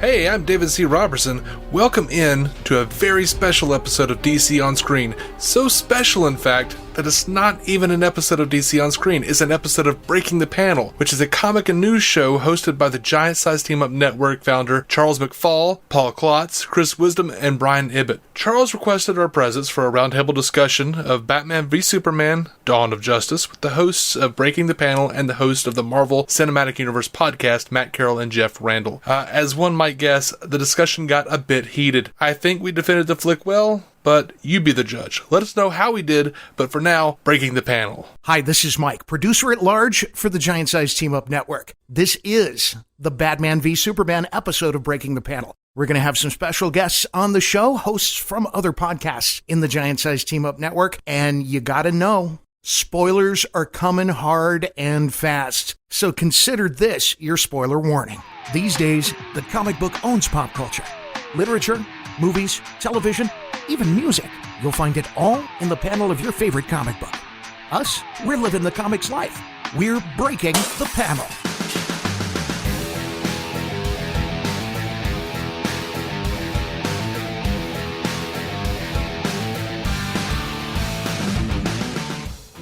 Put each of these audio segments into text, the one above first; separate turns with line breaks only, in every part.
Hey, I'm David C. Robertson. Welcome in to a very special episode of DC On Screen. So special, in fact, that it's not even an episode of DC On Screen. It's an episode of Breaking the Panel, which is a comic and news show hosted by the Giant Size Team Up Network founder Charles McFall, Paul Klotz, Chris Wisdom, and Brian Ibbott. Charles requested our presence for a roundtable discussion of Batman v Superman, Dawn of Justice, with the hosts of Breaking the Panel and the host of the Marvel Cinematic Universe podcast, Matt Carroll and Jeff Randall. As one might guess, the discussion got a bit heated. I think we defended the flick well, but you be the judge. Let us know how we did, but for now, Breaking the Panel.
Hi, this is Mike, producer at large for the Giant Size Team Up Network. This is the Batman v Superman episode of Breaking the Panel. We're going to have some special guests on the show, hosts from other podcasts in the Giant Size Team Up Network, and you gotta know, spoilers are coming hard and fast. So consider this your spoiler warning. These days, the comic book owns pop culture. Literature, movies, television, even music. You'll find it all in the panel of your favorite comic book. Us, we're living the comics life. We're breaking the panel.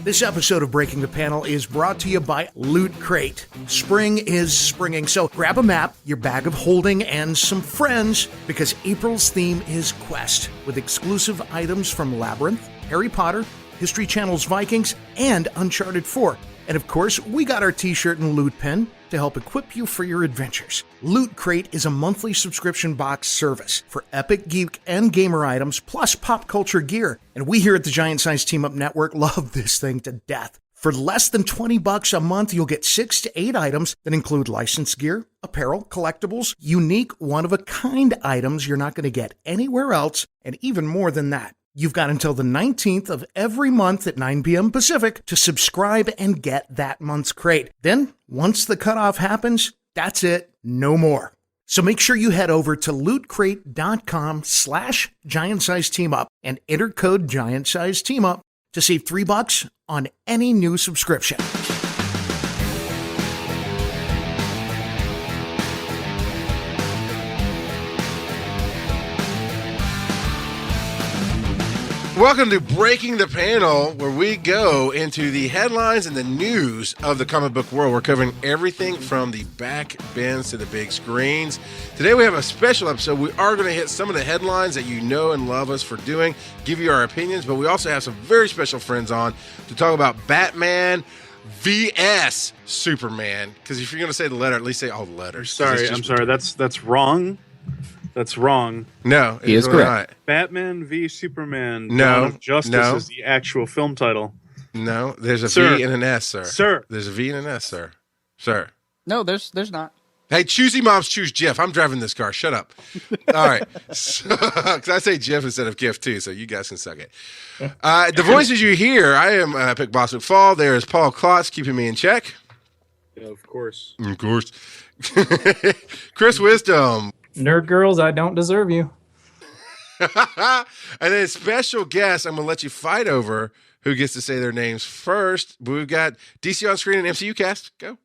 This episode of Breaking the Panel is brought to you by Loot Crate. Spring is springing, so grab a map, your bag of holding, and some friends, because April's theme is Quest, with exclusive items from Labyrinth, Harry Potter, History Channel's Vikings, and Uncharted 4. And of course, we got our t-shirt and loot pen to help equip you for your adventures. Loot Crate is a monthly subscription box service for epic geek and gamer items, plus pop culture gear. And we here at the Giant Size Team Up Network love this thing to death. For less than $20 a month, you'll get 6 to 8 items that include licensed gear, apparel, collectibles, unique, one-of-a-kind items you're not going to get anywhere else, and even more than that. You've got until the 19th of every month at 9 p.m. Pacific to subscribe and get that month's crate. Then, once the cutoff happens, that's it, no more. So make sure you head over to lootcrate.com/Giant Size Team Up and enter code Giant Size Team Up to save $3 on any new subscription.
Welcome to Breaking the Panel, where we go into the headlines and the news of the comic book world. We're covering everything from the back bins to the big screens. Today we have a special episode. We are going to hit some of the headlines that you know and love us for doing, give you our opinions, but we also have some very special friends on to talk about Batman vs. Superman. Because if you're going to say the letter, at least say all the letters.
I'm sorry. That's wrong. That's wrong.
No,
he is
really
correct.
Not.
Batman v Superman.
No,
Dawn of Justice
no.
is the actual film title.
No, there's a
Sir.
V and an S, sir.
Sir.
There's a V and an S, sir. Sir.
No, there's not.
Hey, choosy moms choose Jeff. I'm driving this car. Shut up. All right. Because I say Jeff instead of Giff, too, so you guys can suck it. The voices you hear, I am Pick Boss McFall. There is Paul Klotz keeping me in check.
Yeah, of course.
Of course. Chris Wisdom.
Nerd girls, I don't deserve you.
And then special guest, I'm going to let you fight over who gets to say their names first. But we've got DC On Screen and MCU Cast. Go.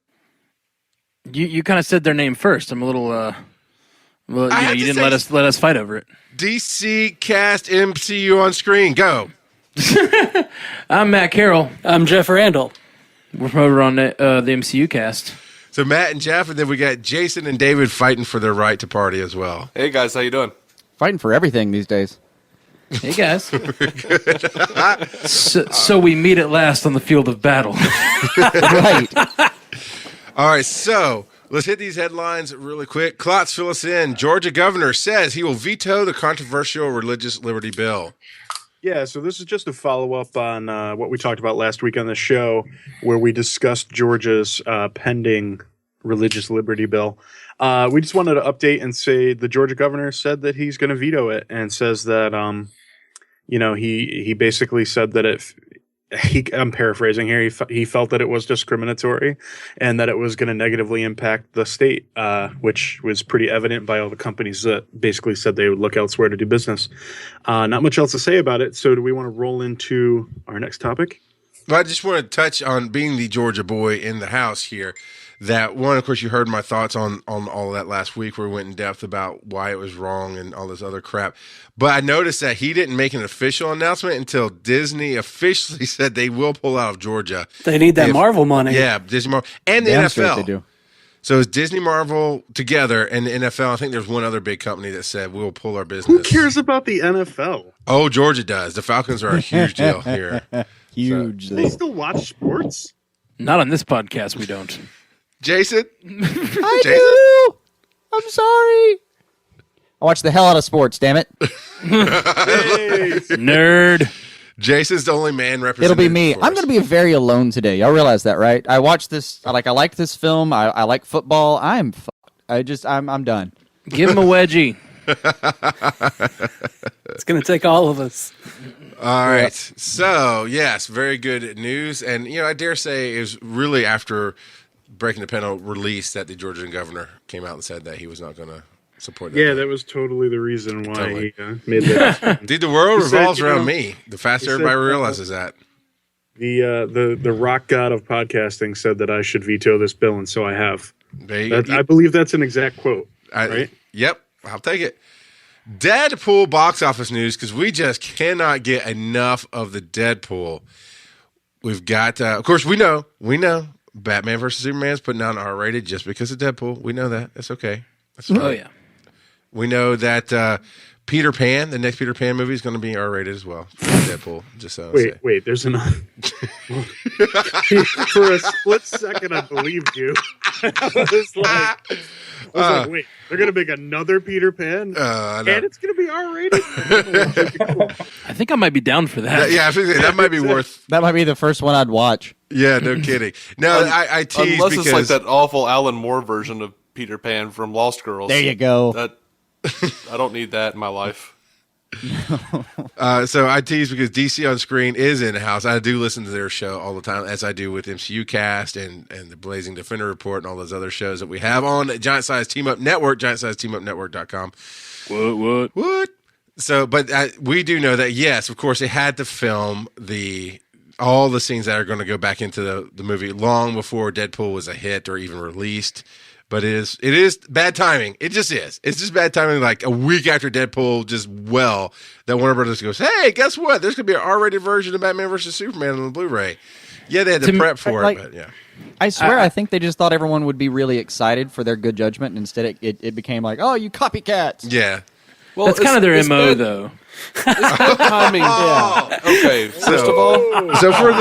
You kind of said their name first. I'm a little you didn't let us fight over it.
DC Cast MCU On Screen. Go.
I'm Matt Carroll.
I'm Jeff Randall.
We're over on the MCU Cast.
So Matt and Jeff, and then we got Jason and David fighting for their right to party as well.
Hey guys, how you doing?
Fighting for everything these days.
Hey guys. so we meet at last on the field of battle.
Right.
All right, so let's hit these headlines really quick. Klotz, fill us in. Georgia governor says he will veto the controversial religious liberty bill.
Yeah, so this is just a follow-up on what we talked about last week on the show, where we discussed Georgia's pending religious liberty bill. We just wanted to update and say the Georgia governor said that he's going to veto it, and says that, he basically said that I'm paraphrasing here, he felt that it was discriminatory and that it was going to negatively impact the state, which was pretty evident by all the companies that basically said they would look elsewhere to do business. Not much else to say about it. So do we want to roll into our next topic?
But I just want to touch on being the Georgia boy in the house here. That one, of course, you heard my thoughts on all of that last week where we went in depth about why it was wrong and all this other crap. But I noticed that he didn't make an official announcement until Disney officially said they will pull out of Georgia.
They need that Marvel money.
Yeah, Disney Marvel. And the
Damn
NFL.
straight they do.
So it's Disney, Marvel together, and the NFL. I think there's one other big company that said we'll pull our business.
Who cares about the NFL?
Oh, Georgia does. The Falcons are a huge deal here.
Huge.
Do they still watch sports?
Not on this podcast, we don't.
Jason?
I do. I'm sorry. I watch the hell out of sports, damn it.
Nerd.
Jason's the only man representing.
It'll be me. I'm going to be very alone today. Y'all realize that, right? I watched this. I like this film. I like football. I'm done.
Give him a wedgie.
It's going to take all of us.
All right. So, yes, very good news. And, I dare say it was really after Breaking the Panel release that the Georgian governor came out and said that he was not going to support that.
Yeah, that was totally the reason why he made that.
Dude, the world
He said,
revolves around me. The faster everybody realizes that.
The rock god of podcasting said that I should veto this bill, and so I have. I
I
believe that's an exact quote. Right?
Yep, I'll take it. Deadpool box office news, because we just cannot get enough of the Deadpool. We've got, of course, we know, Batman versus Superman is putting out an R-rated just because of Deadpool. We know that. That's okay. That's fine.
Oh, yeah.
We know that Peter Pan, the next Peter Pan movie, is going to be R-rated as well. Deadpool, just so.
Wait, there's another. For a split second, I believed you. I was like, wait, they're going to make another Peter Pan? And it's going to be R-rated?
I think I might be down for that.
Yeah, I think that might be worth.
That might be the first one I'd watch.
Yeah, no kidding. No, I tease
Unless
because
it's like that awful Alan Moore version of Peter Pan from Lost Girls.
There you go.
That I don't need that in my life.
So I tease because DC on Screen is in the house. I do listen to their show all the time, as I do with MCU Cast and the Blazing Defender Report and all those other shows that we have on Giant Size Team Up Network, giantsizeteamupnetwork.com. What? So, but we do know that, yes, of course, they had to film all the scenes that are going to go back into the movie long before Deadpool was a hit or even released. But it is bad timing. It just is. It's just bad timing. Like a week after Deadpool, that Warner Brothers goes, "Hey, guess what? There's going to be an R-rated version of Batman vs Superman on the Blu-ray." Yeah, they had to prep for it, but yeah.
I swear, I think they just thought everyone would be really excited for their good judgment, and instead it became like, "Oh, you copycats!"
Yeah.
Well,
That's kind of their MO, though.
It's bad timing. Yeah. Okay. First of all,
So for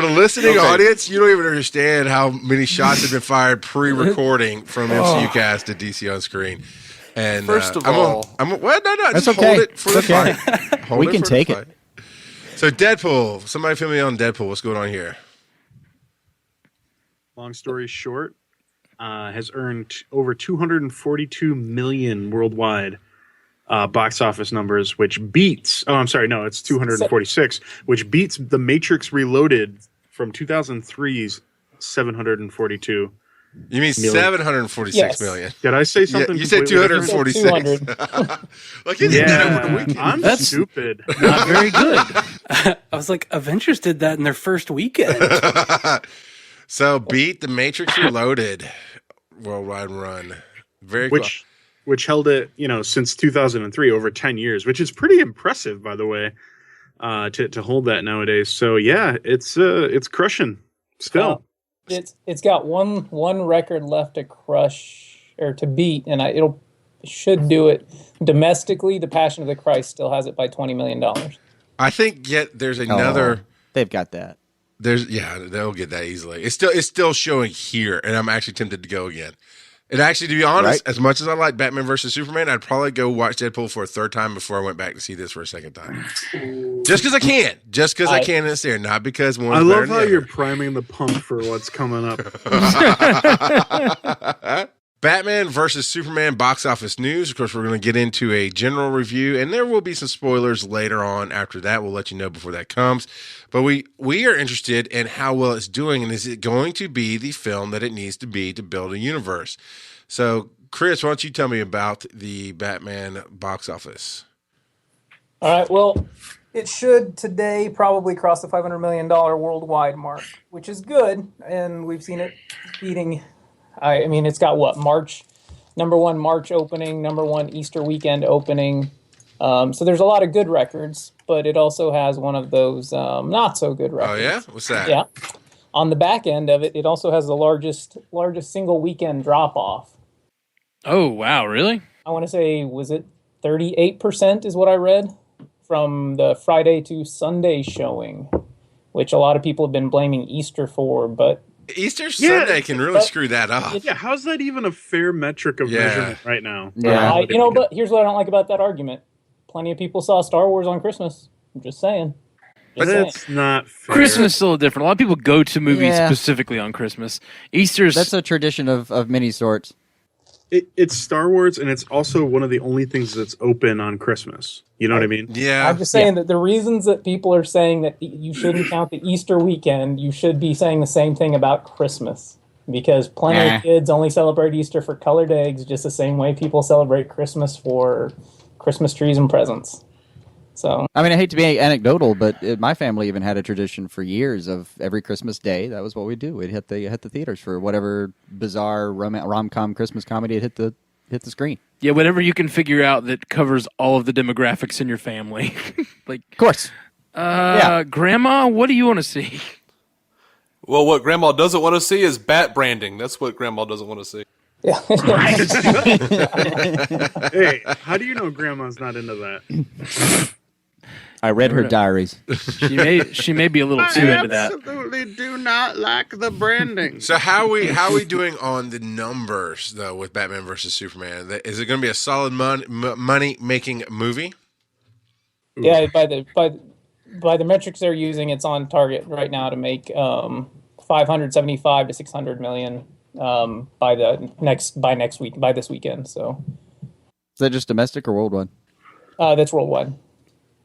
the listening audience, you don't even understand how many shots have been fired pre-recording from MCU Cast to DC on Screen. And
First of all,
no,
That's
just
okay.
hold it for the
It's okay.
fight. Hold
We
it
can
for the
take
fight. So Deadpool, somebody fill me on Deadpool. What's going on here?
Long story short, has earned over 242 million worldwide box office numbers, which beats. Oh, I'm sorry, no, it's 246, which beats The Matrix Reloaded from 2003's 742.
You mean 746 million?
Did I say something?
Yeah, you said
completely
246. Like you did that over the weekend.
I'm
That's-
stupid.
Not very good.
I was like, Avengers did that in their first weekend.
So beat The Matrix Reloaded worldwide run. Very cool.
Which held it, since 2003, over 10 years, which is pretty impressive, by the way, to hold that nowadays. So yeah, it's crushing still.
It's got one record left to crush or to beat, and it should do it domestically. The Passion of the Christ still has it by $20 million.
I think yet there's another.
They've got that.
They'll get that easily. It's still showing here, and I'm actually tempted to go again. And actually, to be honest, as much as I like Batman versus Superman, I'd probably go watch Deadpool for a third time before I went back to see this for a second time. Just because I can. Just because I can and it's there. Not because one's
I
better
love
than
how
the
you're
other.
priming the pump for what's coming up.
Batman versus Superman box office news. Of course, we're going to get into a general review, and there will be some spoilers later on after that. We'll let you know before that comes. But we are interested in how well it's doing, and is it going to be the film that it needs to be to build a universe? So, Chris, why don't you tell me about the Batman box office?
All right. Well, It should today probably cross the $500 million worldwide mark, which is good, and we've seen it beating. I mean, it's got what, number one March opening, number one Easter weekend opening. So there's a lot of good records, but it also has one of those not so good records.
Oh yeah, what's that?
Yeah. On the back end of it, it also has the largest single weekend drop off.
Oh wow, really?
I want to say, was it 38% is what I read from the Friday to Sunday showing, which a lot of people have been blaming Easter for, but
Easter Sunday can really screw that up.
Yeah, how's that even a fair metric of measurement right now?
Yeah.
But here's what I don't like about that argument. Plenty of people saw Star Wars on Christmas. I'm just saying.
But it's not fair.
Christmas is still different. A lot of people go to movies specifically on Christmas.
That's a tradition of many sorts.
It's Star Wars, and it's also one of the only things that's open on Christmas. You know what I mean?
Yeah.
I'm just saying that the reasons that people are saying that you shouldn't count the Easter weekend, you should be saying the same thing about Christmas. Because plenty of kids only celebrate Easter for colored eggs, just the same way people celebrate Christmas for Christmas trees and presents. So,
I mean, I hate to be anecdotal, but my family even had a tradition for years of every Christmas day. That was what we'd do. We'd hit the theaters for whatever bizarre rom-com Christmas comedy had hit the screen.
Yeah, whatever you can figure out that covers all of the demographics in your family. Like,
of course.
Grandma, what do you want to see?
Well, what Grandma doesn't want to see is bat branding. That's what Grandma doesn't want to see.
yeah.
Hey, how do you know Grandma's not into that?
I read her diaries.
She may be a little too into that.
Absolutely do not like the branding.
So how are we doing on the numbers though with Batman versus Superman? Is it going to be a solid money making movie?
Yeah, by the metrics they're using, it's on target right now to make 575 to 600 million by this weekend. So
is that just domestic or worldwide?
That's worldwide.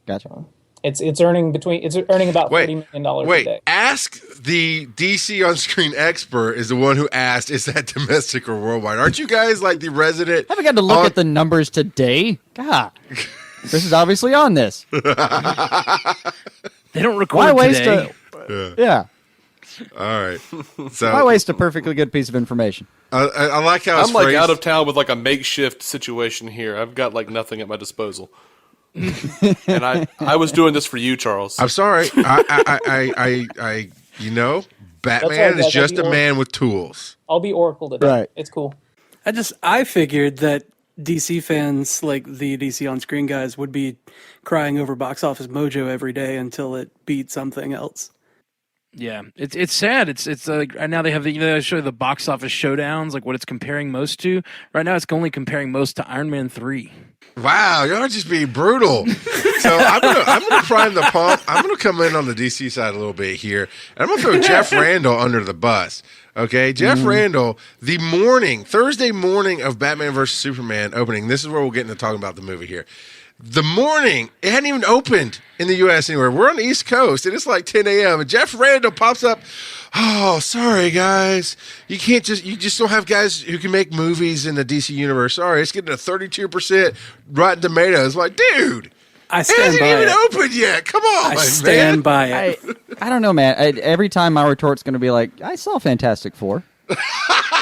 Gotcha.
It's earning about $30 million a day.
Ask the DC on screen expert is the one who asked, is that domestic or worldwide? Aren't you guys like the resident?
I haven't got to look at the numbers today. God, this is obviously on this.
They don't record
Why waste
today.
Yeah.
All right. So
Why waste a perfectly good piece of information?
I like how it's
I'm like
phrased.
out of town with like a makeshift situation here. I've got like nothing at my disposal. And I was doing this for you, Charles.
I'm sorry. I Batman is just a man with tools.
I'll be Oracle today.
Right.
It's cool.
I figured that DC fans, like the DC on screen guys, would be crying over Box Office Mojo every day until it beat something else.
Yeah, it's sad. It's like right now they have they show the box office showdowns, like what it's comparing most to. Right now, it's only comparing most to Iron Man 3.
Wow, y'all are just being brutal. So I'm gonna prime the pump. I'm gonna come in on the DC side a little bit here, and I'm gonna throw Jeff Randall under the bus. Okay, Jeff Randall, Thursday morning of Batman vs Superman opening. This is where we'll get into talking about the movie here. The morning, it hadn't even opened in the U.S. anywhere. We're on the East Coast, and it's like 10 a.m. And Jeff Randall pops up. Oh, sorry, guys. You just don't have guys who can make movies in the DC universe. Sorry, it's getting a 32% Rotten Tomatoes. Like, dude,
I
it
stand
hasn't
by
even
it.
opened yet. Come on,
I stand
man.
by it.
I don't know, man. Every time my retort's going to be like, I saw Fantastic Four.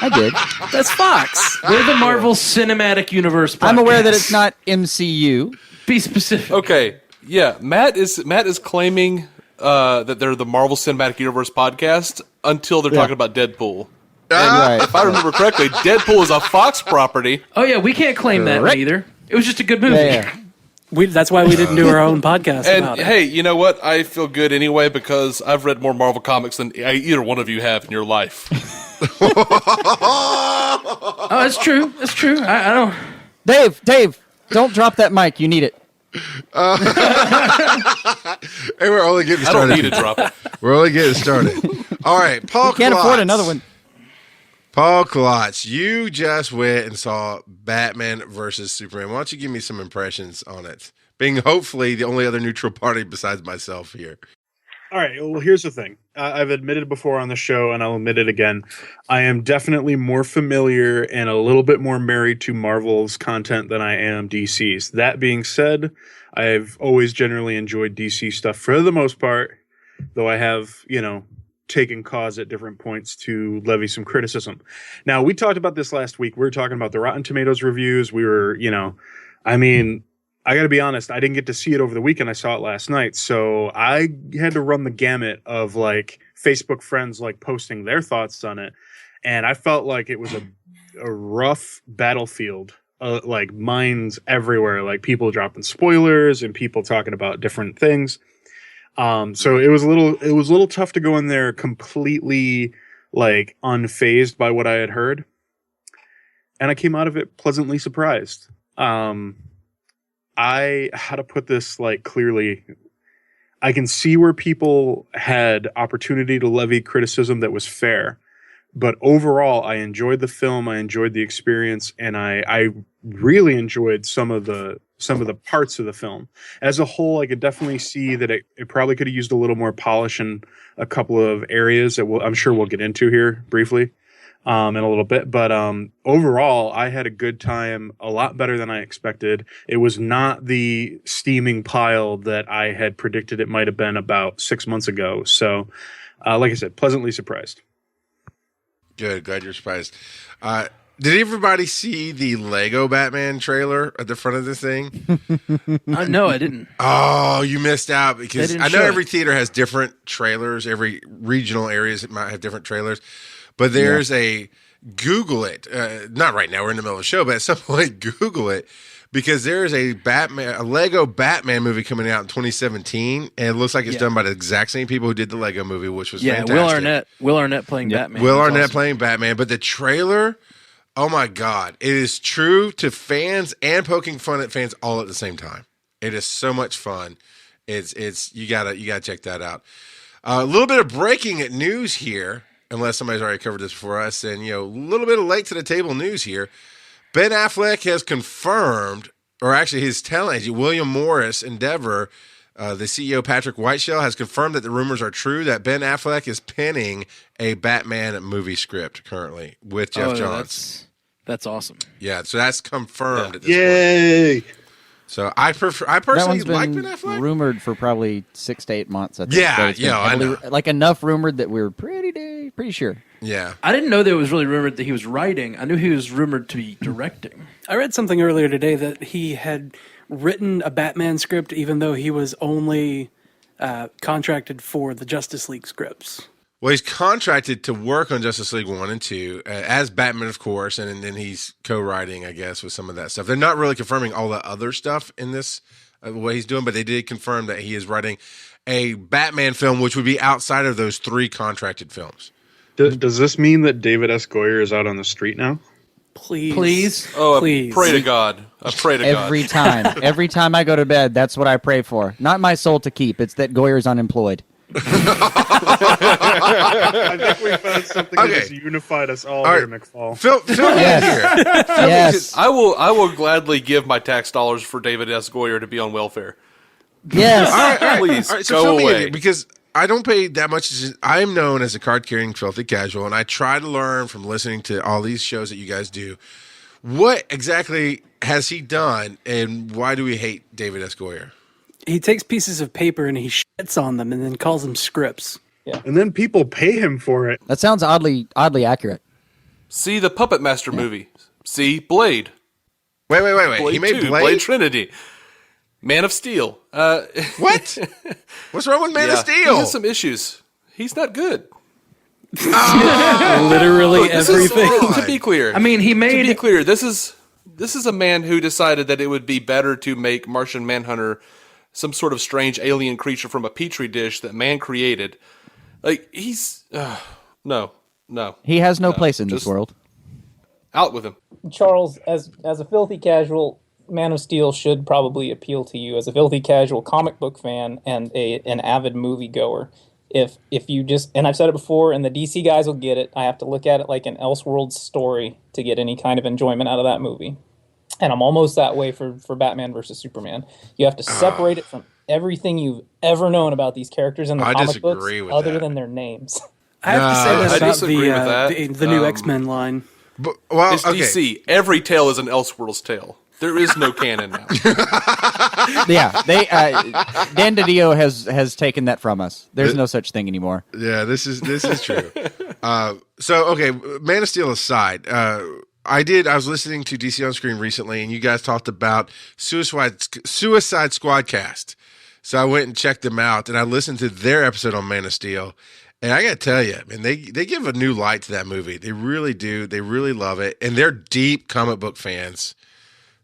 I did.
That's Fox.
We're the Marvel Cinematic Universe podcast.
I'm aware that it's not MCU.
Be specific.
Okay, yeah, Matt is claiming that they're the Marvel Cinematic Universe podcast until they're talking about Deadpool.
Right.
If I remember correctly, Deadpool is a Fox property.
Oh yeah, we can't claim that one either. It was just a good movie.
Yeah.
That's why we didn't do our own podcast
And
about it.
hey, you know what? I feel good anyway because I've read more Marvel comics than either one of you have in your life.
Oh, that's true. That's true. I don't.
Dave, don't drop that mic. You need it.
And we're only getting
I
started.
don't need to drop it.
We're only getting started. All right, Paul
Can't
Klotz.
afford another one.
Paul Klotz, you just went and saw Batman versus Superman. Why don't you give me some impressions on it? Being hopefully the only other neutral party besides myself here.
All right. Well, here's the thing. I've admitted before on the show, and I'll admit it again. I am definitely more familiar and a little bit more married to Marvel's content than I am DC's. That being said, I've always generally enjoyed DC stuff for the most part, though I have, taken cause at different points to levy some criticism. Now, we talked about this last week. We were talking about the Rotten Tomatoes reviews. We were, I got to be honest, I didn't get to see it over the weekend. I saw it last night. So I had to run the gamut of Facebook friends posting their thoughts on it. And I felt like it was a rough battlefield, minds everywhere, people dropping spoilers and people talking about different things. So it was a little tough to go in there completely unfazed by what I had heard. And I came out of it pleasantly surprised. How to put this clearly, I can see where people had opportunity to levy criticism that was fair, but overall I enjoyed the film, I enjoyed the experience, and I really enjoyed some of the parts of the film. As a whole, I could definitely see that it probably could have used a little more polish in a couple of areas that I'm sure we'll get into here briefly. In a little bit, but overall I had a good time, a lot better than I expected. It was not the steaming pile that I had predicted it might have been about 6 months ago. So like I said, pleasantly surprised.
Good, glad you're surprised. Did everybody see the Lego Batman trailer at the front of this thing?
No, I didn't.
Oh, you missed out, because I know every
it.
theater has different trailers. Every regional areas might have different trailers. But there's a Google it, not right now, we're in the middle of the show, but at some point Google it, because there's a Lego Batman movie coming out in 2017, and it looks like it's done by the exact same people who did the Lego movie, which was fantastic.
Will Arnett playing Batman.
Will Arnett playing Batman, but the trailer, oh my God, it is true to fans and poking fun at fans all at the same time. It is so much fun. It's you gotta check that out. A little bit of breaking news here. Unless somebody's already covered this before us, and a little bit of late to the table news here. Ben Affleck has confirmed, or actually his talent agent, William Morris Endeavor, the CEO Patrick Whiteshell, has confirmed that the rumors are true that Ben Affleck is penning a Batman movie script currently with Jeff Johns.
That's awesome.
Yeah, so that's confirmed at this
Yay!
point. So I personally like Ben Affleck.
Rumored for probably 6 to 8 months. I think.
I know.
Enough rumored that we were pretty sure.
Yeah,
I didn't know that it was really rumored that he was writing. I knew he was rumored to be directing.
I read something earlier today that he had written a Batman script, even though he was only contracted for the Justice League scripts.
Well, he's contracted to work on Justice League 1 and 2 as Batman, of course, and then he's co-writing, I guess, with some of that stuff. They're not really confirming all the other stuff in this, what he's doing, but they did confirm that he is writing a Batman film, which would be outside of those 3 contracted films.
Does this mean that David S. Goyer is out on the street now?
Please.
Oh,
please.
Pray to God. I pray to God.
Every time I go to bed, that's what I pray for. Not my soul to keep. It's that Goyer's unemployed.
I think we found something that has unified us all here, McFall.
Fill me in here.
Yes.
I will gladly give my tax dollars for David S. Goyer to be on welfare.
Yes.
All right,
Please,
so
go
fill me in
away.
here, because I don't pay that much. I'm known as a card-carrying filthy casual, and I try to learn from listening to all these shows that you guys do. What exactly has he done, and why do we hate David S. Goyer?
He takes pieces of paper and he shits on them and then calls them scripts.
Yeah.
And then people pay him for it.
That sounds oddly accurate.
See the Puppet Master movie. See Blade.
Wait.
Blade
He made
2,
Blade?
Trinity. Man of Steel.
What? What's wrong with Man of
He
Steel?
has some issues. He's not good.
Literally everything.
To be clear.
I mean, he made
To be clear, this is a man who decided that it would be better to make Martian Manhunter some sort of strange alien creature from a petri dish that man created. Like, he's... no.
He has no place in this world.
Out with him.
Charles, as a filthy casual, Man of Steel should probably appeal to you as a filthy casual comic book fan and an avid moviegoer. If you just, and I've said it before, and the DC guys will get it, I have to look at it like an Elseworlds story to get any kind of enjoyment out of that movie. And I'm almost that way for Batman versus Superman. You have to separate it from everything you've ever known about these characters in the comic books, other than their names.
I have to say
I
that about
disagree with that.
the new X-Men line.
But, well,
It's DC. Every tale is an Elseworlds tale. There is no canon now.
Yeah, they Dan DiDio has taken that from us. There's no such thing anymore.
Yeah, this is true. So okay, Man of Steel aside, I was listening to DC on Screen recently, and you guys talked about Suicide Squad cast. So I went and checked them out, and I listened to their episode on Man of Steel. And I got to tell you, man, they give a new light to that movie. They really do. They really love it, and they're deep comic book fans.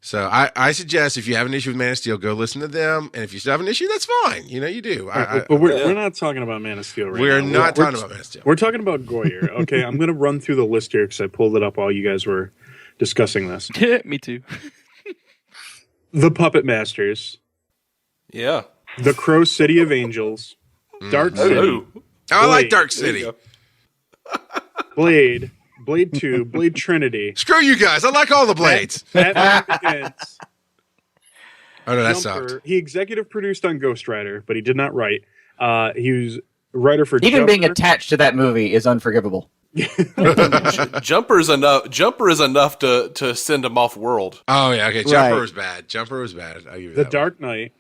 So I suggest if you have an issue with Man of Steel, go listen to them. And if you still have an issue, that's fine. You do.
But we're not talking about Man of Steel right now.
We're not talking about Man of Steel.
We're talking about Goyer. Okay, I'm going to run through the list here because I pulled it up while you guys were discussing this.
Me too.
The Puppet Masters.
Yeah.
The Crow City of Angels. Dark City.
Oh.
I like Dark City.
Blade. Blade 2. Blade Trinity.
Screw you guys. I like all the Blades.
Batman Begins.
Oh, no, that
Jumper.
sucked.
He executive produced on Ghost Rider, but he did not write. He was writer for
Even
Jumper.
being attached to that movie is unforgivable.
Jumper is enough to send him off world.
Oh, yeah. Okay. Jumper was bad. I'll give you
The
that
Dark Knight.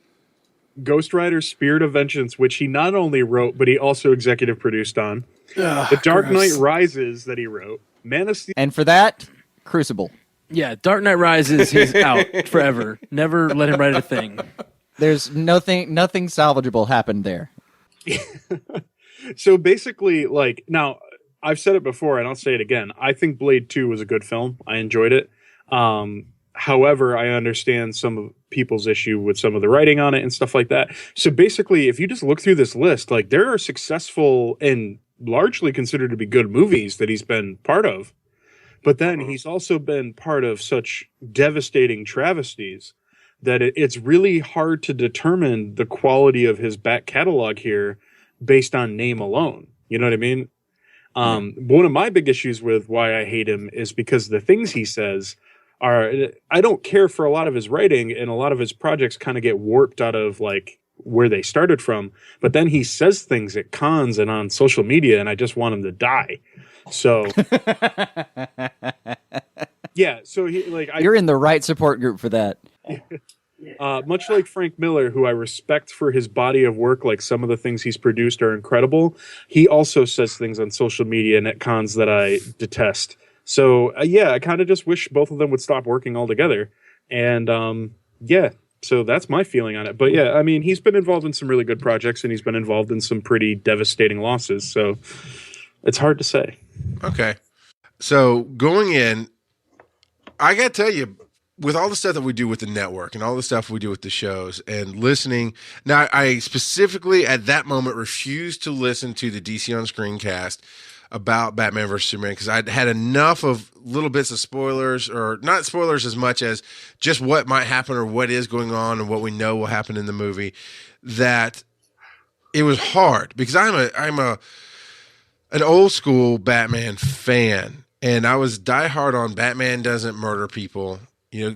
Ghost Rider Spirit of Vengeance, which he not only wrote, but he also executive produced on. The Dark Knight Rises that he wrote. Man of Steel.
And for that, Crucible.
Yeah, Dark Knight Rises, he's out forever. Never let him write a thing.
There's nothing salvageable happened there.
So basically, now, I've said it before, and I'll say it again. I think Blade 2 was a good film. I enjoyed it. However, I understand some of people's issue with some of the writing on it and stuff like that. So basically, if you just look through this list, there are successful and largely considered to be good movies that he's been part of. But then he's also been part of such devastating travesties that it's really hard to determine the quality of his back catalog here based on name alone. You know what I mean? One of my big issues with why I hate him is because the things he says are, I don't care for a lot of his writing, and a lot of his projects kind of get warped out of where they started from. But then he says things at cons and on social media, and I just want him to die. So yeah, so
You're in the right support group for that.
Much like Frank Miller, who I respect for his body of work, some of the things he's produced are incredible. He also says things on social media and at cons that I detest. So I kind of just wish both of them would stop working altogether. And so that's my feeling on it. But yeah, I mean, he's been involved in some really good projects, and he's been involved in some pretty devastating losses. So it's hard to say.
Okay. So going in, I got to tell you, with all the stuff that we do with the network and all the stuff we do with the shows and listening, now I specifically at that moment refused to listen to the DC on Screen cast about Batman vs. Superman because I'd had enough of little bits of spoilers, or not spoilers as much as just what might happen or what is going on and what we know will happen in the movie, that it was hard because I'm an old school Batman fan, and I was diehard on Batman doesn't murder people.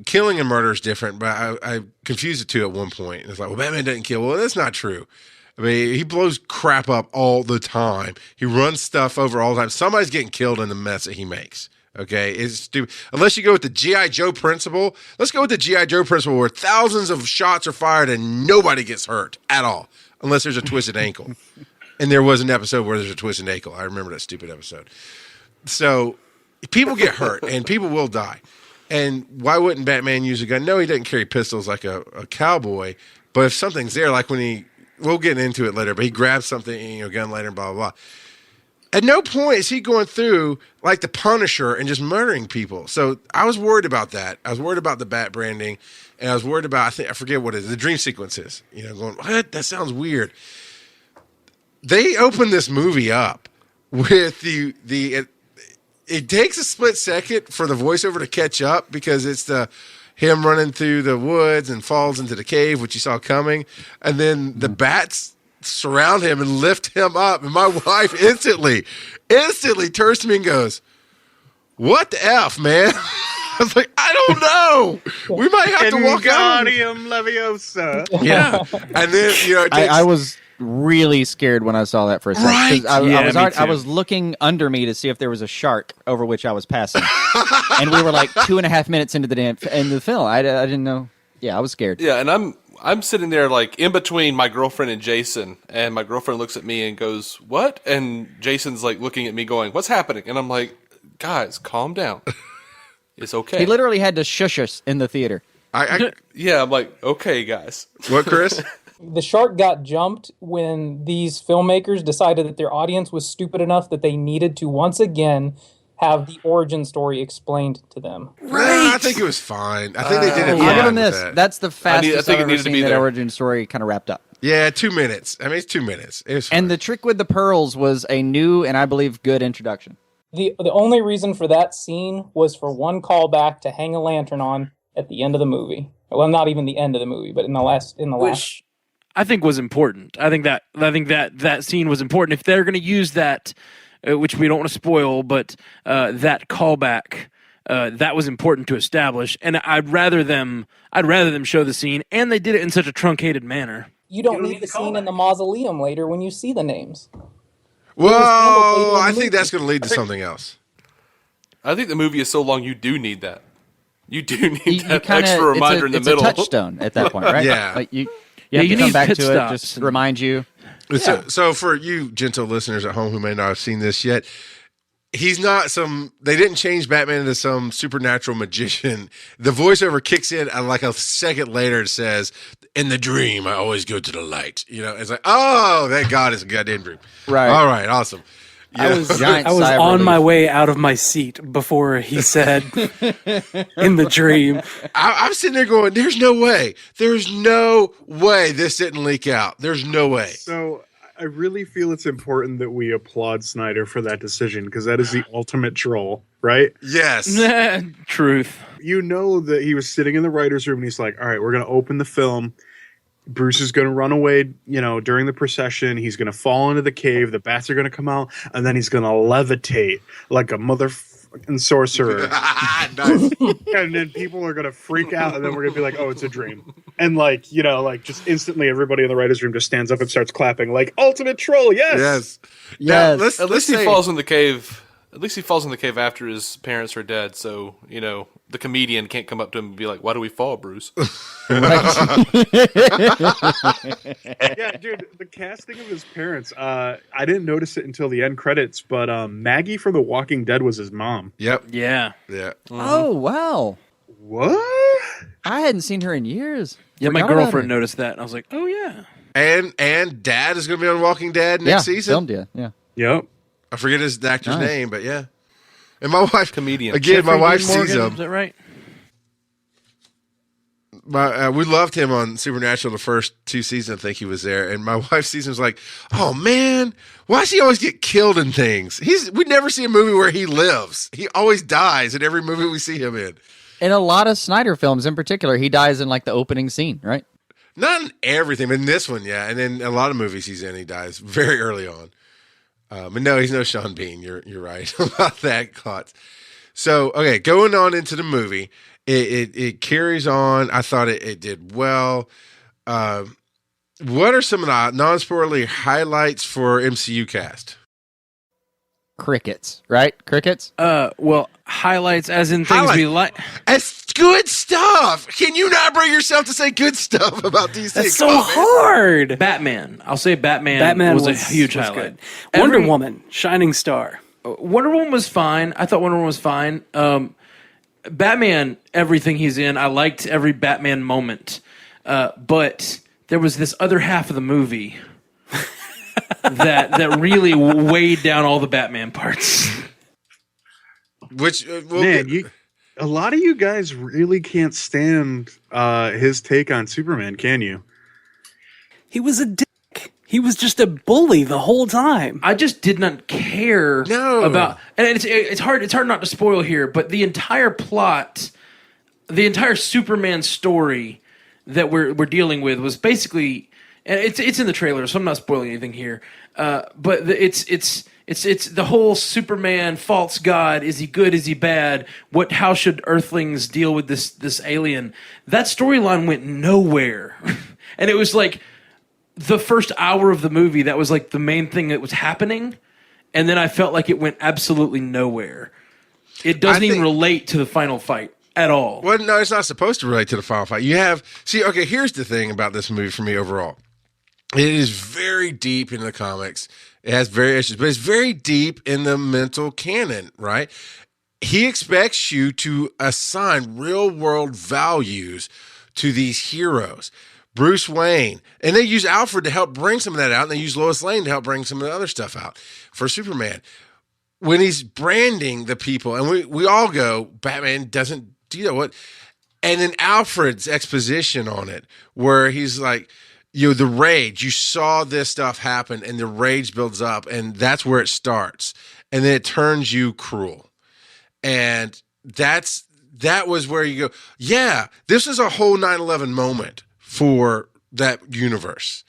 Killing and murder is different, but I confused the two at one point. It's well, Batman doesn't kill. Well, that's not true. I mean, he blows crap up all the time. He runs stuff over all the time. Somebody's getting killed in the mess that he makes. Okay, it's stupid. Unless you go with the G.I. Joe principle. Let's go with the G.I. Joe principle where thousands of shots are fired and nobody gets hurt at all, unless there's a twisted ankle. And there was an episode where there's a twisted ankle. I remember that stupid episode. So people get hurt and people will die. And why wouldn't Batman use a gun? No, he doesn't carry pistols like a cowboy. But if something's there, like when we'll get into it later, but he grabs something, gun later, and blah, blah, blah. At no point is he going through like the Punisher and just murdering people. So I was worried about that. I was worried about the bat branding, and I was worried about, I forget what it is, the dream sequences. Going, what? That sounds weird. They opened this movie up with it takes a split second for the voiceover to catch up because it's him running through the woods and falls into the cave, which you saw coming. And then the bats surround him and lift him up. And my wife instantly turns to me and goes, "What the F, man?" was like, I don't know. We might have to walk out.
Wingardium Leviosa.
Yeah, and then it takes,
I was really scared when I saw that for a second.
Right.
'Cause
Yeah, me
I
too.
was looking under me to see if there was a shark over which I was passing, and we were like 2.5 minutes into the film. I didn't know. Yeah, I was scared.
Yeah, and I'm sitting there like in between my girlfriend and Jason, and my girlfriend looks at me and goes, "What?" And Jason's like looking at me going, "What's happening?" And I'm like, "Guys, calm down. It's okay."
He literally had to shush us in the theater.
Yeah, I'm like, "Okay, guys."
what, Chris?
The shark got jumped when these filmmakers decided that their audience was stupid enough that they needed to once again have the origin story explained to them.
Right. I think it was fine. I think they did it.
I'll
fine
give him
with
this.
that.
That's the fastest
I think it
I've ever
needed to
seen
be
that
there.
origin story kind of wrapped up.
Yeah, 2 minutes. I mean, it's 2 minutes. It was fine.
And the trick with the pearls was a new and I believe good introduction.
The only reason for that scene was for one callback to hang a lantern on at the end of the movie. Well, not even the end of the movie, but in the last.
Which I think was important. I think that scene was important. If they're going to use that, which we don't want to spoil, but that callback, that was important to establish. And I'd rather them show the scene, and they did it in such a truncated manner.
You don't need the scene in the mausoleum later when you see the names.
Well, I think that's going to lead to something else.
I think the movie is so long you do need that. You do need
You
that
kinda,
extra reminder in the middle.
It's a touchstone at that point, right?
Yeah.
Like you have
you
to come
need
back
pit
to
stops
it, just
and-
remind you.
So for you gentle listeners at home who may not have seen this yet, he's not they didn't change Batman into some supernatural magician. The voiceover kicks in and like a second later it says, "In the dream, I always go to the light." It's like, oh, thank God it's a goddamn dream.
Right.
All right. Awesome.
I was
Giant
I was
sigh of
on
relief.
my way out of my seat before he said in the dream.
I'm sitting there going, there's no way. There's no way this didn't leak out. There's no way.
So I really feel it's important that we applaud Snyder for that decision because that is the ultimate troll, right?
Yes.
Truth.
You know that he was sitting in the writer's room and he's like, all right, we're going to open the film. Bruce is going to run away, during the procession. He's going to fall into the cave. The bats are going to come out, and then he's going to levitate like a motherfucking sorcerer.
Nice.
And then people are going to freak out, and then we're going to be like, oh, it's a dream. And just instantly everybody in the writer's room just stands up and starts clapping like, ultimate troll, yes!
Yes.
Yes.
Now, let's
At least he
say-
falls in the cave. At least he falls in the cave after his parents are dead. So the comedian can't come up to him and be like, "Why do we fall, Bruce?"
Yeah, dude, the casting of his parents, I didn't notice it until the end credits, but Maggie from The Walking Dead was his mom.
Yep.
Yeah.
Yeah.
Oh, wow.
What?
I hadn't seen her in years.
Yeah, my
Forgot about
girlfriend
her.
noticed that, and I was like, oh, yeah.
And Dad is going to be on Walking Dead next season.
Filmed it, yeah.
Yep.
I forget his actor's
Nice.
name, but yeah. And my wife,
Comedian.
again, my
Jeffrey
wife
Dean
sees
Morgan,
him.
Is that right?
We loved him on Supernatural the first 2 seasons. I think he was there, and my wife sees him was like, "Oh man, why does he always get killed in things? We never see a movie where he lives. He always dies in every movie we see him in.
In a lot of Snyder films in particular, he dies in like the opening scene, right?
Not in everything, but in this one, yeah. And then a lot of movies he's in, he dies very early on. But no, he's no Sean Bean. You're right about that, Klotz. So okay, going on into the movie. It carries on. I thought it did well. What are some of the non-spoilerly highlights for MCU cast?
Crickets, right? Crickets?
Well, highlights as in things we like.
It's good stuff. Can you not bring yourself to say good stuff about DC?
That's
Come
so
on, man.
hard.
Batman. I'll say Batman.
Batman
was a huge
was
highlight.
good. Wonder
Every-
Woman, shining star.
Wonder Woman was fine. I thought Wonder Woman was fine. Batman, everything he's in, I liked every Batman moment. But there was this other half of the movie that really weighed down all the Batman parts.
Which
Man, a lot of you guys really can't stand his take on Superman, can you?
He was a dick. He was just a bully the whole time.
I just did not care about, and it's hard not to spoil here, but the entire plot, the entire Superman story that we're dealing with was basically, and it's in the trailer, so I'm not spoiling anything here. But it's It's the whole Superman false god. Is he good? Is he bad? How should Earthlings deal with this alien? That storyline went nowhere, and it was like the first hour of the movie. That was like the main thing that was happening, and then I felt like it went absolutely nowhere. It doesn't even relate to the final fight at all.
Well, no, it's not supposed to relate to the final fight. Here's the thing about this movie for me overall. It is very deep in the comics. It has variations, but it's very deep in the mental canon, right? He expects you to assign real world values to these heroes. Bruce Wayne, and they use Alfred to help bring some of that out, and they use Lois Lane to help bring some of the other stuff out for Superman. When he's branding the people, and we all go, Batman doesn't do that. And then Alfred's exposition on it, where he's like, the rage, you saw this stuff happen and the rage builds up and that's where it starts. And then it turns you cruel. And that was where you go, yeah, this is a whole 9/11 moment for that universe.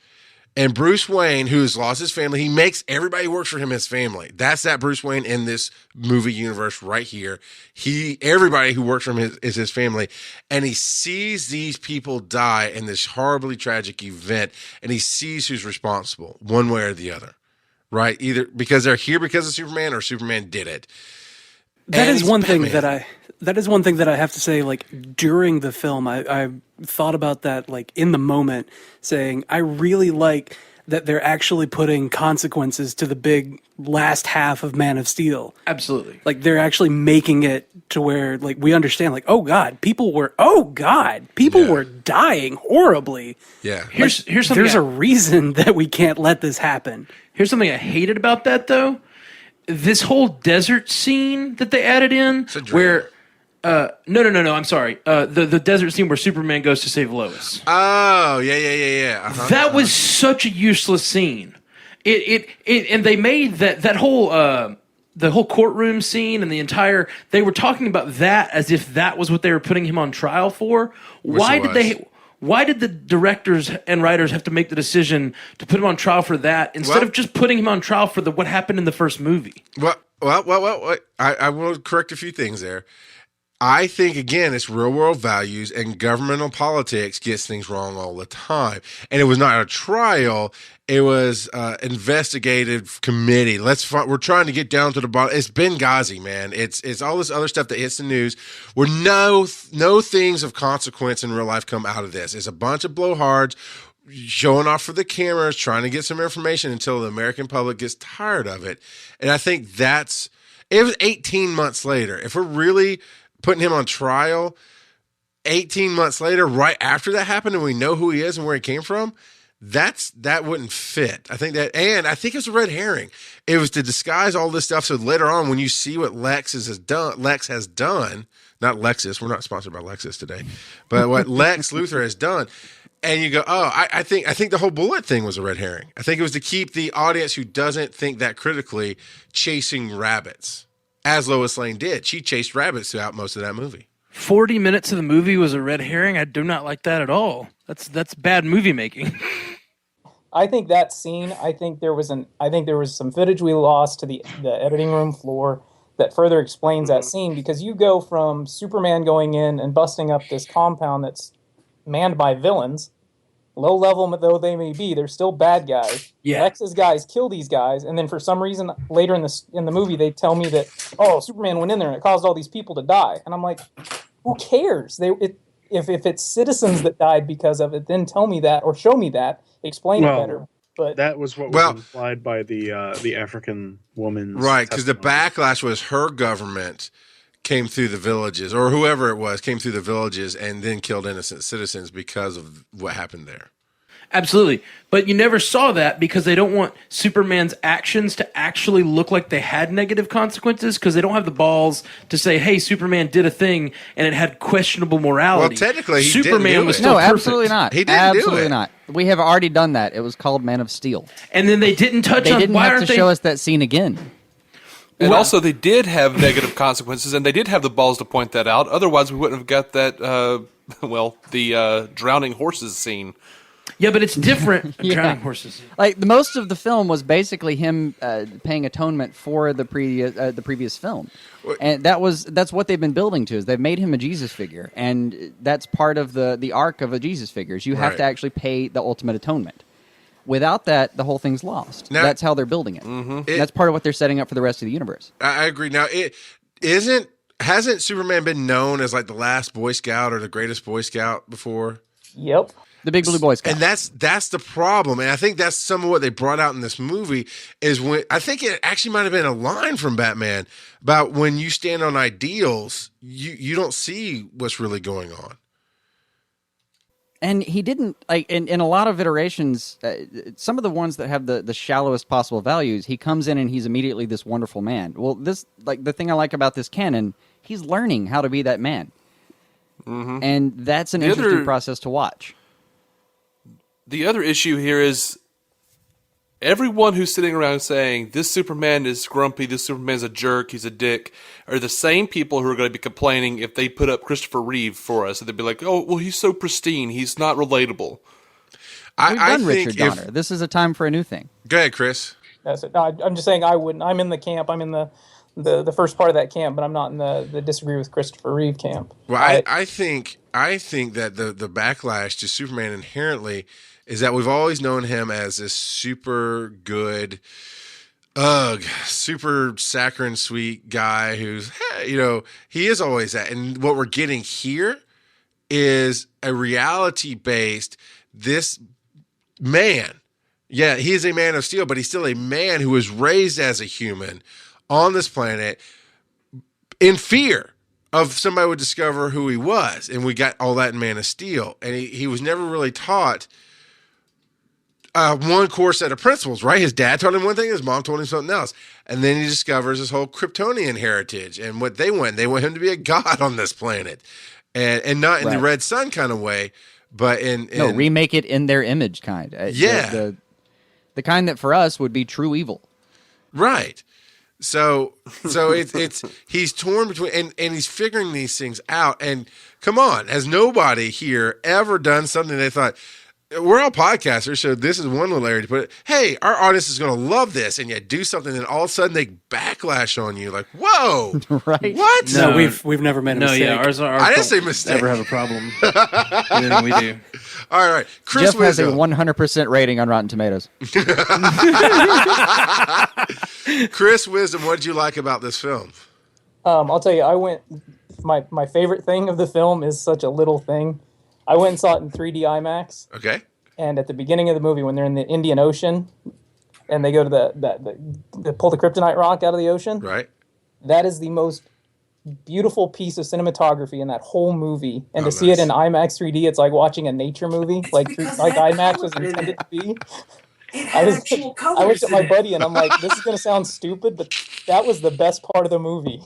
And Bruce Wayne, who has lost his family, he makes everybody who works for him his family. That's that Bruce Wayne in this movie universe right here. Everybody who works for him is his family. And he sees these people die in this horribly tragic event, and he sees who's responsible one way or the other, right? Either because they're here because of Superman or Superman did it.
That is one thing that I have to say, like, during the film, I thought about that, like, in the moment, saying, I really like that they're actually putting consequences to the big last half of Man of Steel.
Absolutely.
Like, they're actually making it to where, like, we understand, like, people were dying horribly.
Yeah.
Here's something.
There's a reason that we can't let this happen.
Here's something I hated about that, though. This whole desert scene that they added in, where no, I'm sorry. The desert scene where Superman goes to save Lois.
Oh, yeah. Uh-huh.
That was such a useless scene. And they made that whole the whole courtroom scene and they were talking about that as if that was what they were putting him on trial for. Why did the directors and writers have to make the decision to put him on trial for that instead of just putting him on trial for what happened in the first movie?
Well, I will correct a few things there. I think, again, it's real world values, and governmental politics gets things wrong all the time. And it was not a trial. It was investigative committee. We're trying to get down to the bottom. It's Benghazi, man. It's all this other stuff that hits the news where no things of consequence in real life come out of this. It's a bunch of blowhards showing off for the cameras, trying to get some information until the American public gets tired of it. And I think it was 18 months later. If we're really putting him on trial 18 months later, right after that happened, and we know who he is and where he came from, that wouldn't fit. I think it was a red herring. It was to disguise all this stuff so later on when you see what Lex has done, not Lexus, we're not sponsored by Lexus today, but what Lex Luthor has done, and you go, I think the whole bullet thing was a red herring. I think it was to keep the audience who doesn't think that critically chasing rabbits, as Lois Lane did. She chased rabbits throughout most of that movie. 40
minutes of the movie was a red herring. I do not like that at all. That's bad movie making.
I think that scene. I think there was some footage we lost to the editing room floor that further explains that scene, because you go from Superman going in and busting up this compound that's manned by villains, low level though they may be, they're still bad guys.
Yeah.
Lex's guys kill these guys, and then for some reason later in the movie they tell me that Superman went in there and it caused all these people to die, and I'm like, who cares? If it's citizens that died because of it, then tell me that or show me that, explain it better. But
that was what was implied by the African woman's
right, because the
testimony.
backlash was her government came through the villages, or whoever it was came through the villages and then killed innocent citizens because of what happened there.
Absolutely. But you never saw that because they don't want Superman's actions to actually look like they had negative consequences, because they don't have the balls to say, hey, Superman did a thing and it had questionable morality.
Well, technically, he
Superman
didn't do
was
it.
still
No,
perfect.
absolutely not.
He didn't do
absolutely
it.
not. We have already done that. It was called Man of Steel.
And then they didn't touch
They
on
didn't
why
have
aren't
to
they
show us that scene again.
And also, they did have negative consequences, and they did have the balls to point that out. Otherwise, we wouldn't have got that, the drowning horses scene.
Yeah, but it's different.
Yeah.
Drowning horses.
Like most of the film was basically him paying atonement for the previous film, and that's what they've been building to. Is they've made him a Jesus figure, and that's part of the arc of a Jesus figure. Is you have to actually pay the ultimate atonement. Without that, the whole thing's lost.
Now,
that's how they're building it. That's part of what they're setting up for the rest of the universe.
I agree. Now, hasn't Superman been known as like the last Boy Scout or the greatest Boy Scout before?
Yep.
The Big Blue Boy Scout.
And that's the problem. And I think that's some of what they brought out in this movie is when I think it actually might have been a line from Batman about when you stand on ideals, you don't see what's really going on.
And he didn't, like, in a lot of iterations, some of the ones that have the shallowest possible values, he comes in and he's immediately this wonderful man. Well, this, like, the thing I like about this canon, he's learning how to be that man. And that's an interesting process to watch.
The other issue here is everyone who's sitting around saying this Superman is grumpy, this Superman's a jerk, he's a dick, are the same people who are going to be complaining if they put up Christopher Reeve for us. And they'd be like, oh, well, he's so pristine, he's not relatable.
We've done Richard Donner. This is a time for a new thing.
Go ahead, Chris.
That's it. No, I'm just saying I wouldn't. I'm in the camp. I'm in the first part of that camp, but I'm not in the disagree with Christopher Reeve camp.
Well, I think that the backlash to Superman inherently is that we've always known him as this super good, super saccharine sweet guy who's, he is always that. And what we're getting here is a reality-based, this man, yeah, he is a man of steel, but he's still a man who was raised as a human on this planet in fear of somebody would discover who he was. And we got all that in Man of Steel. And he was never really taught one core set of principles, right? His dad told him one thing, his mom told him something else. And then he discovers his whole Kryptonian heritage and what they want. They want him to be a god on this planet. And not in the Red Sun kind of way, but in
remake it in their image kind.
Yeah.
The kind that for us would be true evil.
Right. So it's he's torn between and he's figuring these things out. And come on, has nobody here ever done something they thought, we're all podcasters, so this is one little area to put it. Hey, our audience is going to love this, and yet do something, and all of a sudden they backlash on you, like, whoa,
right?
What?
No, we've never made a mistake.
Yeah, ours
I didn't say mistake.
Never have a problem. Everything we do.
All right, Chris
Jeff has a
Wisdom.
100% rating on Rotten Tomatoes.
Chris Wisdom, what did you like about this film?
I'll tell you, my favorite thing of the film is such a little thing. I went and saw it in 3D IMAX.
Okay.
And at the beginning of the movie, when they're in the Indian Ocean, and they go to they pull the kryptonite rock out of the ocean.
Right.
That is the most beautiful piece of cinematography in that whole movie. And to see it in IMAX 3D, it's like watching a nature movie, like IMAX was intended to be. I looked at my buddy and I'm like, this is going to sound stupid, but that was the best part of the movie.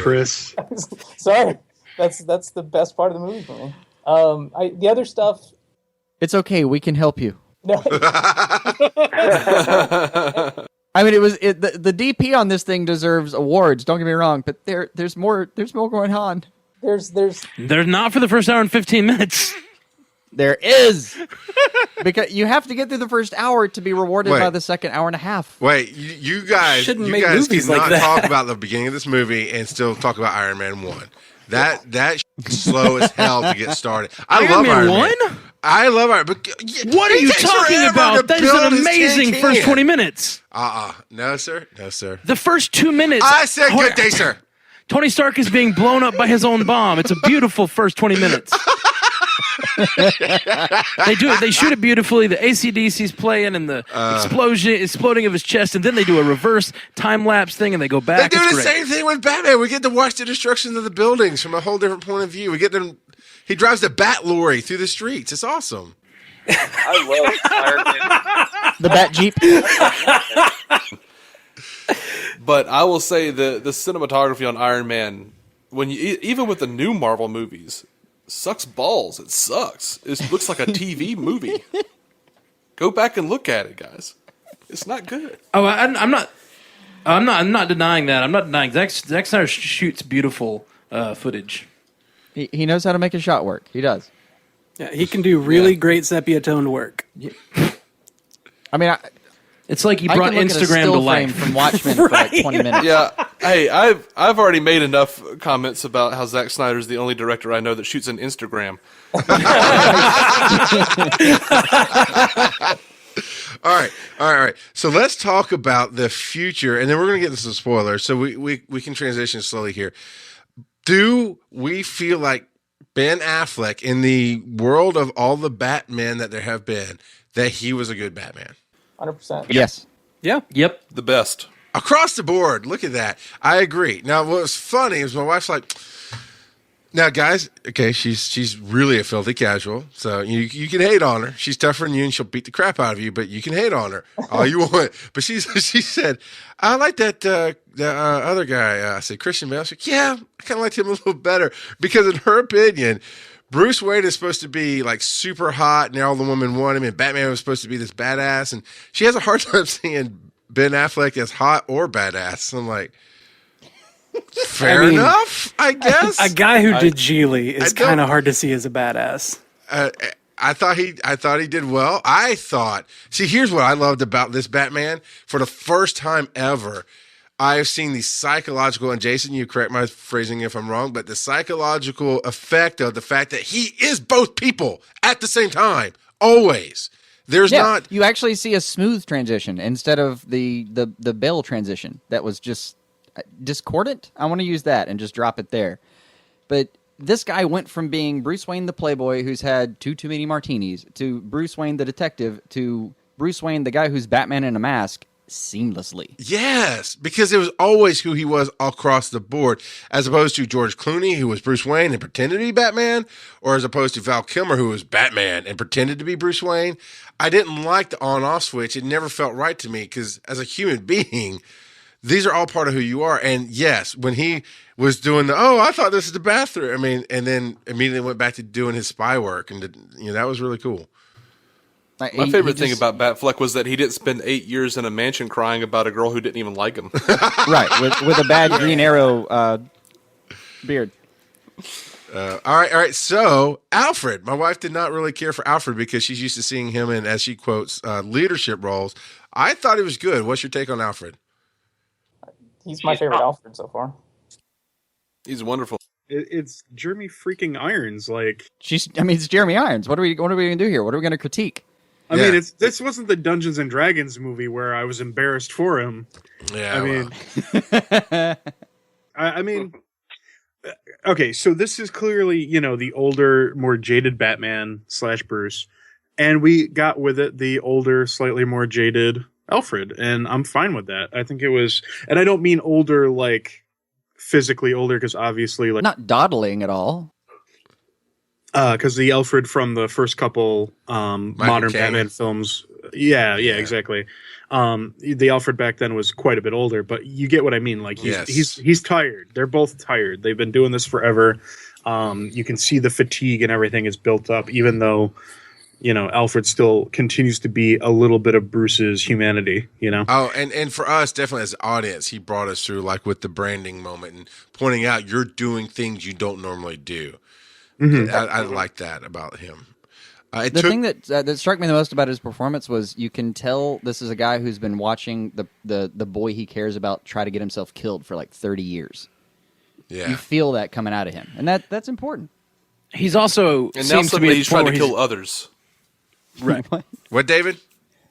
Chris.
Sorry. That's the best part of the movie for me. The other stuff.
It's okay. We can help you.
No.
I mean, the DP on this thing deserves awards. Don't get me wrong, but there's more going on.
There's
not for the first hour and 15 minutes.
There is, because you have to get through the first hour to be rewarded by the second hour and a half.
Wait, you guys cannot talk about the beginning of this movie and still talk about Iron Man 1. That slow as hell to get started. I love Iron Man 1. I love Iron Man.
What are you talking about? That is an amazing first 20 minutes.
No, sir. No, sir.
The first 2 minutes.
I said good day, sir.
Tony Stark is being blown up by his own bomb. It's a beautiful first 20 minutes. They do it. They shoot it beautifully. The AC/DC's playing and the exploding of his chest, and then they do a reverse time lapse thing, and they go back.
They do the same thing with Batman. We get to watch the destruction of the buildings from a whole different point of view. We get them. He drives the Bat Lorry through the streets. It's awesome.
I love Iron Man.
The Bat Jeep.
But I will say the cinematography on Iron Man, when even with the new Marvel movies, sucks balls. It sucks. It looks like a TV movie. Go back and look at it, guys. It's not good.
Oh, I'm not denying that. I'm not denying Zack Snyder shoots beautiful footage.
He knows how to make a shot work. He does.
Yeah, he can do really great sepia toned work.
I mean,
It's like he
I
brought
can look at a
Instagram to
still frame
life.
from Watchmen for like 20 minutes.
Yeah. Hey, I've already made enough comments about how Zack Snyder's the only director I know that shoots an Instagram.
All right. So let's talk about the future, and then we're going to get into some spoilers. So we can transition slowly here. Do we feel like Ben Affleck, in the world of all the Batmen that there have been, that he was a good Batman?
100%.
Yes.
Yeah.
Yep.
The best.
Across the board, look at that. I agree. Now, what was funny is my wife's like, now, guys, okay, she's really a filthy casual, so you can hate on her. She's tougher than you, and she'll beat the crap out of you, but you can hate on her all you want. But she said, I like that other guy. I said, Christian Bale. She said, yeah, I kind of liked him a little better, because in her opinion, Bruce Wayne is supposed to be like super hot, and all the women want him, and Batman was supposed to be this badass, and she has a hard time seeing Ben Affleck as hot or badass. I'm like, fair enough, I guess.
A guy who did Geely is kind of hard to see as a badass.
I thought he did well. See, here's what I loved about this Batman. For the first time ever, I have seen the psychological, and Jason, you correct my phrasing if I'm wrong, but the psychological effect of the fact that he is both people at the same time, always. There's not.
You actually see a smooth transition instead of the Bale transition that was just discordant. I want to use that and just drop it there. But this guy went from being Bruce Wayne the playboy who's had too many martinis to Bruce Wayne the detective to Bruce Wayne the guy who's Batman in a mask seamlessly.
Yes, because it was always who he was across the board, as opposed to George Clooney, who was Bruce Wayne and pretended to be Batman, or as opposed to Val Kilmer, who was Batman and pretended to be Bruce Wayne. I didn't like the on-off switch. It never felt right to me, because as a human being, these are all part of who you are. And yes, when he was doing I thought this is the bathroom. I mean, and then immediately went back to doing his spy work, and that was really cool.
My favorite thing about Batfleck was that he didn't spend 8 years in a mansion crying about a girl who didn't even like him.
Right, with a bad Green Arrow beard.
All right. So Alfred, my wife did not really care for Alfred because she's used to seeing him in, as she quotes, leadership roles. I thought it was good. What's your take on Alfred?
He's my favorite Alfred so far.
He's wonderful.
It's Jeremy freaking Irons. Like,
it's Jeremy Irons. What are we going to do here? What are we going to critique?
I mean, this wasn't the Dungeons and Dragons movie where I was embarrassed for him.
Yeah,
I mean, okay, so this is clearly, the older, more jaded Batman / Bruce, and we got with it the older, slightly more jaded Alfred, and I'm fine with that. I think it was, and I don't mean older like physically older, because obviously, like,
not dawdling at all.
Because the Alfred from the first couple modern Batman films, yeah, exactly. The Alfred back then was quite a bit older, but you get what I mean. Like, he's tired. They're both tired. They've been doing this forever. You can see the fatigue and everything is built up, even though, Alfred still continues to be a little bit of Bruce's humanity,
Oh, and for us, definitely as an audience, he brought us through, like, with the branding moment and pointing out you're doing things you don't normally do. Mm-hmm. I like that about him.
The thing that struck me the most about his performance was you can tell this is a guy who's been watching the boy he cares about try to get himself killed for like 30 years.
Yeah.
You feel that coming out of him, and that's important.
He's also
and now suddenly he's trying to kill others.
Right.
What, David?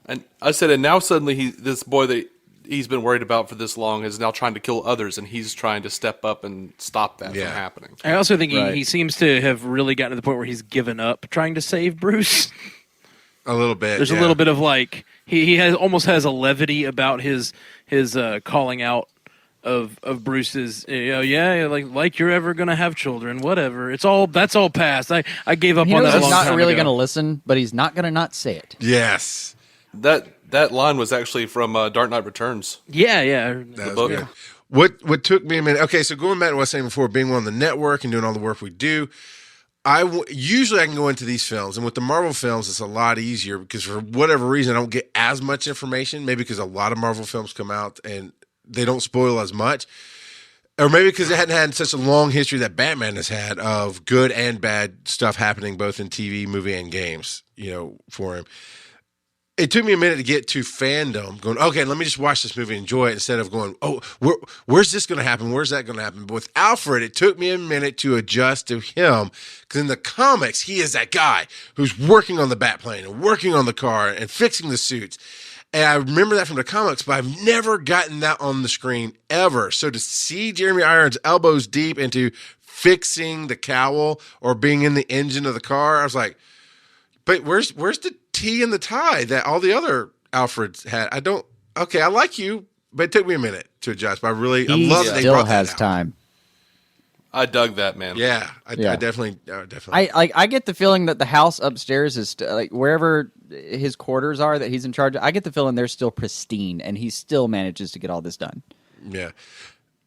And I said, and now suddenly this boy that he's been worried about for this long is now trying to kill others, and he's trying to step up and stop that from happening.
I also think he seems to have really gotten to the point where he's given up trying to save Bruce.
A little bit.
There's a little bit of like he almost has a levity about his calling out of Bruce's. Like you're ever gonna have children, whatever. that's all past. I gave up on that.
He's not really
going
to listen, but he's not going to not say it.
Yes.
That line was actually from Dark Knight Returns.
Yeah.
That was good. What took me a minute? Okay, so going back to what I was saying before, being on the network and doing all the work we do, usually I can go into these films, and with the Marvel films, it's a lot easier because for whatever reason I don't get as much information. Maybe because a lot of Marvel films come out and they don't spoil as much. Or maybe because it hadn't had such a long history that Batman has had of good and bad stuff happening both in TV, movie, and games, for him. It took me a minute to get to fandom, going, okay, let me just watch this movie and enjoy it instead of going, oh, where's this going to happen? Where's that going to happen? But with Alfred, it took me a minute to adjust to him because in the comics, he is that guy who's working on the Batplane and working on the car and fixing the suits. And I remember that from the comics, but I've never gotten that on the screen ever. So to see Jeremy Irons elbows deep into fixing the cowl or being in the engine of the car, I was like, but where's the tea and the tie that all the other Alfreds had? I like you, but it took me a minute to adjust. But I love that they
still
brought
has
that out.
time.
I dug that, man.
Yeah, I definitely.
I get the feeling that the house upstairs is like wherever his quarters are that he's in charge of. I get the feeling they're still pristine, and he still manages to get all this done.
Yeah,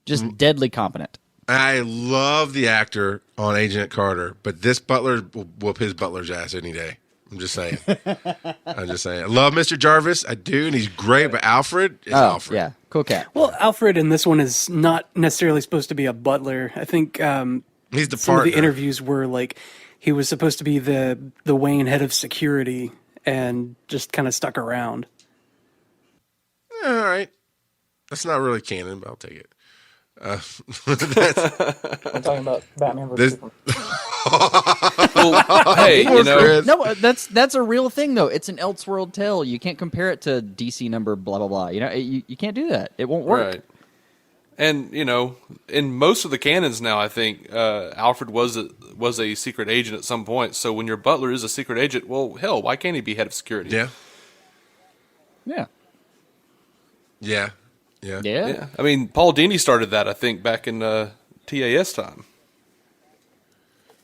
just deadly competent.
I love the actor on Agent Carter, but this butler will whoop his butler's ass any day. I'm just saying. I love Mr. Jarvis. I do, and he's great, but Alfred is Alfred.
Yeah, cool cat.
Well, Alfred in this one is not necessarily supposed to be a butler. I think
he's the
some
partner.
of the interviews were like he was supposed to be the Wayne head of security and just kind of stuck around.
All right. That's not really canon, but I'll take it.
I'm talking about Batman versus Superman.
Well, hey,
no, that's a real thing though. It's an Elseworld tale. You can't compare it to DC number blah blah blah. You can't do that. It won't work.
Right. And in most of the canons now, I think Alfred was a secret agent at some point. So when your butler is a secret agent, well, hell, why can't he be head of security?
Yeah.
Yeah.
Yeah. Yeah.
Yeah.
I mean, Paul Dini started that, I think, back in TAS time.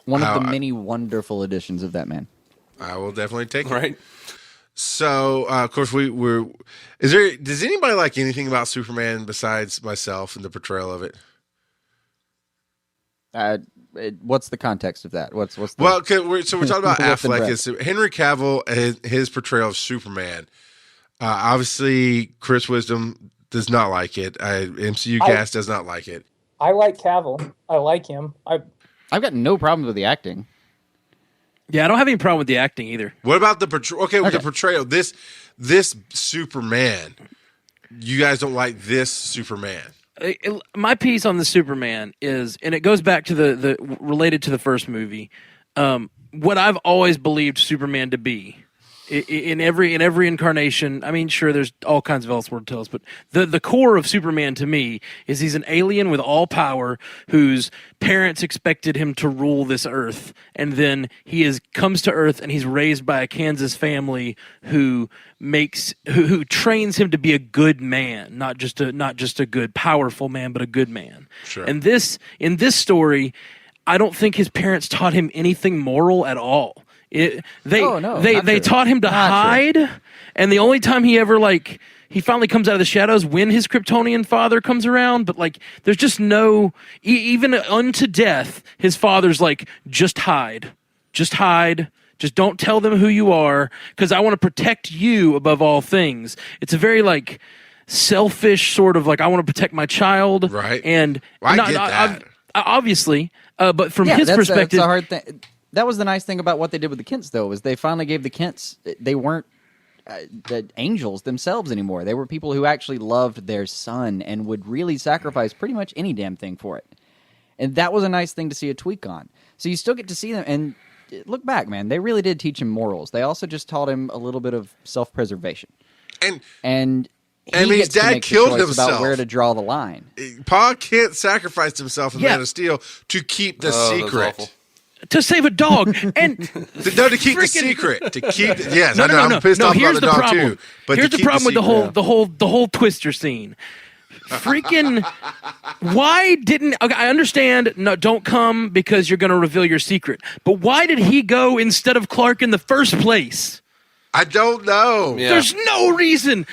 One of the many wonderful editions of that man.
I will definitely take it.
Right.
So, of course, does anybody like anything about Superman besides myself and the portrayal of it?
What's the context of that? What's the...
Well, we're talking about Affleck.
It's
Henry Cavill, his portrayal of Superman. Obviously, Chris Wisdom does not like it. MCU cast does not like it.
I like Cavill. I like him.
I've got no problems with the acting.
Yeah, I don't have any problem with the acting either.
What about the portrayal? Okay, with the portrayal, this Superman. You guys don't like this Superman.
My piece on the Superman is, and it goes back to the related to the first movie. What I've always believed Superman to be. In every incarnation, I mean, sure, there's all kinds of Elseworld tales, but the core of Superman to me is he's an alien with all power whose parents expected him to rule this earth, and then he comes to Earth and he's raised by a Kansas family who trains him to be a good man, not just a good powerful man, but a good man.
Sure.
And in this story, I don't think his parents taught him anything moral at all. They taught him to hide, and the only time he ever he finally comes out of the shadows when his Kryptonian father comes around. But there's just no even unto death. His father's just hide, just don't tell them who you are because I want to protect you above all things. It's a very selfish sort of I want to protect my child,
right?
And
I get that.
Obviously, but from his perspective,
that's a hard thing. That was the nice thing about what they did with the Kents, though, is they finally gave the Kents. They weren't the angels themselves anymore. They were people who actually loved their son and would really sacrifice pretty much any damn thing for it. And that was a nice thing to see a tweak on. So you still get to see them. And look back, man, they really did teach him morals. They also just taught him a little bit of self-preservation. And his
dad killed himself.
About where to draw the line.
Pa Kent sacrificed himself in Man of Steel to keep the secret.
To save a dog and
to keep the secret. To keep yes,
no,
I'm pissed off
here's
about the dog
problem.
too. But
here's the problem with the whole Twister scene. Freaking why didn't I understand don't come because you're gonna reveal your secret. But why did he go instead of Clark in the first place?
I don't know.
Yeah. There's no reason.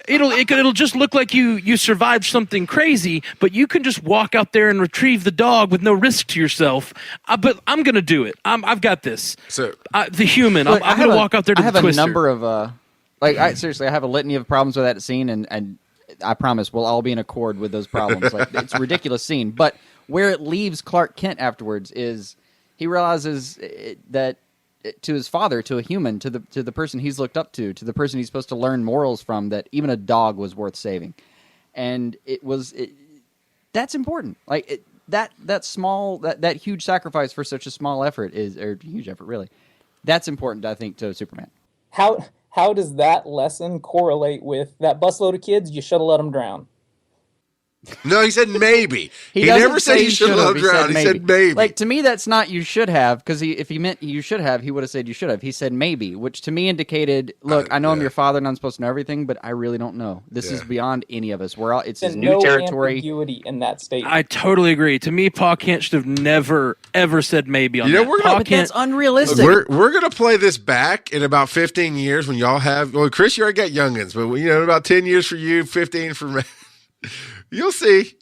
It'll just look like you survived something crazy, but you can just walk out there and retrieve the dog with no risk to yourself. But I'm gonna do it. I've got this.
So
the human. I'm gonna walk out there to the Twister.
I have a number of seriously, I have a litany of problems with that scene, and I promise we'll all be in accord with those problems. Like, it's a ridiculous scene. But where it leaves Clark Kent afterwards is he realizes that to his father, to a human, to the person he's looked up to the person he's supposed to learn morals from, that even a dog was worth saving. And that's important. Like, that huge sacrifice for such a small effort or huge effort, really. That's important, I think, to Superman.
How does that lesson correlate with that busload of kids? You should have let them drown.
No, he said maybe. He
doesn't
never said
say
you should have drowned. He said maybe.
Like, to me, that's not you should have, because if he meant you should have, he would have said you should have. He said maybe, which to me indicated, look, I know I'm your father and I'm supposed to know everything, but I really don't know. This is beyond any of us. It's his new territory.
Ambiguity in that statement.
I totally agree. To me, Pa Kent should have never, ever said maybe on that.
But that's unrealistic.
We're going to play this back in about 15 years when y'all have, well, Chris, you already got youngins, but in about 10 years for you, 15 for me. You'll see.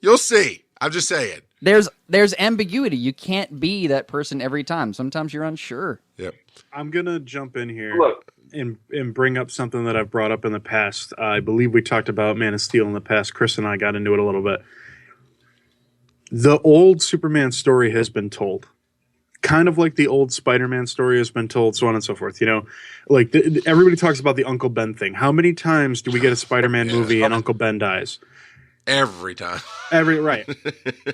I'm just saying.
There's ambiguity. You can't be that person every time. Sometimes you're unsure.
Yep.
I'm going to jump in here
Look.
and bring up something that I've brought up in the past. I believe we talked about Man of Steel in the past. Chris and I got into it a little bit. The old Superman story has been told. Kind of like the old Spider-Man story has been told, so on and so forth. Like everybody talks about the Uncle Ben thing. How many times do we get a Spider-Man movie and Uncle Ben dies?
Every time.
Right.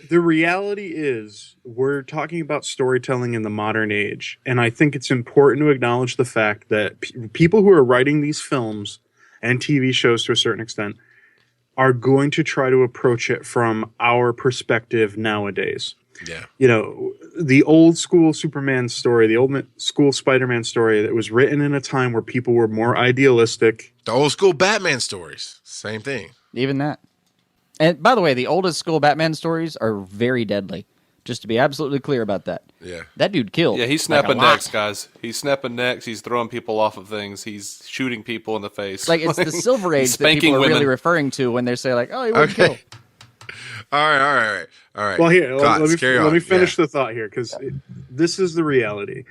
The reality is we're talking about storytelling in the modern age. And I think it's important to acknowledge the fact that people who are writing these films and TV shows to a certain extent are going to try to approach it from our perspective nowadays.
Yeah.
The old school Superman story, the old school Spider-Man story that was written in a time where people were more idealistic.
The old school Batman stories. Same thing.
Even that. And by the way, the oldest school Batman stories are very deadly. Just to be absolutely clear about that.
Yeah.
That dude killed.
Yeah, he's snapping necks, guys. He's snapping necks. He's throwing people off of things. He's shooting people in the face.
Like, it's the Silver Age that people are really referring to when they say, like, oh, he wouldn't kill.
All right.
Well, here, let me finish the thought here, because this is the reality.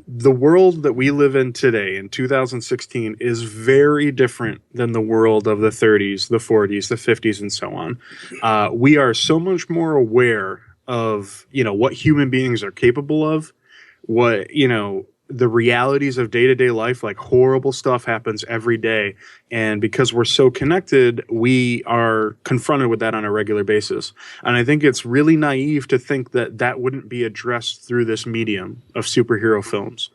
The world that we live in today, in 2016, is very different than the world of the 30s, the 40s, the 50s, and so on. We are so much more aware of, what human beings are capable of, what, the realities of day-to-day life. Like, horrible stuff happens every day. And because we're so connected, we are confronted with that on a regular basis. And I think it's really naive to think that that wouldn't be addressed through this medium of superhero films.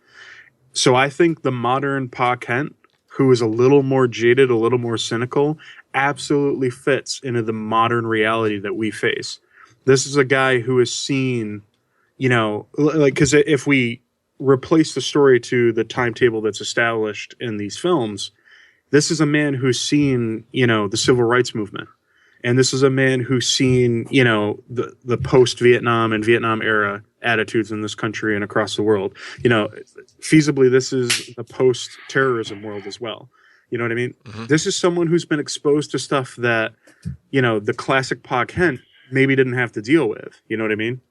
So I think the modern Pa Kent, who is a little more jaded, a little more cynical, absolutely fits into the modern reality that we face. This is a guy who has seen, because if we replace the story to the timetable that's established in these films, this is a man who's seen, the civil rights movement. And this is a man who's seen, the post-Vietnam and Vietnam era attitudes in this country and across the world. Feasibly, this is the post-terrorism world as well. You know what I mean? Mm-hmm. This is someone who's been exposed to stuff that, the classic Pa Kent maybe didn't have to deal with. You know what I mean?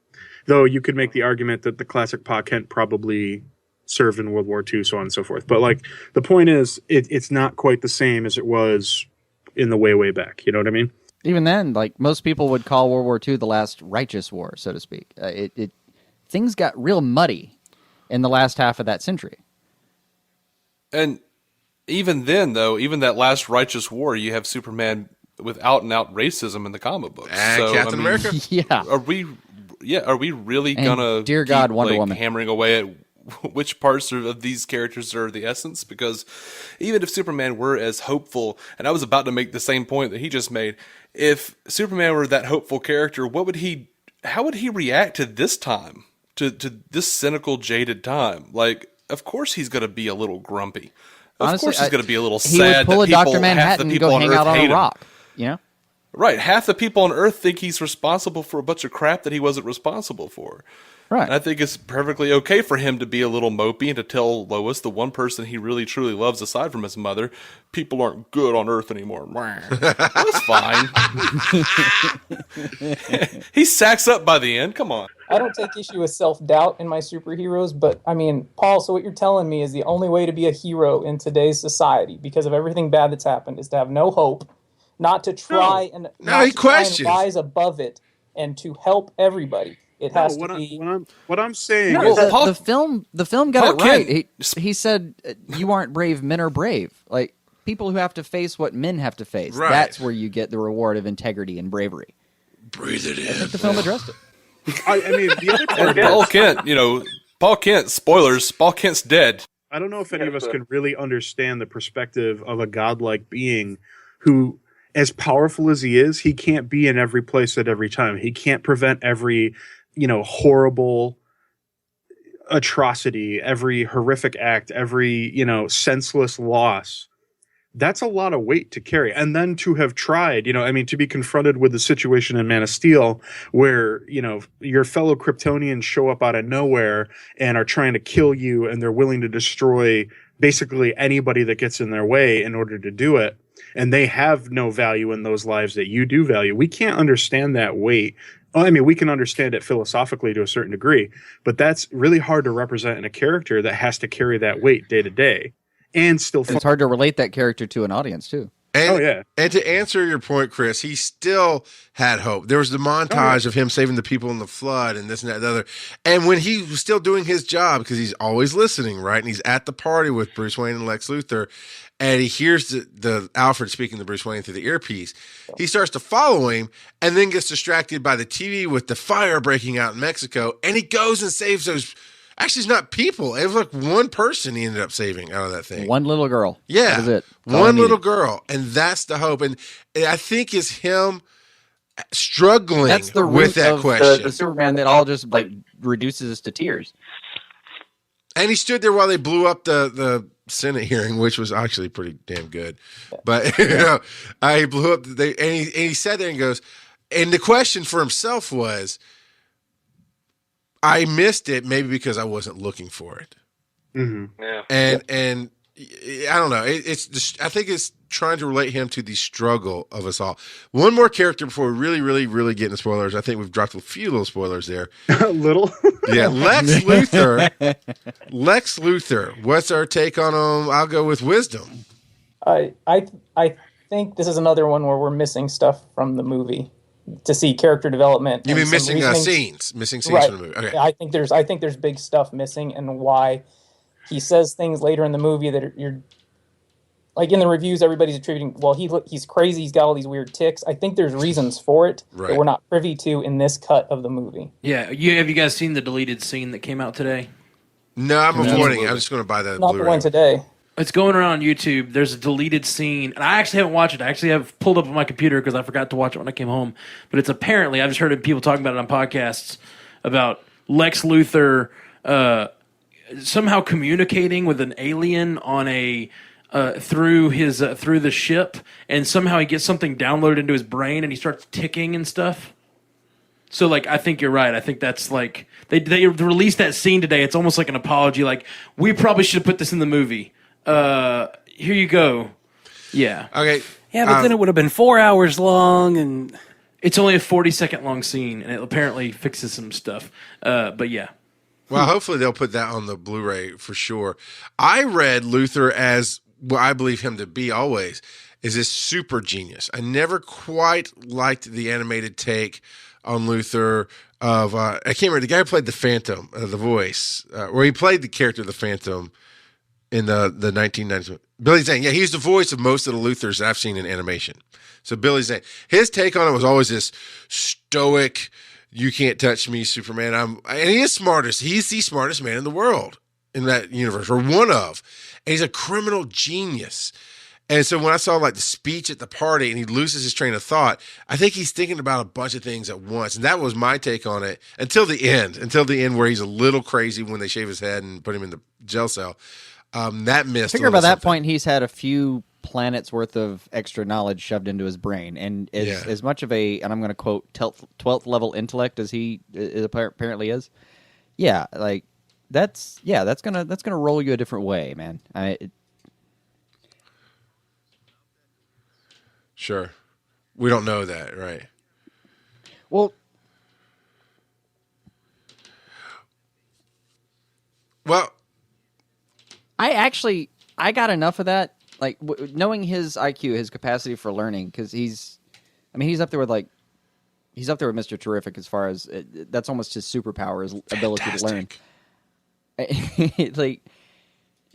Though you could make the argument that the classic Pa Kent probably served in World War II, so on and so forth. But, like, the point is, it's not quite the same as it was in the way back. You know what I mean?
Even then, like, most people would call World War II the last righteous war, so to speak. Things got real muddy in the last half of that century. And even then, though, even that last righteous war, you have Superman with out-and-out racism in the comic books. So,
Captain America?
Yeah.
Are we really
gonna dear God,
keep,
Wonder Woman,
hammering away at which parts of these characters are the essence? Because even if Superman were as hopeful, and I was about to make the same point that he just made, if Superman were that hopeful character, how would he react to this time, to this cynical, jaded time? Like, of course he's going to be a little grumpy. Of course he's going to be a little sad.
He would pull a
that
Dr. Manhattan and go hang out on a rock,
Right. Half the people on Earth think he's responsible for a bunch of crap that he wasn't responsible for.
Right.
And I think it's perfectly okay for him to be a little mopey and to tell Lois, the one person he really truly loves aside from his mother, people aren't good on Earth anymore. That's fine. He sacks up by the end. Come on.
I don't take issue with self-doubt in my superheroes, but I mean, Paul, so what you're telling me is the only way to be a hero in today's society, because of everything bad that's happened, is to have no hope, not to try and
he
not to try and
questions.
rise above it and to help everybody. It has to be.
What I'm saying
No,
is
the film got
Paul
it right.
Kent-
He said, "You aren't brave, men are brave." Like people who have to face what men have to face.
Right.
That's where you get the reward of integrity and bravery.
Breathe it in.
I think the film addressed it.
I mean, the other part
And Paul
is,
Kent, Paul Kent, spoilers, Paul Kent's dead.
I don't know if any of us can really understand the perspective of a godlike being who, as powerful as he is, he can't be in every place at every time. He can't prevent every, horrible atrocity, every horrific act, every, senseless loss. That's a lot of weight to carry. And then to have tried, to be confronted with the situation in Man of Steel where, your fellow Kryptonians show up out of nowhere and are trying to kill you, and they're willing to destroy basically anybody that gets in their way in order to do it. And they have no value in those lives that you do value. We can't understand that weight. We can understand it philosophically to a certain degree, but that's really hard to represent in a character that has to carry that weight day to day. And still,
It's hard to relate that character to an audience too.
And, And to answer your point, Chris, he still had hope. There was the montage of him saving the people in the flood and this and that and the other. And when he was still doing his job, because he's always listening, right? And he's at the party with Bruce Wayne and Lex Luthor, and he hears the Alfred speaking to Bruce Wayne through the earpiece. He starts to follow him and then gets distracted by the TV with the fire breaking out in Mexico. And he goes and saves those. Actually, it's not people. It was like one person he ended up saving out of that thing.
One little girl.
Yeah.
That was it.
One little girl. And that's the hope. And I think it's him struggling
That's the
with that question.
The Superman that all just reduces us to tears.
And he stood there while they blew up the Senate hearing, which was actually pretty damn good. But he blew up. And he sat there and goes, and the question for himself was, I missed it maybe because I wasn't looking for it.
Mm-hmm.
Yeah.
And I don't know. I think it's trying to relate him to the struggle of us all. One more character before we really, really, really get into spoilers. I think we've dropped a few little spoilers there.
Little?
Yeah, Lex Luthor. Lex Luthor. What's our take on him? I'll go with wisdom.
I think this is another one where we're missing stuff from the movie to see character development.
You mean missing
scenes?
Missing scenes
Right.
from the movie. Okay.
I think there's big stuff missing, and why he says things later in the movie that you're like in the reviews. Everybody's attributing, well, he's crazy. He's got all these weird tics. I think there's reasons for it that we're not privy to in this cut of the movie.
Yeah, have you guys seen the deleted scene that came out today?
No, I'm avoiding it. I'm just going to buy that
Not
Blu-ray.
the one today.
It's going around on YouTube. There's a deleted scene, and I actually haven't watched it. I actually have pulled up on my computer because I forgot to watch it when I came home. But it's apparently, I've just heard people talking about it on podcasts, about Lex Luthor somehow communicating with an alien on a through the ship, and somehow he gets something downloaded into his brain, and he starts ticking and stuff. So, like, I think you're right. I think that's like they released that scene today. It's almost like an apology. Like, we probably should have put this in the movie. Here you go. Yeah.
Okay.
Yeah, but then it would have been 4 hours long, and
It's only a 40-second long scene, and it apparently fixes some stuff. But yeah.
Well, hopefully they'll put that on the Blu-ray for sure. I read Luthor as what I believe him to be always, is this super genius. I never quite liked the animated take on Luthor of, I can't remember, the guy who played the Phantom, the voice, where he played the character of the Phantom in the 1990s. Billy Zane, yeah, he's the voice of most of the Luthors that I've seen in animation. So Billy Zane, his take on it was always this stoic, you can't touch me, Superman. And he is smartest. He's the smartest man in the world in that universe, or one of. And he's a criminal genius. And so when I saw like the speech at the party and he loses his train of thought, I think he's thinking about a bunch of things at once. And that was my take on it until the end where he's a little crazy when they shave his head and put him in the jail cell. That missed.
I figure by that point he's had a few planets worth of extra knowledge shoved into his brain, and as much of a, and I'm going to quote, 12th level intellect as he apparently is. Yeah, like that's gonna roll you a different way, man.
Sure, we don't know that, right?
Well, I got enough of that like knowing his IQ, his capacity for learning, because he's up there with Mr. Terrific as far as that's almost his superpower, his ability to learn. Like,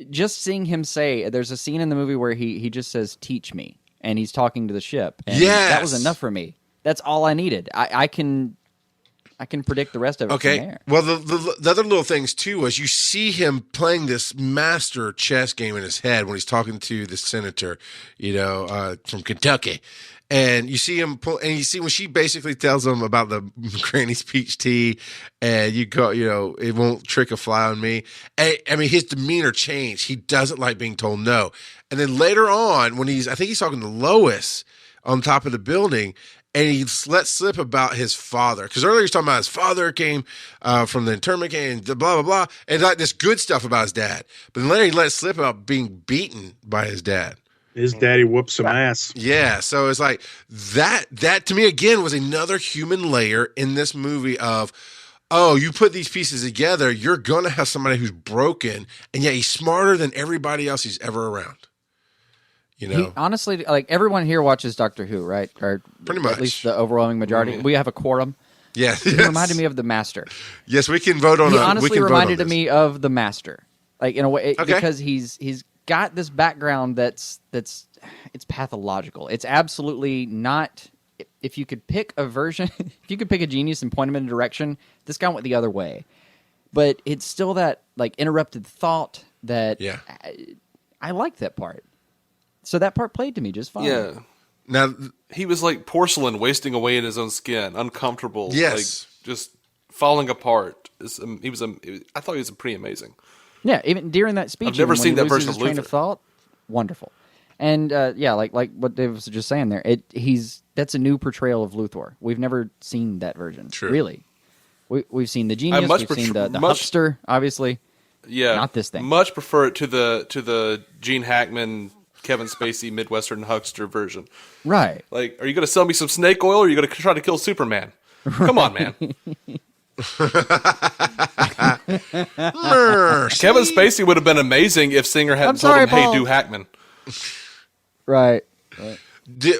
just seeing him say, there's a scene in the movie where he just says, "Teach me," and he's talking to the ship. And that was enough for me. That's all I needed. I can predict the rest of it from there.
Well, the other little things too was you see him playing this master chess game in his head when he's talking to the senator, from Kentucky, and you see him pull, and you see when she basically tells him about the Granny's peach tea, and it won't trick a fly on me. I mean, his demeanor changed. He doesn't like being told no. And then later on, when I think he's talking to Lois on top of the building. And he let slip about his father. Because earlier he was talking about his father came from the internment camp and blah, blah, blah. And like this good stuff about his dad. But then later he let slip about being beaten by his dad.
His daddy whooped some ass.
Yeah. So it's like that to me, again, was another human layer in this movie of, oh, you put these pieces together, you're going to have somebody who's broken. And yet he's smarter than everybody else he's ever around.
Honestly, like, everyone here watches Doctor Who, right? Or
pretty much.
At least the overwhelming majority. Mm-hmm. We have a quorum.
Yes.
He reminded me of the Master.
Yes, we can vote on.
He honestly reminded me of the Master, like, in a way, because he's got this background that's it's pathological. It's absolutely not. If you could pick a version, if you could pick a genius and point him in a direction, this guy went the other way. But it's still that, like, interrupted thought that I like that part. So that part played to me just fine.
Yeah.
Now
he was like porcelain wasting away in his own skin, uncomfortable.
Yes.
Like, just falling apart. I thought he was pretty amazing.
Yeah, even during that speech.
I've never seen that version of
train
Luther.
Of thought, wonderful. And like what Dave was just saying there, that's a new portrayal of Luthor. We've never seen that version.
True.
Really. We've seen the genius, we've seen the huckster, obviously.
Yeah.
Not this thing.
Much prefer it to the Gene Hackman, Kevin Spacey Midwestern huckster version.
Right.
Like, are you going to sell me some snake oil, or are you going to try to kill Superman? Come on, man. Kevin Spacey would have been amazing if Singer hadn't told him, "Hey, do Hackman."
Right.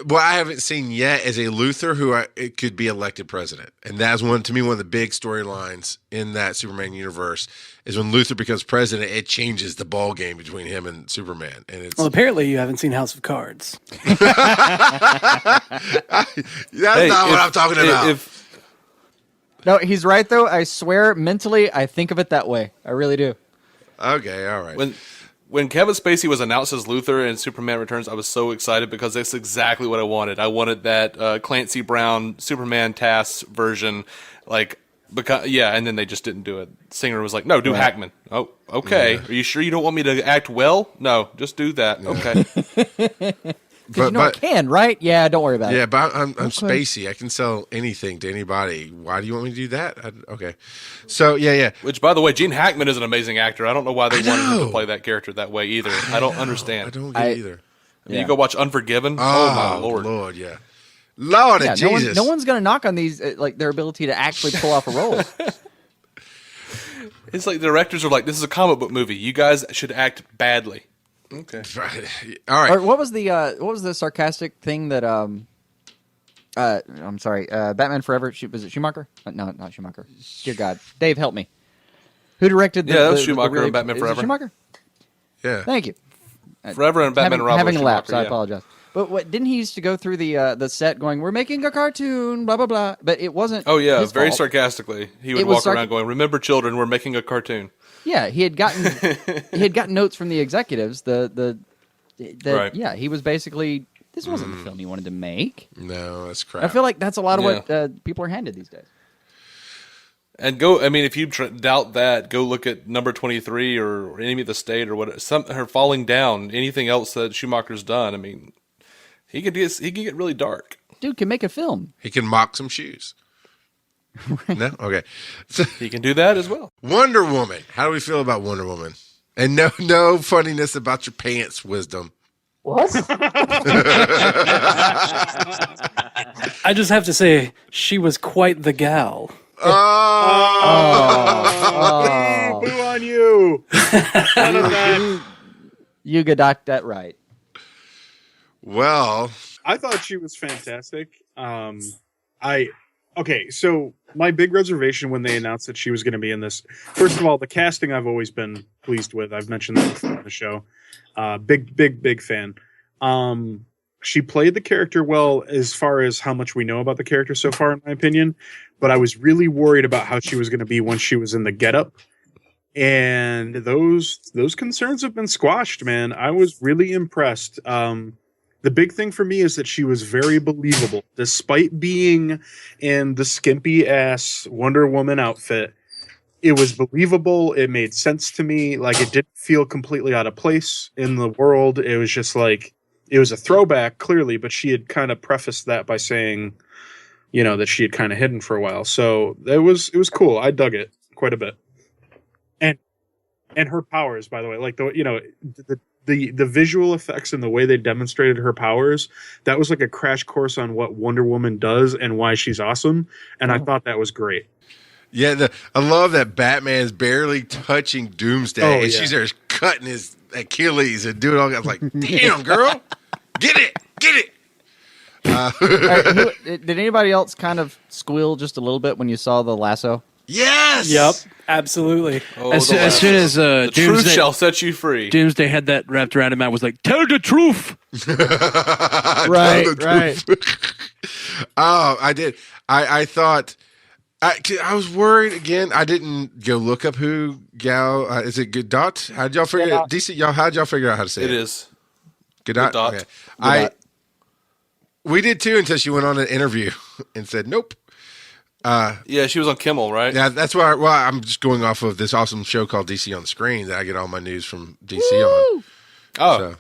What I haven't seen yet is a Luthor who it could be elected president, and that's one of the big storylines in that Superman universe. Is when Luthor becomes president, it changes the ball game between him and Superman. And it's
apparently you haven't seen House of Cards.
That's not what I'm talking about.
No, he's right though. I swear, mentally, I think of it that way. I really do.
Okay, all right.
When Kevin Spacey was announced as Luthor in Superman Returns, I was so excited because that's exactly what I wanted. I wanted that Clancy Brown Superman TAS version, and then they just didn't do it. Singer was like, "No, do Hackman." Oh, okay. Yeah. Are you sure you don't want me to act well? No, just do that. Yeah. Okay.
But I can, right? Yeah, don't worry about it.
Yeah, but I'm Spacey. I can sell anything to anybody. Why do you want me to do that? Okay. So, yeah.
Which, by the way, Gene Hackman is an amazing actor. I don't know why they wanted him to play that character that way either. I don't understand.
I don't get it either.
I mean, you go watch Unforgiven. Oh, my Lord.
Lord, yeah. Lord of Jesus.
No one's going to knock on these, their ability to actually pull off a role.
It's like the directors are like, this is a comic book movie. You guys should act badly. Okay.
All right.
Or what was the sarcastic thing that I'm sorry, Batman Forever, was it Schumacher? No, not Schumacher. Dear God. Dave, help me. Who directed
that was Schumacher and Batman Forever.
Schumacher?
Yeah.
Thank you.
Forever and Batman and Robin.
Having a lapse, I apologize. But didn't he used to go through the set going, "We're making a cartoon, blah blah blah," but it wasn't.
Oh yeah,
his
very
fault.
Sarcastically, he would walk around going, "Remember, children, we're making a cartoon."
Yeah, he had gotten notes from the executives. Right. Yeah, he was basically, this wasn't the film he wanted to make.
No, that's crap.
I feel like that's a lot of what people are handed these days.
And if you doubt that, go look at Number 23 or Enemy of the State or what. Her Falling Down. Anything else that Schumacher's done. I mean, he can get really dark.
Dude can make a film.
He can mock some shoes. No? Okay. So,
he can do that as well.
Wonder Woman. How do we feel about Wonder Woman? And no funniness about your pants, Wisdom.
What?
I just have to say, she was quite the gal.
Oh. Boo on you.
You got that right.
Well,
I thought she was fantastic. So my big reservation when they announced that she was going to be in this, first of all, the casting I've always been pleased with. I've mentioned that before on the show. Big fan. She played the character well as far as how much we know about the character so far, in my opinion. But I was really worried about how she was going to be once she was in the getup. And those concerns have been squashed, man. I was really impressed. The big thing for me is that she was very believable. Despite being in the skimpy-ass Wonder Woman outfit, it was believable. It made sense to me. Like, it didn't feel completely out of place in the world. It was just like, it was a throwback, clearly, but she had kind of prefaced that by saying, that she had kind of hidden for a while. So it was cool. I dug it quite a bit. And her powers, by the way, like the visual effects and the way they demonstrated her powers, that was like a crash course on what Wonder Woman does and why she's awesome. And I thought that was great.
Yeah, I love that Batman's barely touching Doomsday, and she's there cutting his Achilles and doing all that. I was like, damn, girl, get it.
Right, did anybody else kind of squeal just a little bit when you saw the lasso?
Yes.
Yep. Absolutely.
Oh, as soon as
the
Doomsday,
truth shall set you free.
Doomsday had that wrapped around him, I was like, "Tell the truth."
Right.
Oh, I did. I thought. I was worried again. I didn't go look up who Gal is. It Godot? How'd y'all figure it? DC, y'all? How'd y'all figure out how to say it?
It is
Godot.
Godot.
Okay. We did too until she went on an interview and said nope.
Yeah, she was on Kimmel, right?
Yeah, that's why. Well, I'm just going off of this awesome show called DC on the Screen that I get all my news from DC on.
Oh,
So,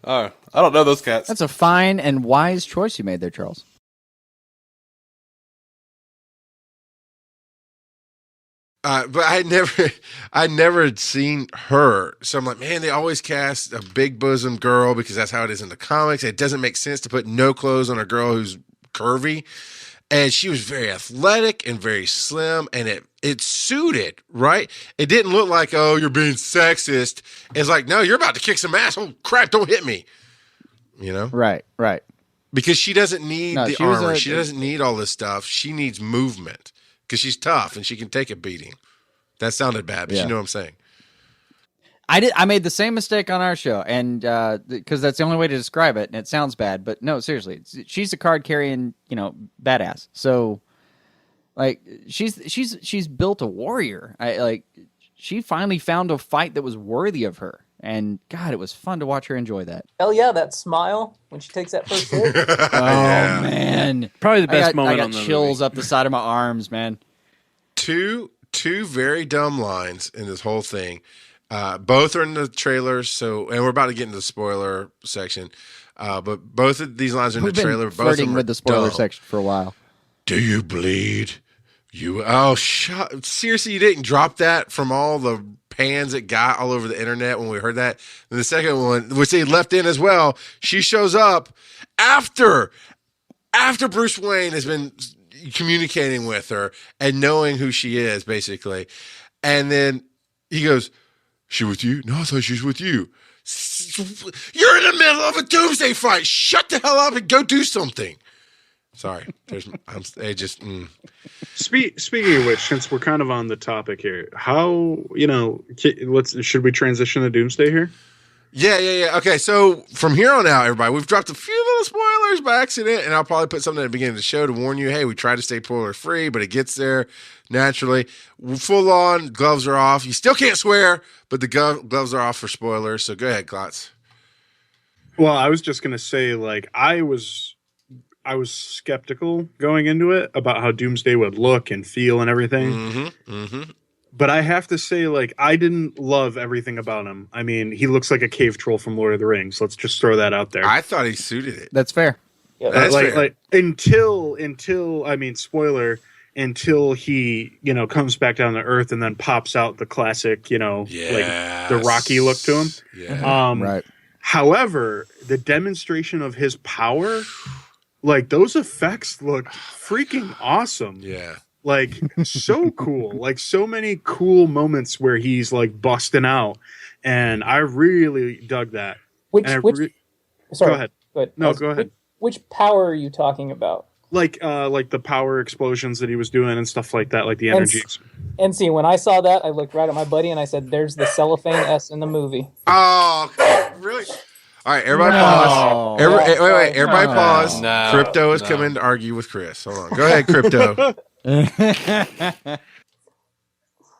I don't know those cats.
That's a fine and wise choice you made there, Charles.
but I'd never seen her. So I'm like, man, they always cast a big bosom girl because that's how it is in the comics. It doesn't make sense to put no clothes on a girl who's curvy. And she was very athletic and very slim, and it suited, right? It didn't look like, oh, you're being sexist. It's like, no, you're about to kick some ass. Oh, crap, don't hit me.
Right.
Because she doesn't need the
she was
armor. She doesn't need all this stuff. She needs movement because she's tough and she can take a beating. That sounded bad, but you know what I'm saying.
I made the same mistake on our show, and because that's the only way to describe it, and it sounds bad, but no, seriously, she's a card carrying, badass. So, like, she's built a warrior. She finally found a fight that was worthy of her, and God, it was fun to watch her enjoy that.
Hell yeah, that smile when she takes that first hit.
Man,
Probably the best moment
I got
on the
chills
movie.
up the side of my arms, man.
Two very dumb lines in this whole thing. Both are in the trailers, and we're about to get into the spoiler section. But both of these lines are in
We've
the
been
trailer. Both
flirting
of them
with the spoiler
dumb.
section for a while.
Do you bleed? Seriously, you didn't drop that from all the pans it got all over the internet when we heard that. And the second one, which they left in as well, she shows up after Bruce Wayne has been communicating with her and knowing who she is, basically. And then he goes, she with you? No, I thought she was with you. You're in the middle of a doomsday fight. Shut the hell up and go do something. Sorry.
Speaking of which, since we're kind of on the topic here, how, should we transition to Doomsday here?
Yeah. Okay, so from here on out, everybody, we've dropped a few little spoilers by accident, and I'll probably put something at the beginning of the show to warn you, hey, we try to stay spoiler-free, but it gets there naturally. Full on, gloves are off. You still can't swear, but the gloves are off for spoilers, so go ahead, Klotz.
Well, I was just going to say, like, I was skeptical going into it about how Doomsday would look and feel and everything. But I have to say, like, I didn't love everything about him. I mean, he looks like a cave troll from Lord of the Rings. Let's just throw that out there.
I thought he suited it.
That's fair.
Yeah,
That's fair.
Like until I mean, spoiler, until he, comes back down to Earth and then pops out the classic, like the Rocky look to him.
Yeah.
Right.
However, the demonstration of his power, like, those effects look freaking awesome.
Yeah.
Like, so cool. Like, so many cool moments where he's, like, busting out. And I really dug that.
Which
Go
sorry.
ahead.
But
No, go ahead.
Which power are you talking about?
Like the power explosions that he was doing and stuff like that, like the energy.
And see, when I saw that, I looked right at my buddy and I said, "There's the cellophane S in the movie."
Oh, really? All right, everybody pause. Wait, everybody pause.
No,
Crypto is coming to argue with Chris. Hold on. Go ahead, Crypto.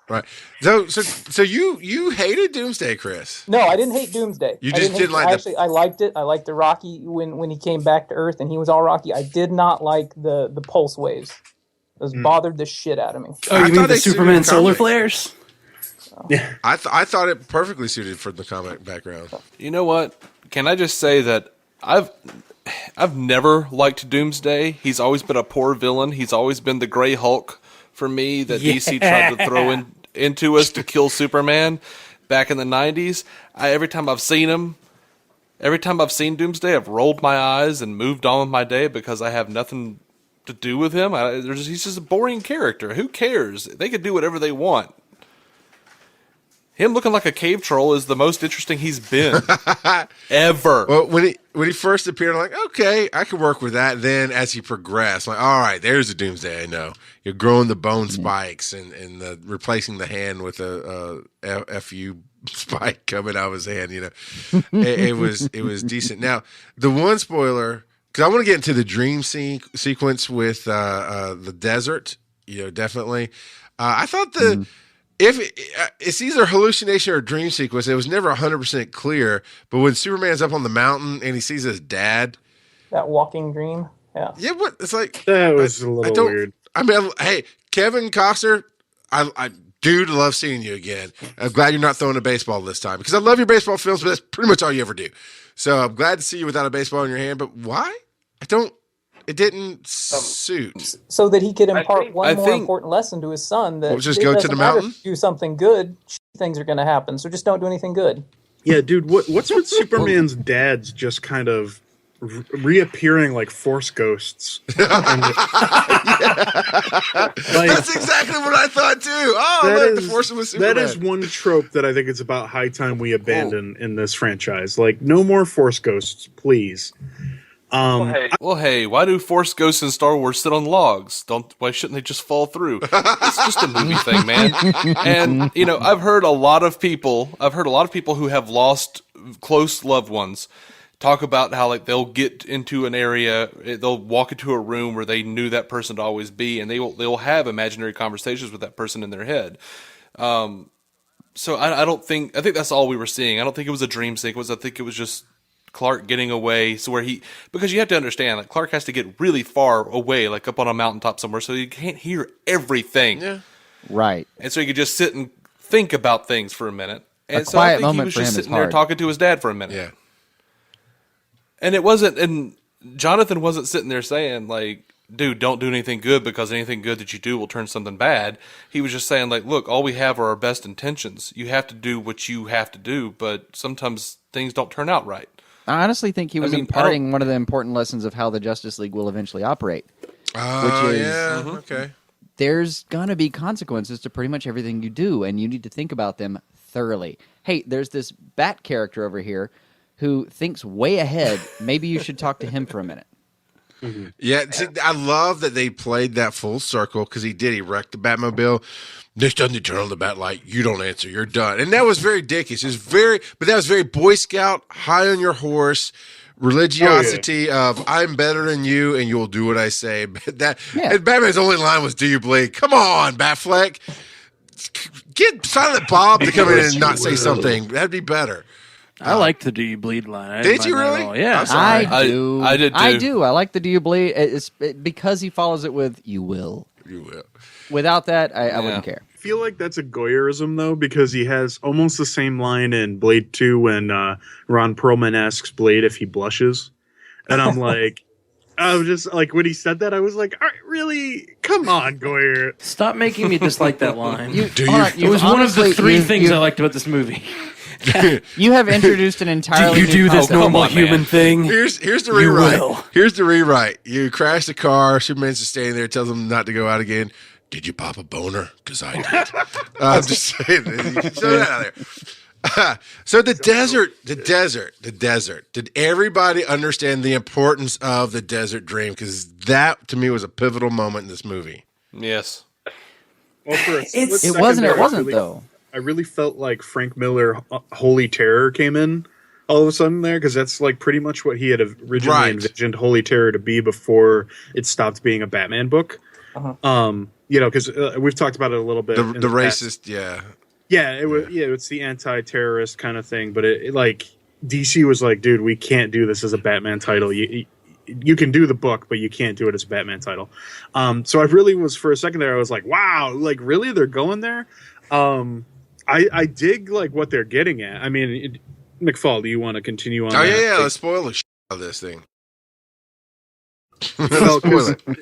Right. So you hated Doomsday, Chris?
No, I didn't hate Doomsday.
You just didn't like
Actually, I liked it. I liked the Rocky when he came back to Earth and he was all Rocky. I did not like the pulse waves. Those bothered the shit out of me.
Oh, you mean the Superman solar flares?
Yeah,
I thought it perfectly suited for the comic background.
You know what? Can I just say that I've never liked Doomsday. He's always been a poor villain. He's always been the Grey Hulk for me that DC tried to throw into us to kill Superman back in the 90s. Every time I've seen Doomsday, I've rolled my eyes and moved on with my day because I have nothing to do with him. He's just a boring character. Who cares? They could do whatever they want. Him looking like a cave troll is the most interesting he's been ever.
Well, when he first appeared, I'm like, okay, I can work with that. Then as he progressed, like, all right, there's a Doomsday I know. You're growing the bone spikes and replacing the hand with a FU spike coming out of his hand. You know, it was decent. Now, the one spoiler, because I want to get into the dream sequence with the desert. You know, definitely. I thought if it's either hallucination or dream sequence, it was never 100% clear. But when Superman's up on the mountain and he sees his dad,
that walking dream, yeah,
what it's like
that was a little weird.
I mean, hey, Kevin Costner, I dude, love seeing you again. I'm glad you're not throwing a baseball this time because I love your baseball films, but that's pretty much all you ever do. So I'm glad to see you without a baseball in your hand. But why? It didn't suit.
So that he could impart one more important lesson to his son that
just go to the mountain,
do something good. Things are going to happen. So just don't do anything good.
Yeah, dude. What's with Superman's dads just kind of reappearing like Force ghosts?
That's exactly what I thought too. Oh, the Force was Superman.
That is one trope that I think it's about high time we abandon in this franchise. Like, no more Force ghosts, please.
Well, hey, why do Force ghosts in Star Wars sit on logs? Why shouldn't they just fall through? It's just a movie thing, man. And you know, I've heard a lot of people who have lost close loved ones talk about how like they'll get into an area, they'll walk into a room where they knew that person to always be, and they will have imaginary conversations with that person in their head. So I think that's all we were seeing. I don't think it was a dream sequence. I think it was just Clark getting away, so because you have to understand, like Clark has to get really far away, like up on a mountaintop somewhere, so he can't hear everything.
Yeah. Right.
And so he could just sit and think about things for a minute. And
a quiet moment
he was
for
just
him
sitting
is
there
hard.
talking to his dad for a minute.
Yeah.
And Jonathan wasn't sitting there saying like, dude, don't do anything good because anything good that you do will turn something bad. He was just saying like, look, all we have are our best intentions. You have to do what you have to do, but sometimes things don't turn out right.
I honestly think he was imparting one of the important lessons of how the Justice League will eventually operate.
Which is, okay.
There's going to be consequences to pretty much everything you do, and you need to think about them thoroughly. Hey, there's this Bat character over here who thinks way ahead. Maybe you should talk to him for a minute.
Mm-hmm. Yeah, see, I love that they played that full circle because he wrecked the Batmobile. This doesn't turn on the bat light. You don't answer. You're done. And that was very dickish. But that was very Boy Scout, high on your horse, religiosity of I'm better than you and you'll do what I say. And Batman's only line was, "Do you bleed?" Come on, Batfleck. Get Silent Bob to come in and not say something. That'd be better.
I liked the "Do you bleed" line.
Did you really?
Yeah,
I do.
I did too.
I do. I like the "Do you bleed?" It's because he follows it with "You will."
You will.
Without that, I wouldn't care.
I feel like that's a Goyerism, though, because he has almost the same line in Blade 2 when Ron Perlman asks Blade if he blushes. And I'm like, I was just like, when he said that, I was like, all right, really? Come on, Goyer.
Stop making me dislike that line.
It
was one of the three things I liked about this movie.
You have introduced an entirely
you do this normal human thing?
Here's the rewrite. Here's the rewrite. You crash the car. Superman's just standing there, tells him not to go out again. Did you pop a boner? Because I did. I'm just saying. You can show that out So the desert. Did everybody understand the importance of the desert dream? Because that, to me, was a pivotal moment in this movie.
Yes.
Well, for a split
It
second
wasn't.
there,
It wasn't though.
I really felt like Frank Miller Holy Terror came in all of a sudden there, because that's like pretty much what he had originally envisioned Holy Terror to be before it stopped being a Batman book. Because we've talked about it a little bit.
The racist, yeah.
Yeah, it's the anti-terrorist kind of thing, but it like DC was like, dude, we can't do this as a Batman title. You can do the book, but you can't do it as a Batman title. So I really was, for a second there, I was like, wow, like really, they're going there. I dig like what they're getting at. I mean, McFall, do you want to continue on?
Oh yeah, let's spoil the shit out of this thing.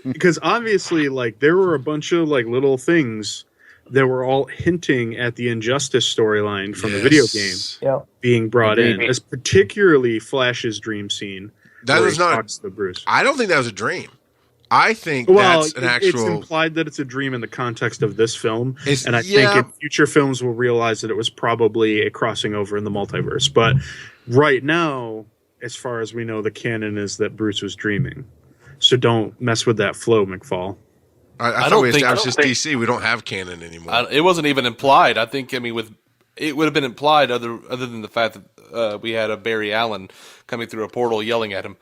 Because obviously, like there were a bunch of like little things that were all hinting at the Injustice storyline from the video game being brought in, as particularly Flash's dream scene.
That was not
the Bruce.
I don't think that was a dream. I think that's an actual.
It's implied that it's a dream in the context of this film, and I think in future films we'll realize that it was probably a crossing over in the multiverse. But right now, as far as we know, the canon is that Bruce was dreaming. So don't mess with that flow, McFall.
I thought we established this DC. We don't have canon anymore.
It wasn't even implied. I think. I mean, it would have been implied other than the fact that we had a Barry Allen coming through a portal yelling at him.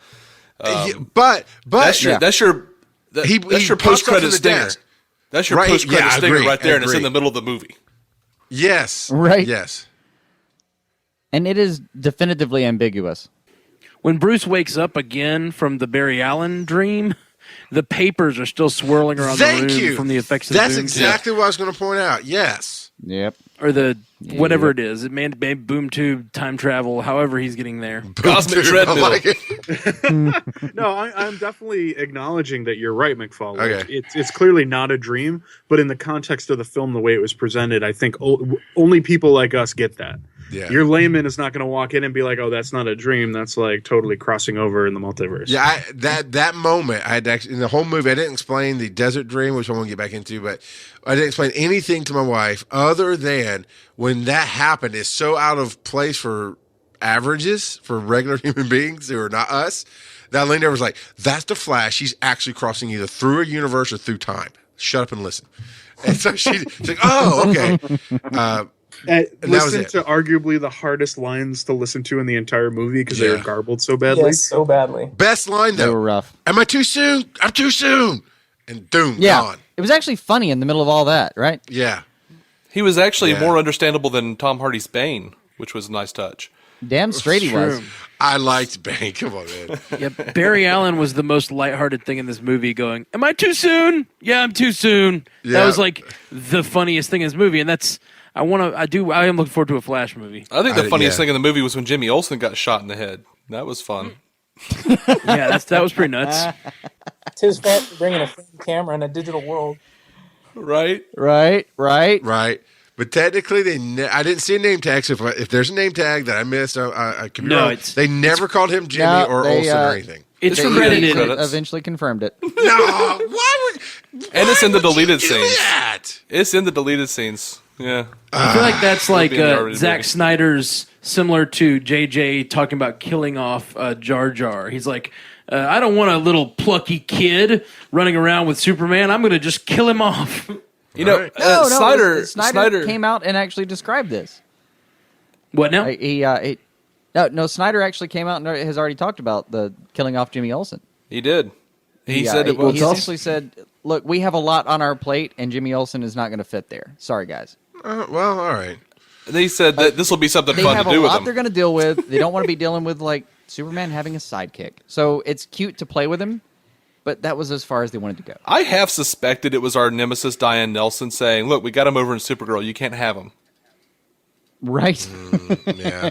But
that's your post credit stinger. That's your post credit stinger right there, and it's in the middle of the movie.
Yes.
Right.
Yes.
And it is definitively ambiguous.
When Bruce wakes up again from the Barry Allen dream, the papers are still swirling around the room from the effects of the
That's
boom
exactly what I was going to point out. Yes.
Yep.
Or the whatever it is. It may be boom tube, time travel, however he's getting there.
Cosmic treadmill.
Like it.
No, I'm definitely acknowledging that you're right, McFall. Like,
Okay.
it's clearly not a dream, but in the context of the film, the way it was presented, I think only people like us get that.
Yeah.
Your layman is not going to walk in and be like, "Oh, that's not a dream. That's like totally crossing over in the multiverse."
Yeah, that moment, I had actually, in the whole movie, I didn't explain the desert dream, which I won't get back into, but I didn't explain anything to my wife other than when that happened, it's so out of place for averages, for regular human beings who are not us, that Linda was like, that's the Flash. He's actually crossing either through a universe or through time. Shut up and listen. And so she's like, oh, okay.
Listen to arguably the hardest lines to listen to in the entire movie because they were garbled so badly.
Yes, so badly.
Best line, though.
They were rough.
Am I too soon? I'm too soon. And doom,
Yeah.
gone.
It was actually funny in the middle of all that, right?
Yeah.
He was actually more understandable than Tom Hardy's Bane, which was a nice touch.
Damn straight he was.
I liked Bane. Come on, man.
Yeah, Barry Allen was the most lighthearted thing in this movie going, am I too soon? Yeah, I'm too soon.
Yeah.
That was like the funniest thing in this movie, and that's I am looking forward to a Flash movie.
I think the funniest thing in the movie was when Jimmy Olsen got shot in the head. That was fun.
Yeah, that was pretty nuts.
It's his fault for bringing a film camera in a digital world.
Right?
Right.
Right. But technically, I didn't see a name tag. So if there's a name tag that I missed, I could be wrong. They never called him Jimmy or Olsen or anything.
It's
They
credited.
eventually confirmed it.
No, why would?
And it's in the deleted
do
scenes.
that?
It's in the deleted scenes. Yeah.
I feel like that's like
be in the R-rated
Zack
movie.
Snyder's similar to JJ talking about killing off Jar Jar. He's like, I don't want a little plucky kid running around with Superman. I'm going to just kill him off.
You know,
No,
Snyder
came out and actually described this.
What now?
No, Snyder actually came out and has already talked about the killing off Jimmy Olsen.
He did. He said
he
was.
essentially said, "Look, we have a lot on our plate, and Jimmy Olsen is not going to fit there. Sorry, guys."
Well, all right.
They said that this will be something
They
fun
have
to do
a
with
lot
him.
they're going to deal with. They don't want to be dealing with like Superman having a sidekick. So it's cute to play with him, but that was as far as they wanted to go.
I have suspected it was our nemesis Diane Nelson saying, "Look, we got him over in Supergirl. You can't have him."
Right.
Yeah.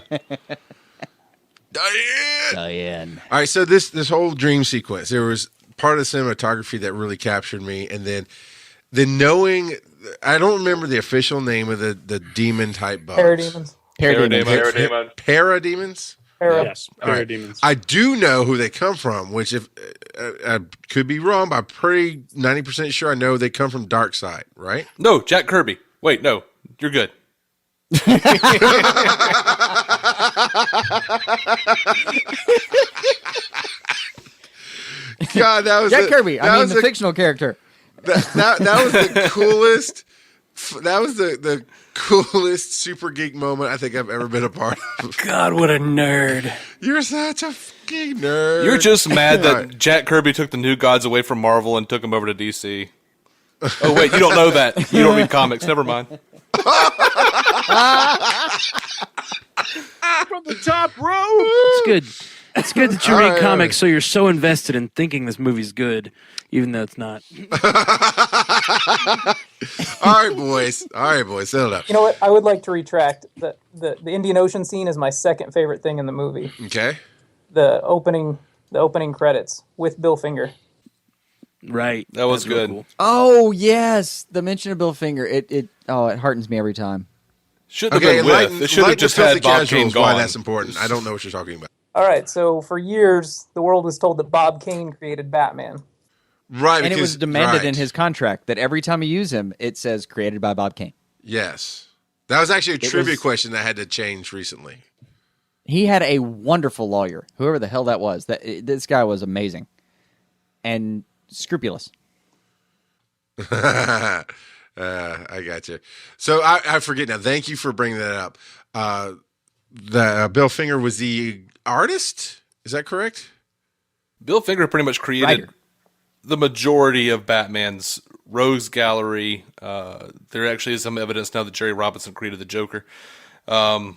Diane.
All right, so this whole dream sequence, there was part of the cinematography that really captured me, and then knowing, I don't remember the official name of the demon type bugs.
Parademons.
Parademon.
Parademons?
Yes,
All right.
parademons.
I do know who they come from, which if I could be wrong, but I'm pretty 90% sure I know they come from Darkseid, right?
No, Jack Kirby. Wait, no, you're good.
God, that was
Jack Kirby. The
a-
fictional character.
That was the coolest. That was the coolest super geek moment I think I've ever been a part of.
God, what a nerd.
You're such a fucking nerd.
You're just mad that Jack Kirby took the New Gods away from Marvel and took them over to DC. Oh, wait, you don't know that. You don't read comics. Never mind.
From the top row.
It's good. It's good that you read
right,
comics, so you're so invested in thinking this movie's good, even though it's not.
All right, boys. Settle up.
You know what? I would like to retract. The Indian Ocean scene is my second favorite thing in the movie.
Okay.
The opening credits with Bill Finger.
Right.
That was
That's real
good.
cool.
Oh yes, the mention of Bill Finger. It heartens me every time.
Shouldn't have been with. It should have just had Bob Kane
Why
gone.
that's important? I don't know what you're talking about.
All right, so for years, the world was told that Bob Kane created Batman.
Right,
And it was demanded in
right.
his contract that every time you use him, it says created by Bob Kane.
Yes, that was actually a trivia
was-
question that had to change recently.
He had a wonderful lawyer, whoever the hell that was. This guy was amazing and scrupulous.
I got you. So I forget now. Thank you for bringing that up. Bill Finger was the artist. Is that correct?
Bill Finger pretty much created
Writer.
the majority of Batman's rogues gallery. There actually is some evidence now that Jerry Robinson created the Joker. Yeah,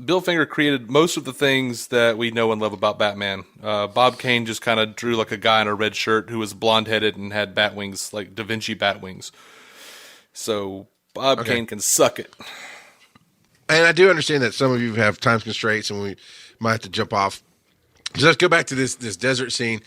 Bill Finger created most of the things that we know and love about Batman. Bob Kane just kind of drew like a guy in a red shirt who was blonde-headed and had bat wings, like Da Vinci bat wings. So Bob Kane can suck it.
And I do understand that some of you have time constraints and we might have to jump off. So let's go back to this desert scene.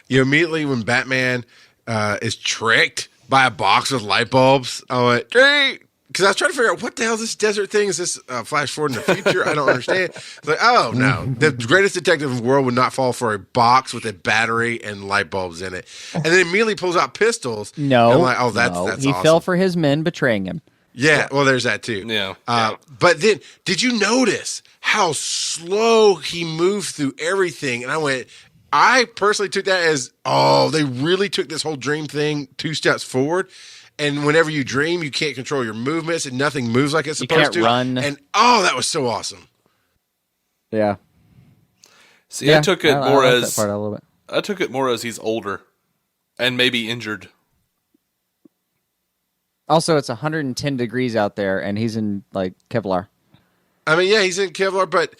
Immediately when Batman is tricked by a box with light bulbs, I went, great. Because I was trying to figure out what the hell is this desert thing? Is this flash forward in the future? I don't understand. It's like, oh, no. The greatest detective in the world would not fall for a box with a battery and light bulbs in it. And then immediately pulls out pistols.
No,
And I'm like, oh, that's
he
awesome.
fell for his men betraying him.
Yeah, well, there's that too.
Yeah.
But then, did you notice how slow he moved through everything? And I personally took that as, they really took this whole dream thing 2 steps forward. And whenever you dream, you can't control your movements and nothing moves like it's supposed
can't
to.
run.
And, that was so awesome.
Yeah.
See, I took it more
like
as
that part a little bit.
I took it more as he's older and maybe injured.
Also, it's 110 degrees out there, and he's in like Kevlar.
I mean, yeah, he's in Kevlar, but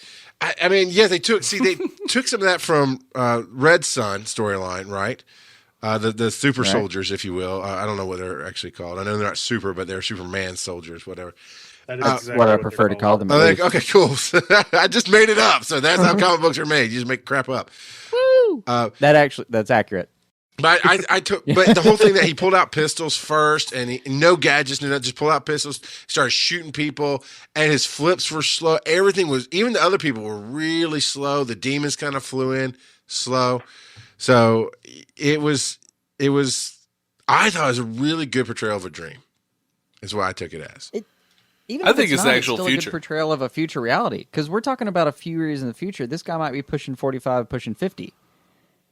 they took some of that from Red Sun storyline, right? The super soldiers, if you will. I don't know what they're actually called. I know they're not super, but they're Superman soldiers, whatever.
That is exactly
What I
they're
prefer to
called.
call them. at least.
Okay, cool. I just made it up. So that's how comic books are made. You just make crap up.
Woo! That's accurate.
But I took, but the whole thing that he pulled out pistols first, and no gadgets, just pulled out pistols, started shooting people, and his flips were slow. Everything was, even the other people were really slow. The demons kind of flew in slow. So it was. I thought it was a really good portrayal of a dream. Is what I took it as.
Even
I
if
think it's
not,
the actual
still
future.
a good portrayal of a future reality, because we're talking about a few years in the future. This guy might be pushing 45, pushing 50.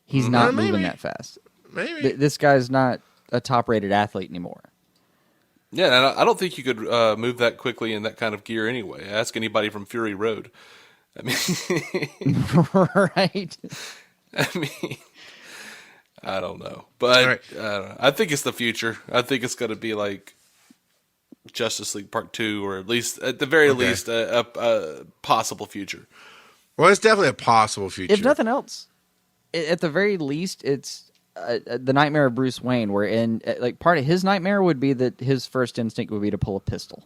He's not
maybe.
moving that fast.
Maybe.
This guy's not a top-rated athlete anymore.
Yeah, and I don't think you could move that quickly in that kind of gear anyway. Ask anybody from Fury Road. I mean,
Right?
I mean, I don't know, but
Right.
I don't know. I think it's the future. I think it's going to be like Justice League Part 2, or at the very least, a possible future.
Well, it's definitely a possible future.
If nothing else, at the very least, it's the nightmare of Bruce Wayne, wherein like part of his nightmare would be that his first instinct would be to pull a pistol.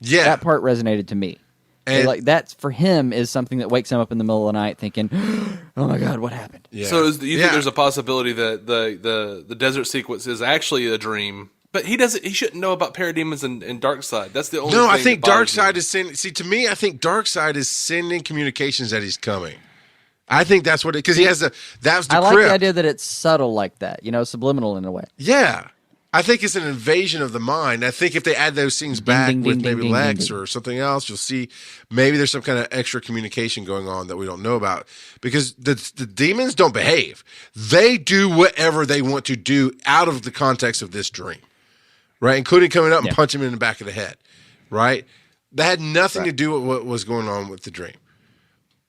Yeah.
That part resonated to me.
And-
like that for him is something that wakes him up in the middle of the night thinking, "Oh my God, what happened?"
Yeah.
So you think there's a possibility that the desert sequence is actually a dream? But he shouldn't know about parademons and Darkseid. That's the only
No,
thing
I think
that bothers me.
Darkseid is sending. See, to me, I think Darkseid is sending communications that he's coming. I think that's what it, because he has that's the
I like
crypt.
the idea that it's subtle like that, subliminal in a way.
Yeah, I think it's an invasion of the mind. I think if they add those things back with maybe Lex or something else, you'll see maybe there's some kind of extra communication going on that we don't know about. Because the demons don't behave. They do whatever they want to do out of the context of this dream, right? Including coming up and punching him in the back of the head, right? That had nothing to do with what was going on with the dream.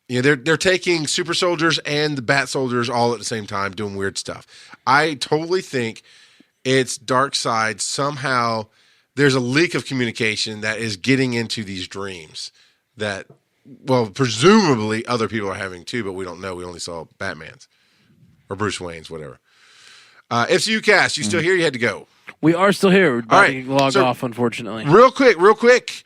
You know, they're taking super soldiers and the bat soldiers all at the same time doing weird stuff. I totally think it's Darkseid. Somehow there's a leak of communication that is getting into these dreams that, well, presumably other people are having too, but we don't know. We only saw Batman's or Bruce Wayne's, whatever. FCU Cast, you still here? You had to go.
We are still here. We're about to log
So,
off, unfortunately.
Real quick.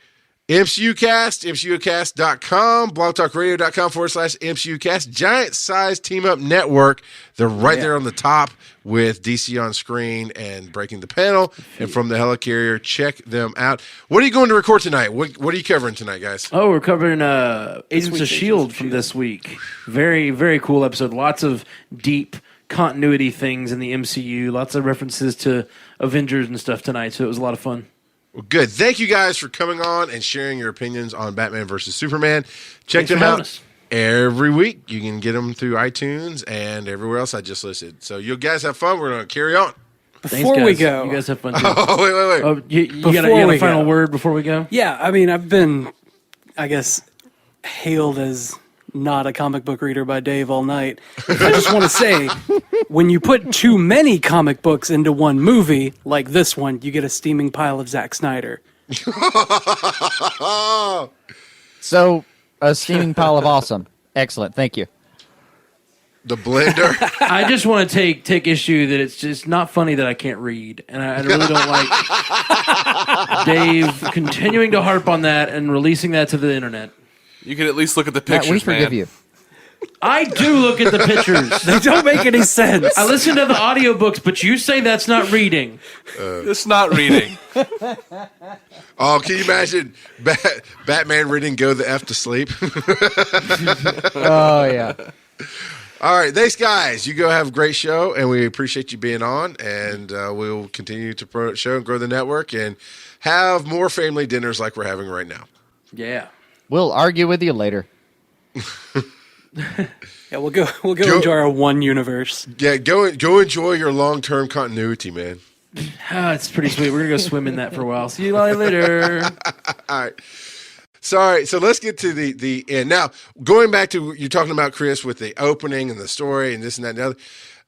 MCUcast, MCUcast.com, blogtalkradio.com/MCUcast, giant size team up network. They're right there on the top with DC on Screen and Breaking the Panel and From the Helicarrier. Check them out. What are you going to record tonight? What are you covering tonight, guys?
Oh, we're covering Agents of S.H.I.E.L.D. from this week. Very, very cool episode. Lots of deep continuity things in the MCU. Lots of references to Avengers and stuff tonight, so it was a lot of fun.
Well, good. Thank you guys for coming on and sharing your opinions on Batman versus Superman. Check them out every week. You can get them through iTunes and everywhere else I just listed. So you guys have fun. We're going to carry on.
Before we go.
You guys have fun too.
Oh, wait.
Oh, you got a final word before we go?
Yeah, I mean, I've been, I guess, hailed as not a comic book reader by Dave all night. I just want to say, when you put too many comic books into one movie, like this one, you get a steaming pile of Zack Snyder.
So, a steaming pile of awesome. Excellent. Thank you.
The blender.
I just want to take issue that it's just not funny that I can't read. And I really don't like Dave continuing to harp on that and releasing that to the internet.
You can at least look at the pictures,
we forgive you.
I do look at the pictures.
They don't make any sense.
I listen to the audiobooks, but you say that's not reading.
It's not reading.
Oh, can you imagine Batman reading Go the F to Sleep?
Oh, yeah.
All right. Thanks, guys. You go have a great show, and we appreciate you being on, and we'll continue to promote the show and grow the network and have more family dinners like we're having right now.
Yeah.
We'll argue with you later.
Yeah, we'll go enjoy our one universe.
Yeah, go enjoy your long-term continuity, man.
It's pretty sweet. We're going to go swim in that for a while. See you later.
All right. Sorry. So let's get to the end. Now, going back to you're talking about, Chris, with the opening and the story and this and that and the other.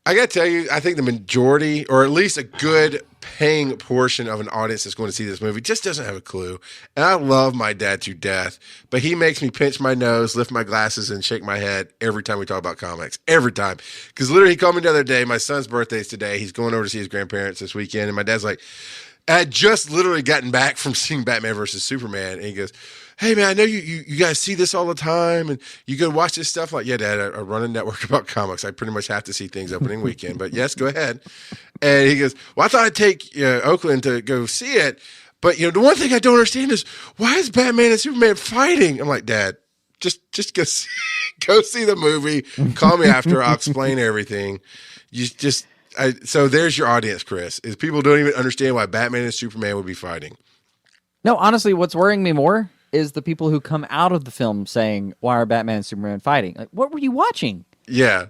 I got to tell you, I think the majority, or at least a good paying portion of an audience that's going to see this movie just doesn't have a clue. And I love my dad to death, but he makes me pinch my nose, lift my glasses, and shake my head every time we talk about comics. Every time. Because literally he called me the other day. My son's birthday is today. He's going over to see his grandparents this weekend. And my dad's like, I had just literally gotten back from seeing Batman versus Superman. And he goes, hey, man, I know you guys see this all the time, and you go watch this stuff. Like, yeah, Dad, I run a network about comics. I pretty much have to see things opening weekend. But, yes, go ahead. And he goes, well, I thought I'd take Oakland to go see it. But, the one thing I don't understand is why is Batman and Superman fighting? I'm like, Dad, just go see the movie. Call me after. I'll explain everything. So there's your audience, Chris, is people don't even understand why Batman and Superman would be fighting.
No, honestly, what's worrying me more is the people who come out of the film saying, why are Batman and Superman fighting? Like, what were you watching?
Yeah.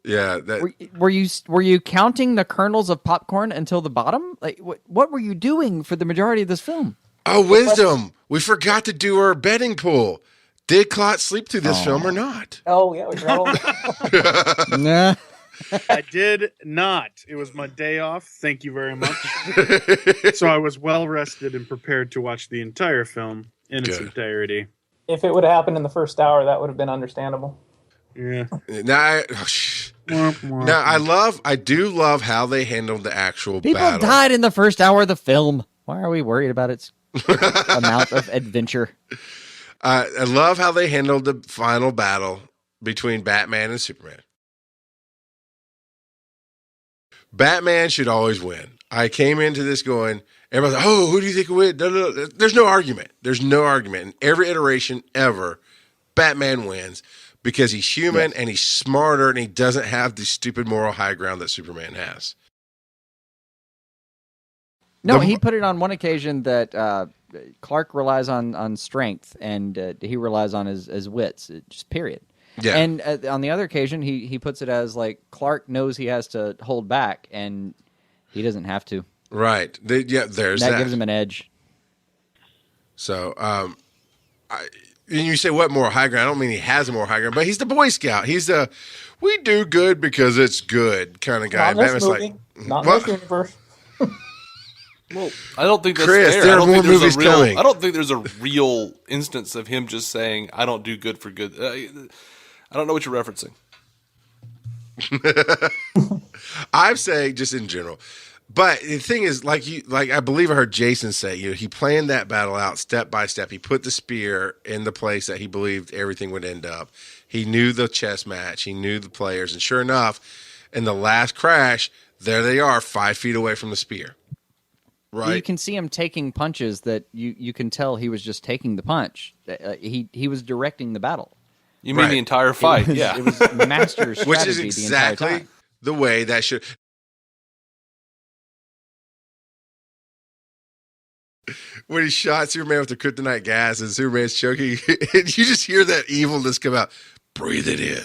Were you counting the kernels of popcorn until the bottom? Like, what were you doing for the majority of this film?
Oh, wisdom. We forgot to do our betting pool. Did Clot sleep through this film or not?
Oh, yeah, we probably.
Nah.
I did not. It was my day off. Thank you very much. So I was well rested and prepared to watch the entire film in its entirety.
If it would have happened in the first hour, that would have been understandable.
Yeah.
Now I do love how they handled the actual
People
battle.
died in the first hour of the film. Why are we worried about its amount of adventure?
I love how they handled the final battle between Batman and Superman. Batman should always win. I came into this going, everybody's like, oh, who do you think will win? No. There's no argument. There's no argument. In every iteration ever, Batman wins because he's human and he's smarter and he doesn't have the stupid moral high ground that Superman has.
No, he put it on one occasion that Clark relies on strength, and he relies on his wits, just period.
Yeah.
And on the other occasion, he puts it as like Clark knows he has to hold back, and he doesn't have to.
Right. There's that.
That gives him an edge.
So, and you say what moral high ground? I don't mean he has a moral high ground, but he's the Boy Scout. He's the we do good because it's good kind of guy.
Not in this
Batman's
movie. Not in this universe.
Well, I don't think that's
Chris,
fair.
there
I
are
don't
more
think there's
movies
a real.
coming.
I don't think there's a real instance of him just saying, "I don't do good for good." I don't know what you're referencing.
I'm saying just in general. But the thing is, like I believe I heard Jason say, he planned that battle out step by step. He put the spear in the place that he believed everything would end up. He knew the chess match. He knew the players, and sure enough, in the last crash, there they are, 5 feet away from the spear. Right.
You can see him taking punches that you can tell he was just taking the punch. He was directing the battle.
You mean the entire fight?
It was master strategy.
Which is
the entire
exactly
time.
the way that should. When he shot Superman with the kryptonite gas and Superman's choking, and you just hear that evilness come out. Breathe it in.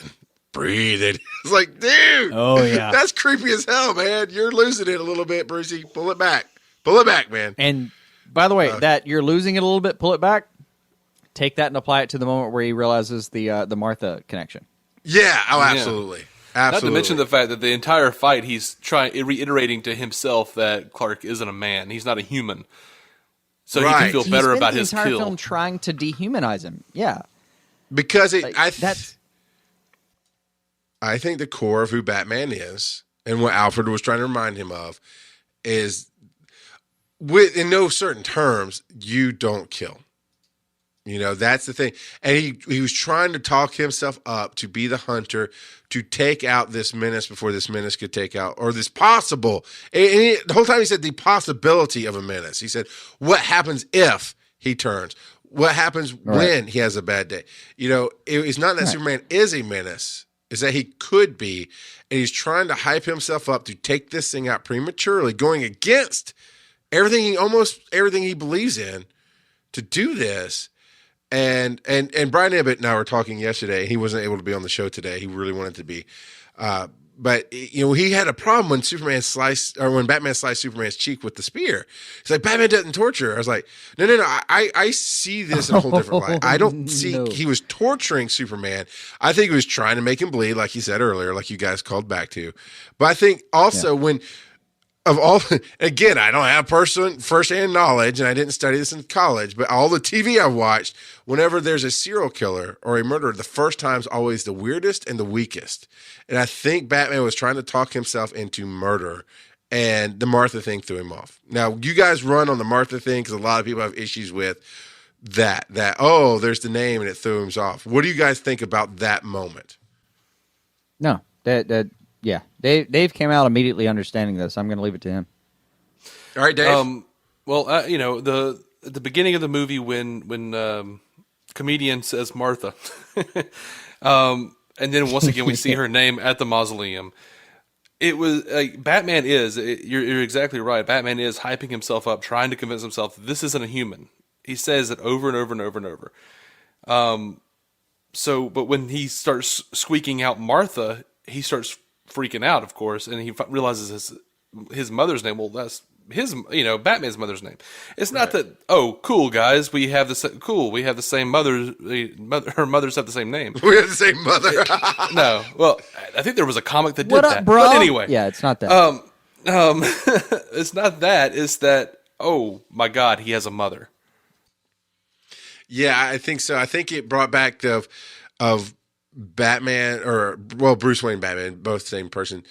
Breathe it. It's like, dude.
Oh, yeah.
That's creepy as hell, man. You're losing it a little bit, Brucey. Pull it back. Pull it back, man.
And by the way, that you're losing it a little bit, pull it back. Take that and apply it to the moment where he realizes the Martha connection.
Yeah. Oh, absolutely. Absolutely.
Not to mention the fact that the entire fight he's reiterating to himself that Clark isn't a man. He's not a human. So he can feel better about his
kill. The entire
kill.
film trying to dehumanize him. Yeah.
Because I think the core of who Batman is and what Alfred was trying to remind him of is, in no certain terms, you don't kill. That's the thing. And he was trying to talk himself up to be the hunter, to take out this menace before this menace could take out, or this possible. And the whole time he said the possibility of a menace. He said, what happens if he turns? What happens when he has a bad day? It's not that Superman is a menace. It's that he could be. And he's trying to hype himself up to take this thing out prematurely, going against everything he believes in to do this. And Brian Ibbett and I were talking yesterday. He wasn't able to be on the show today. He really wanted to be. But he had a problem when when Batman sliced Superman's cheek with the spear. He's like, Batman doesn't torture. I was like, no. I see this in a whole different light. I don't see he was torturing Superman. I think he was trying to make him bleed, like he said earlier, like you guys called back to. But I think also again, I don't have first-hand knowledge, and I didn't study this in college, but all the TV I've watched, whenever there's a serial killer or a murderer, the first time's always the weirdest and the weakest. And I think Batman was trying to talk himself into murder, and the Martha thing threw him off. Now, you guys run on the Martha thing because a lot of people have issues with that, there's the name, and it threw him off. What do you guys think about that moment?
No, yeah, Dave came out immediately understanding this. I'm going to leave it to him.
All right, Dave.
At the beginning of the movie when comedian says Martha, and then once again we see her name at the mausoleum. It was Batman you're exactly right. Batman is hyping himself up, trying to convince himself that this isn't a human. He says it over and over and over and over. But when he starts squeaking out Martha, he starts freaking out, of course, and he realizes his mother's name. Well, that's Batman's mother's name. It's not that. Oh, cool guys, we have the same mother. Her mothers have the same name.
We have the same mother.
No, well, I think there was a comic that did
What up,
that.
bro?
But anyway,
yeah, it's not that.
it's not that. It's that. Oh my God, he has a mother.
Yeah, I think so. I think it brought back of Batman, Bruce Wayne, Batman, both the same person,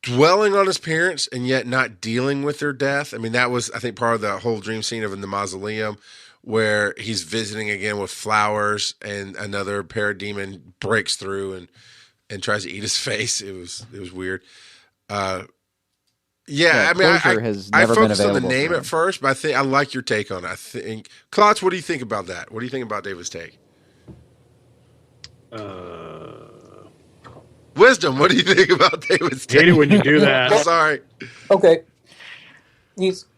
dwelling on his parents and yet not dealing with their death. I mean, that was, I think, part of the whole dream scene of in the mausoleum where he's visiting again with flowers and another parademon breaks through and tries to eat his face. It was weird. Yeah, I mean, I focused on the name at first, but I like your take on it. I think, Klotz, what do you think about that? What do you think about David's take?
Wisdom,
what do you think about David's take?
Hate it when you do that.
Sorry.
Okay.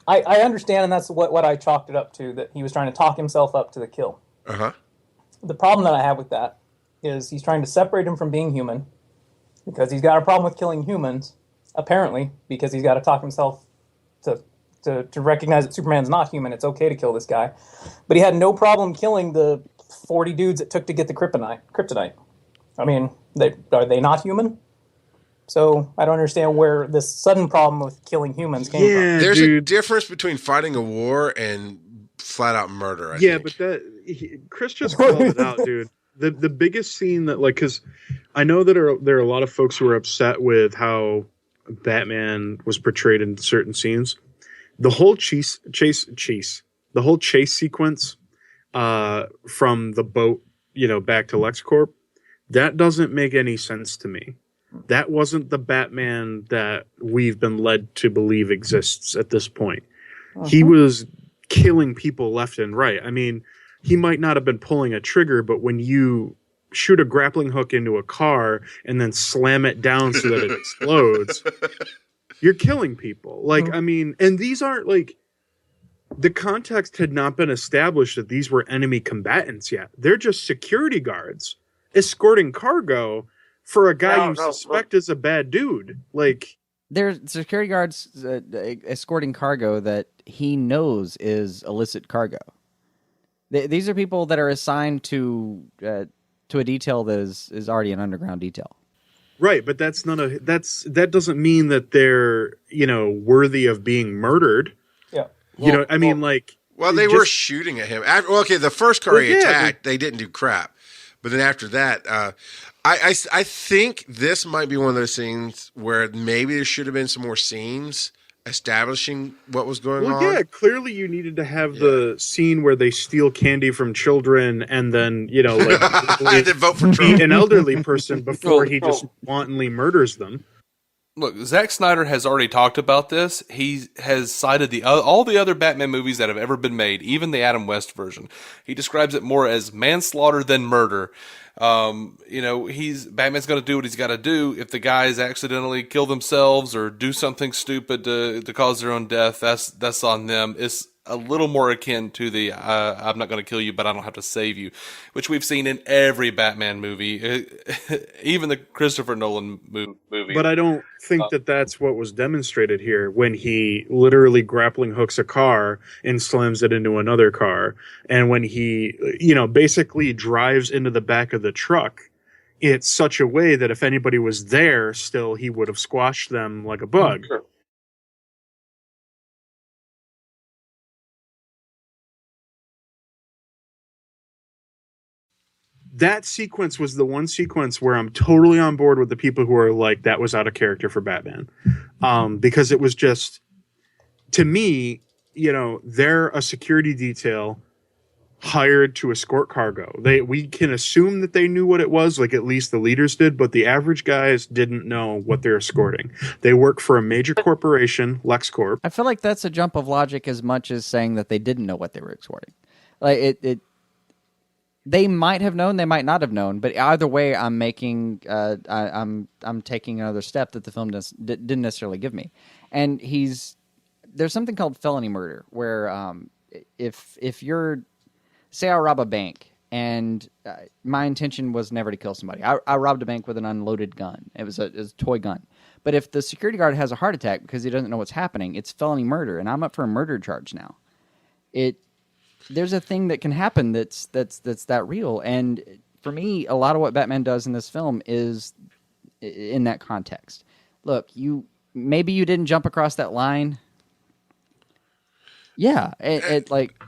I understand, and that's what I chalked it up to, that he was trying to talk himself up to the kill.
Uh-huh.
The problem that I have with that is he's trying to separate him from being human, because he's got a problem with killing humans, apparently, because he's got to talk himself to recognize that Superman's not human. It's okay to kill this guy. But he had no problem killing the 40 dudes it took to get the kryptonite. I mean, are they not human? So I don't understand where this sudden problem with killing humans came from.
There's a difference between fighting a war and flat out murder, I think.
But Chris just called it out, dude. The biggest scene that, like, because I know that there are a lot of folks who are upset with how Batman was portrayed in certain scenes. The whole chase sequence from the boat, back to LexCorp, that doesn't make any sense to me. That wasn't the Batman that we've been led to believe exists at this point. He was killing people left and right. I mean, he might not have been pulling a trigger, but when you shoot a grappling hook into a car and then slam it down so that it explodes, you're killing people. Like, I mean, and these aren't like, the context had not been established that these were enemy combatants yet. They're just security guards escorting cargo for a guy you suspect is a bad dude. Like,
they're security guards escorting cargo that he knows is illicit cargo. These are people that are assigned to a detail that is already an underground detail.
Right, but that doesn't mean that they're, worthy of being murdered.
Yeah.
They
were shooting at him. The first car he attacked, they didn't do crap. But then after that, I think this might be one of those scenes where maybe there should have been some more scenes establishing what was going on.
Yeah, clearly you needed to have the scene where they steal candy from children and then,
I did vote for Trump.
Beat an elderly person before he just wantonly murders them.
Look, Zack Snyder has already talked about this. He has cited all the other Batman movies that have ever been made, even the Adam West version. He describes it more as manslaughter than murder. Batman's going to do what he's got to do. If the guys accidentally kill themselves or do something stupid to cause their own death, that's on them. It's a little more akin to the I'm not going to kill you, but I don't have to save you, which we've seen in every Batman movie, even the Christopher Nolan movie.
But I don't think that that's what was demonstrated here when he literally grappling hooks a car and slams it into another car. And when he, basically drives into the back of the truck, it's such a way that if anybody was there still, he would have squashed them like a bug.
Sure.
That sequence was the one sequence where I'm totally on board with the people who are like, that was out of character for Batman. Because it was just, to me, they're a security detail hired to escort cargo. We can assume that they knew what it was, like at least the leaders did, but the average guys didn't know what they're escorting. They work for a major corporation, LexCorp.
I feel like that's a jump of logic as much as saying that they didn't know what they were escorting. Like they might have known, they might not have known, but either way, I'm taking another step that the film didn't necessarily give me. And there's something called felony murder, where if you're, say I rob a bank, and my intention was never to kill somebody. I robbed a bank with an unloaded gun. It was a toy gun. But if the security guard has a heart attack because he doesn't know what's happening, it's felony murder, and I'm up for a murder charge now. There's a thing that can happen that's that real, and for me, a lot of what Batman does in this film is in that context. Look, maybe you didn't jump across that line. Yeah, like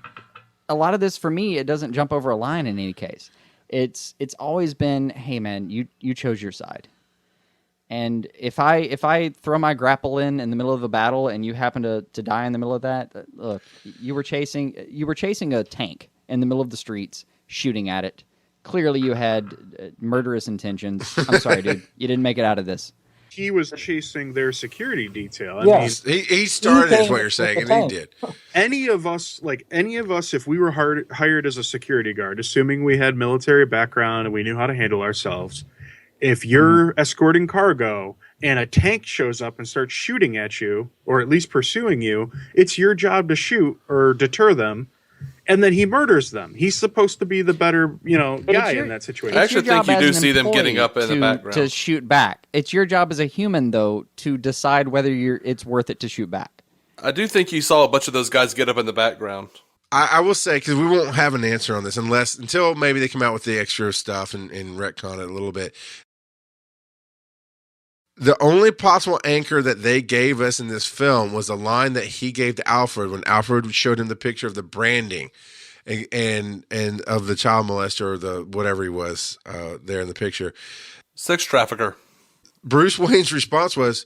a lot of this for me, it doesn't jump over a line in any case. It's always been, hey man, you chose your side. And if I throw my grapple in the middle of a battle and you happen to die in the middle of that, look, you were chasing a tank in the middle of the streets, shooting at it. Clearly, you had murderous intentions. I'm sorry, dude, you didn't make it out of this.
He was chasing their security detail.
Yes.
He started, is what you're saying, and he did.
Any of us, if we were hired as a security guard, assuming we had military background and we knew how to handle ourselves, if you're escorting cargo and a tank shows up and starts shooting at you, or at least pursuing you, it's your job to shoot or deter them. And then he murders them. He's supposed to be the better, guy in that situation.
I actually think you do see them getting up in the background
to shoot back. It's your job as a human, though, to decide whether it's worth it to shoot back.
I do think you saw a bunch of those guys get up in the background.
I will say, because we won't have an answer on this until maybe they come out with the extra stuff and retcon it a little bit. The only possible anchor that they gave us in this film was a line that he gave to Alfred when Alfred showed him the picture of the branding and of the child molester or the whatever he was there in the picture.
Sex trafficker.
Bruce Wayne's response was,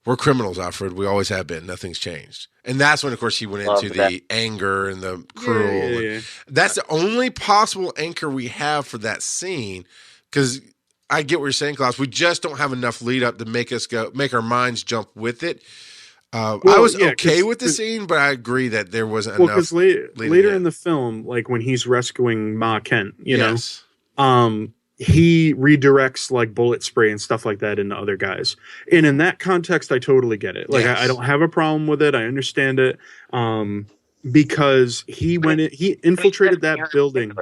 "We're criminals, Alfred. We always have been. Nothing's changed." And that's when, of course, he went into the anger and the cruel.
Yeah.
That's the only possible anchor we have for that scene, because I get what you're saying, Klaus. We just don't have enough lead up to make our minds jump with it. I was okay with the scene, but I agree that there wasn't enough.
Because later in the film, like when he's rescuing Ma Kent,
yes.
He redirects like bullet spray and stuff like that into other guys. And in that context, I totally get it. Like, I don't have a problem with it. I understand it. Because he infiltrated that building.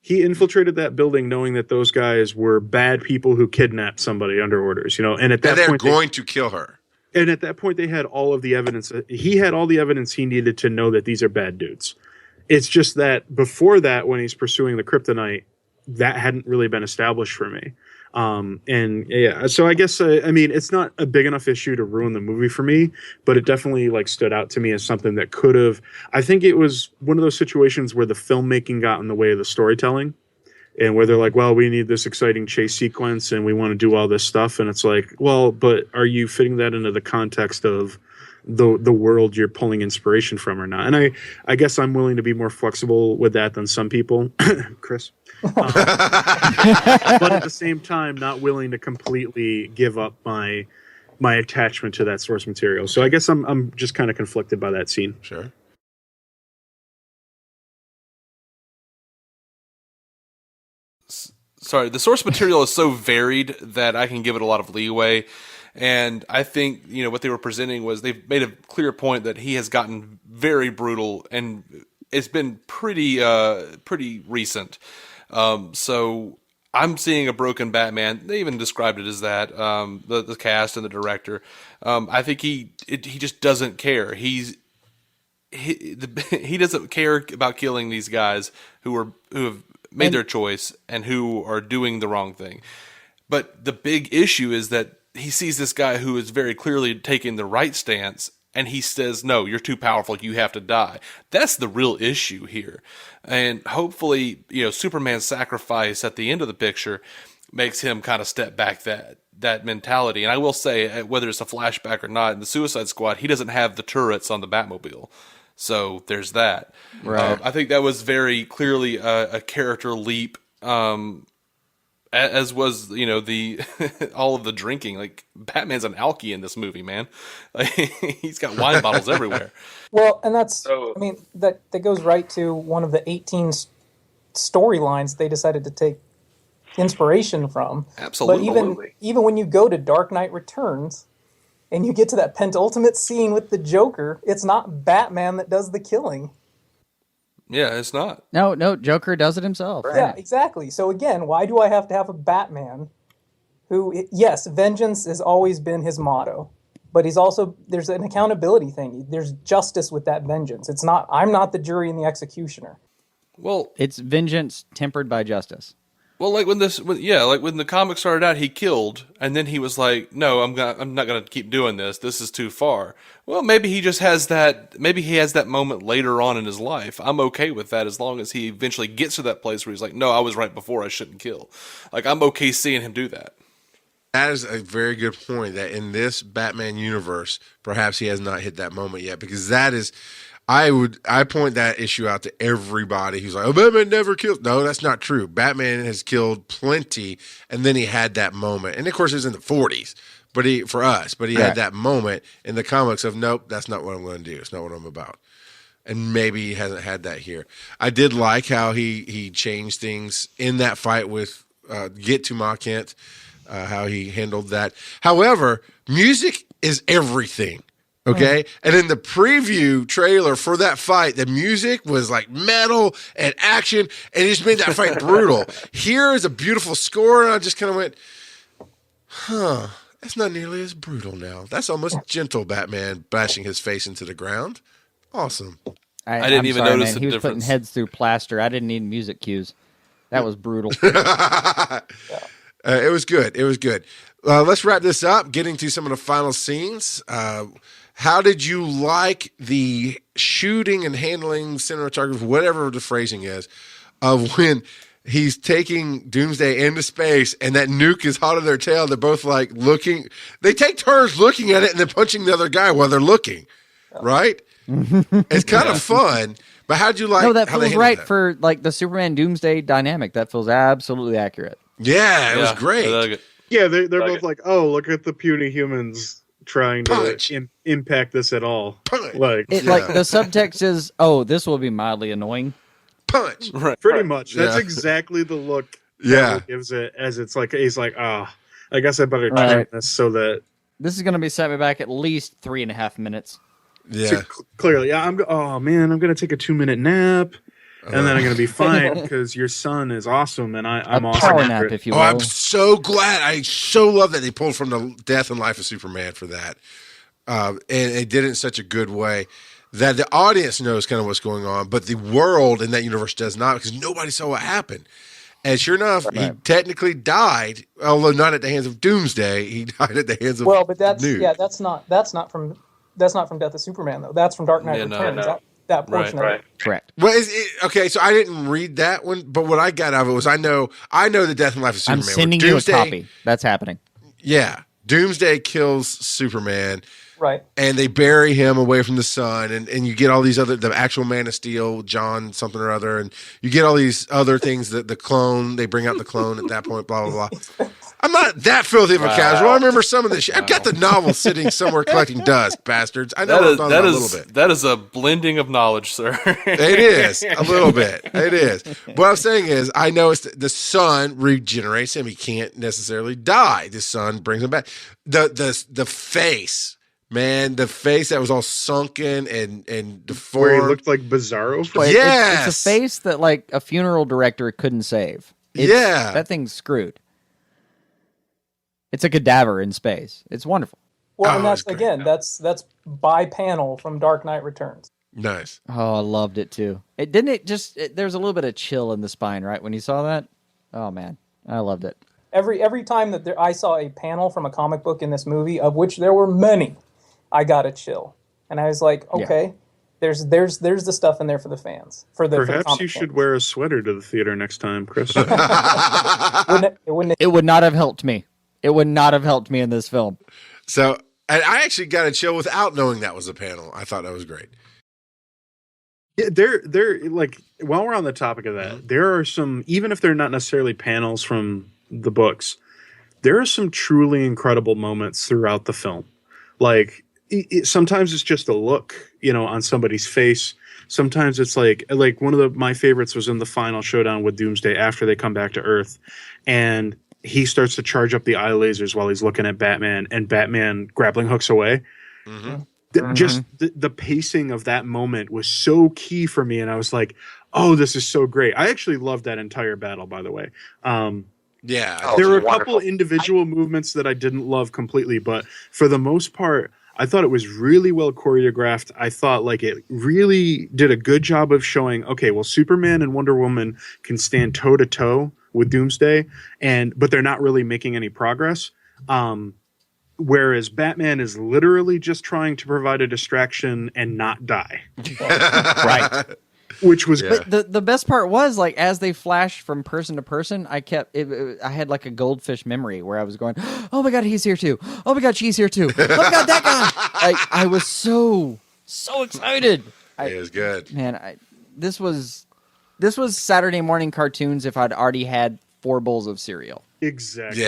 He infiltrated that building knowing that those guys were bad people who kidnapped somebody under orders, and at that point
they're going to kill her.
And at that point they had all of the evidence. He had all the evidence he needed to know that these are bad dudes. It's just that before that, when he's pursuing the kryptonite, that hadn't really been established for me. So I guess, it's not a big enough issue to ruin the movie for me, but it definitely stood out to me as something that could have, I think it was one of those situations where the filmmaking got in the way of the storytelling, and where they're like, well, we need this exciting chase sequence and we want to do all this stuff. And it's like, well, but are you fitting that into the context of the world you're pulling inspiration from or not? And I guess I'm willing to be more flexible with that than some people, Chris. But at the same time, not willing to completely give up my attachment to that source material. So I guess I'm just kind of conflicted by that scene.
Sure.
Sorry, the source material is so varied that I can give it a lot of leeway. And I think, what they were presenting was they've made a clear point that he has gotten very brutal, and it's been pretty recent. So I'm seeing a broken Batman. They even described it as that, the cast and the director. I think he just doesn't care. He doesn't care about killing these guys who have made their choice and who are doing the wrong thing. But the big issue is that he sees this guy who is very clearly taking the right stance, and he says, no, you're too powerful, you have to die. That's the real issue here. And hopefully, Superman's sacrifice at the end of the picture makes him kind of step back that mentality. And I will say, whether it's a flashback or not, in the Suicide Squad, he doesn't have the turrets on the Batmobile. So there's that.
Right.
I think that was very clearly a character leap, as was, the all of the drinking. Like, Batman's an alkie in this movie, man. Like, he's got wine bottles everywhere.
Well, and that's, that goes right to one of the 18 storylines they decided to take inspiration from.
Absolutely.
But even when you go to Dark Knight Returns and you get to that penultimate scene with the Joker, it's not Batman that does the killing.
Yeah, it's not.
No, Joker does it himself.
Right. Yeah, exactly. So again, why do I have to have a Batman who, yes, vengeance has always been his motto, but there's an accountability thing. There's justice with that vengeance. I'm not the jury and the executioner.
Well,
it's vengeance tempered by justice.
Well, when the comic started out, he killed, and then he was like, "No, I'm not gonna keep doing this. This is too far." Well, maybe he just has that. Maybe he has that moment later on in his life. I'm okay with that as long as he eventually gets to that place where he's like, "No, I was right before. I shouldn't kill." Like, I'm okay seeing him do that.
That is a very good point. That in this Batman universe, perhaps he has not hit that moment yet, because that is. I point that issue out to everybody who's like, oh, Batman never killed. No, that's not true. Batman has killed plenty, and then he had that moment. And of course, it was in the 40s, but he had that moment in the comics of, nope, that's not what I'm going to do. It's not what I'm about. And maybe he hasn't had that here. I did like how he changed things in that fight with Get to Ma Kent. how he handled that. However, music is everything. Okay. And in the preview trailer for that fight, the music was like metal and action, and it just made that fight brutal. Here is a beautiful score, and I just kind of went, that's not nearly as brutal now. That's almost gentle Batman bashing his face into the ground. Awesome.
I didn't even notice the
He was
difference.
putting heads through plaster. I didn't need music cues. That was brutal.
It was good. It was good. Let's wrap this up, getting to some of the final scenes. How did you like the shooting and handling, cinematography, whatever the phrasing is, of when he's taking Doomsday into space and that nuke is hot on their tail? They're both like looking. They take turns looking at it and then punching the other guy while they're looking, right? It's kind of fun. But how'd you like?
No, that
how they
feels
handled
right
that?
for like the Superman Doomsday dynamic. That feels absolutely accurate.
Yeah, it was great.
I dug it.
Yeah, they're both like, oh, look at the puny humans trying
Punch.
to impact this at all.
Punch.
Like,
Like the subtext is, oh, this will be mildly annoying.
Punch.
pretty much. That's
Yeah.
exactly the look
Yeah.
that gives it, as it's like, he's like, I guess I better
Right.
time this so that
This is going to be set me back at least 3.5 minutes.
Yeah.
so clearly, yeah, I'm going to take a 2-minute nap. And then I'm going to be fine because your son is awesome and I'm
A
awesome.
power
after
nap,
it.
if you
Oh,
will.
I'm so glad. I so love that they pulled from the Death and Life of Superman for that. And it did it in such a good way that the audience knows kind of what's going on, but the world in that universe does not, because nobody saw what happened. And sure enough, he technically died, although not at the hands of Doomsday. He died at the hands of
Well, but that's
Nuke.
that's not from Death of Superman though. That's from Dark Knight
Yeah, no.
Returns. That portion of it.
Correct.
Well, okay, so I didn't read that one, but what I got out of it was I know the Death and Life of Superman.
I'm
where
sending you a
Doomsday-
copy. That's happening.
Yeah, Doomsday kills Superman.
Right.
And they bury him away from the sun, and you get all these other, the actual Man of Steel, John something or other, and you get all these other things that the clone, they bring out the clone at that point, blah, blah, blah. I'm not that filthy of a casual. I remember some of this shit. I've got the novel sitting somewhere collecting dust, bastards. I know what I'm talking about a little bit.
That is a blending of knowledge, sir.
It is a little bit. It is. What I'm saying is, I know it's the sun regenerates him. He can't necessarily die. The sun brings him back. The face. Man, the face that was all sunken and deformed.
Where he looked like Bizarro.
But
Yes!
it's a face that like a funeral director couldn't save.
Yeah.
That thing's screwed. It's a cadaver in space. It's wonderful.
Well,
Oh,
and that's
that's great.
again, that's by panel from Dark Knight Returns.
Nice.
Oh, I loved it too. There's a little bit of chill in the spine, right? When you saw that? Oh man, I loved it.
Every time that I saw a panel from a comic book in this movie, of which there were many, I got a chill, and I was like, okay, there's the stuff in there for the fans. For the
Perhaps you should wear a sweater to the theater next time, Chris.
It would not have helped me. It would not have helped me in this film.
So, and I actually got a chill without knowing that was a panel. I thought that was great.
Yeah, they're like, while we're on the topic of that, there are some, even if they're not necessarily panels from the books, there are some truly incredible moments throughout the film. Like, sometimes it's just a look, on somebody's face. Sometimes it's like one of my favorites was in the final showdown with Doomsday after they come back to Earth, and he starts to charge up the eye lasers while he's looking at Batman, and Batman grappling hooks away. Just the pacing of that moment was so key for me, and I was like, oh, this is so great. I actually loved that entire battle, by the way.
Yeah.
There were a
wonderful.
couple individual movements that I didn't love completely, but for the most part, I thought it was really well choreographed. I thought like it really did a good job of showing, okay, well, Superman and Wonder Woman can stand toe to toe with Doomsday, but they're not really making any progress. Whereas Batman is literally just trying to provide a distraction and not die.
Right.
Which was
But the best part was like as they flashed from person to person, I had like a goldfish memory where I was going, oh my god, he's here too. Oh my god, she's here too. Oh my god, that guy. Like I was so excited.
It was good.
Man, this was Saturday morning cartoons if I'd already had 4 bowls of cereal.
exactly.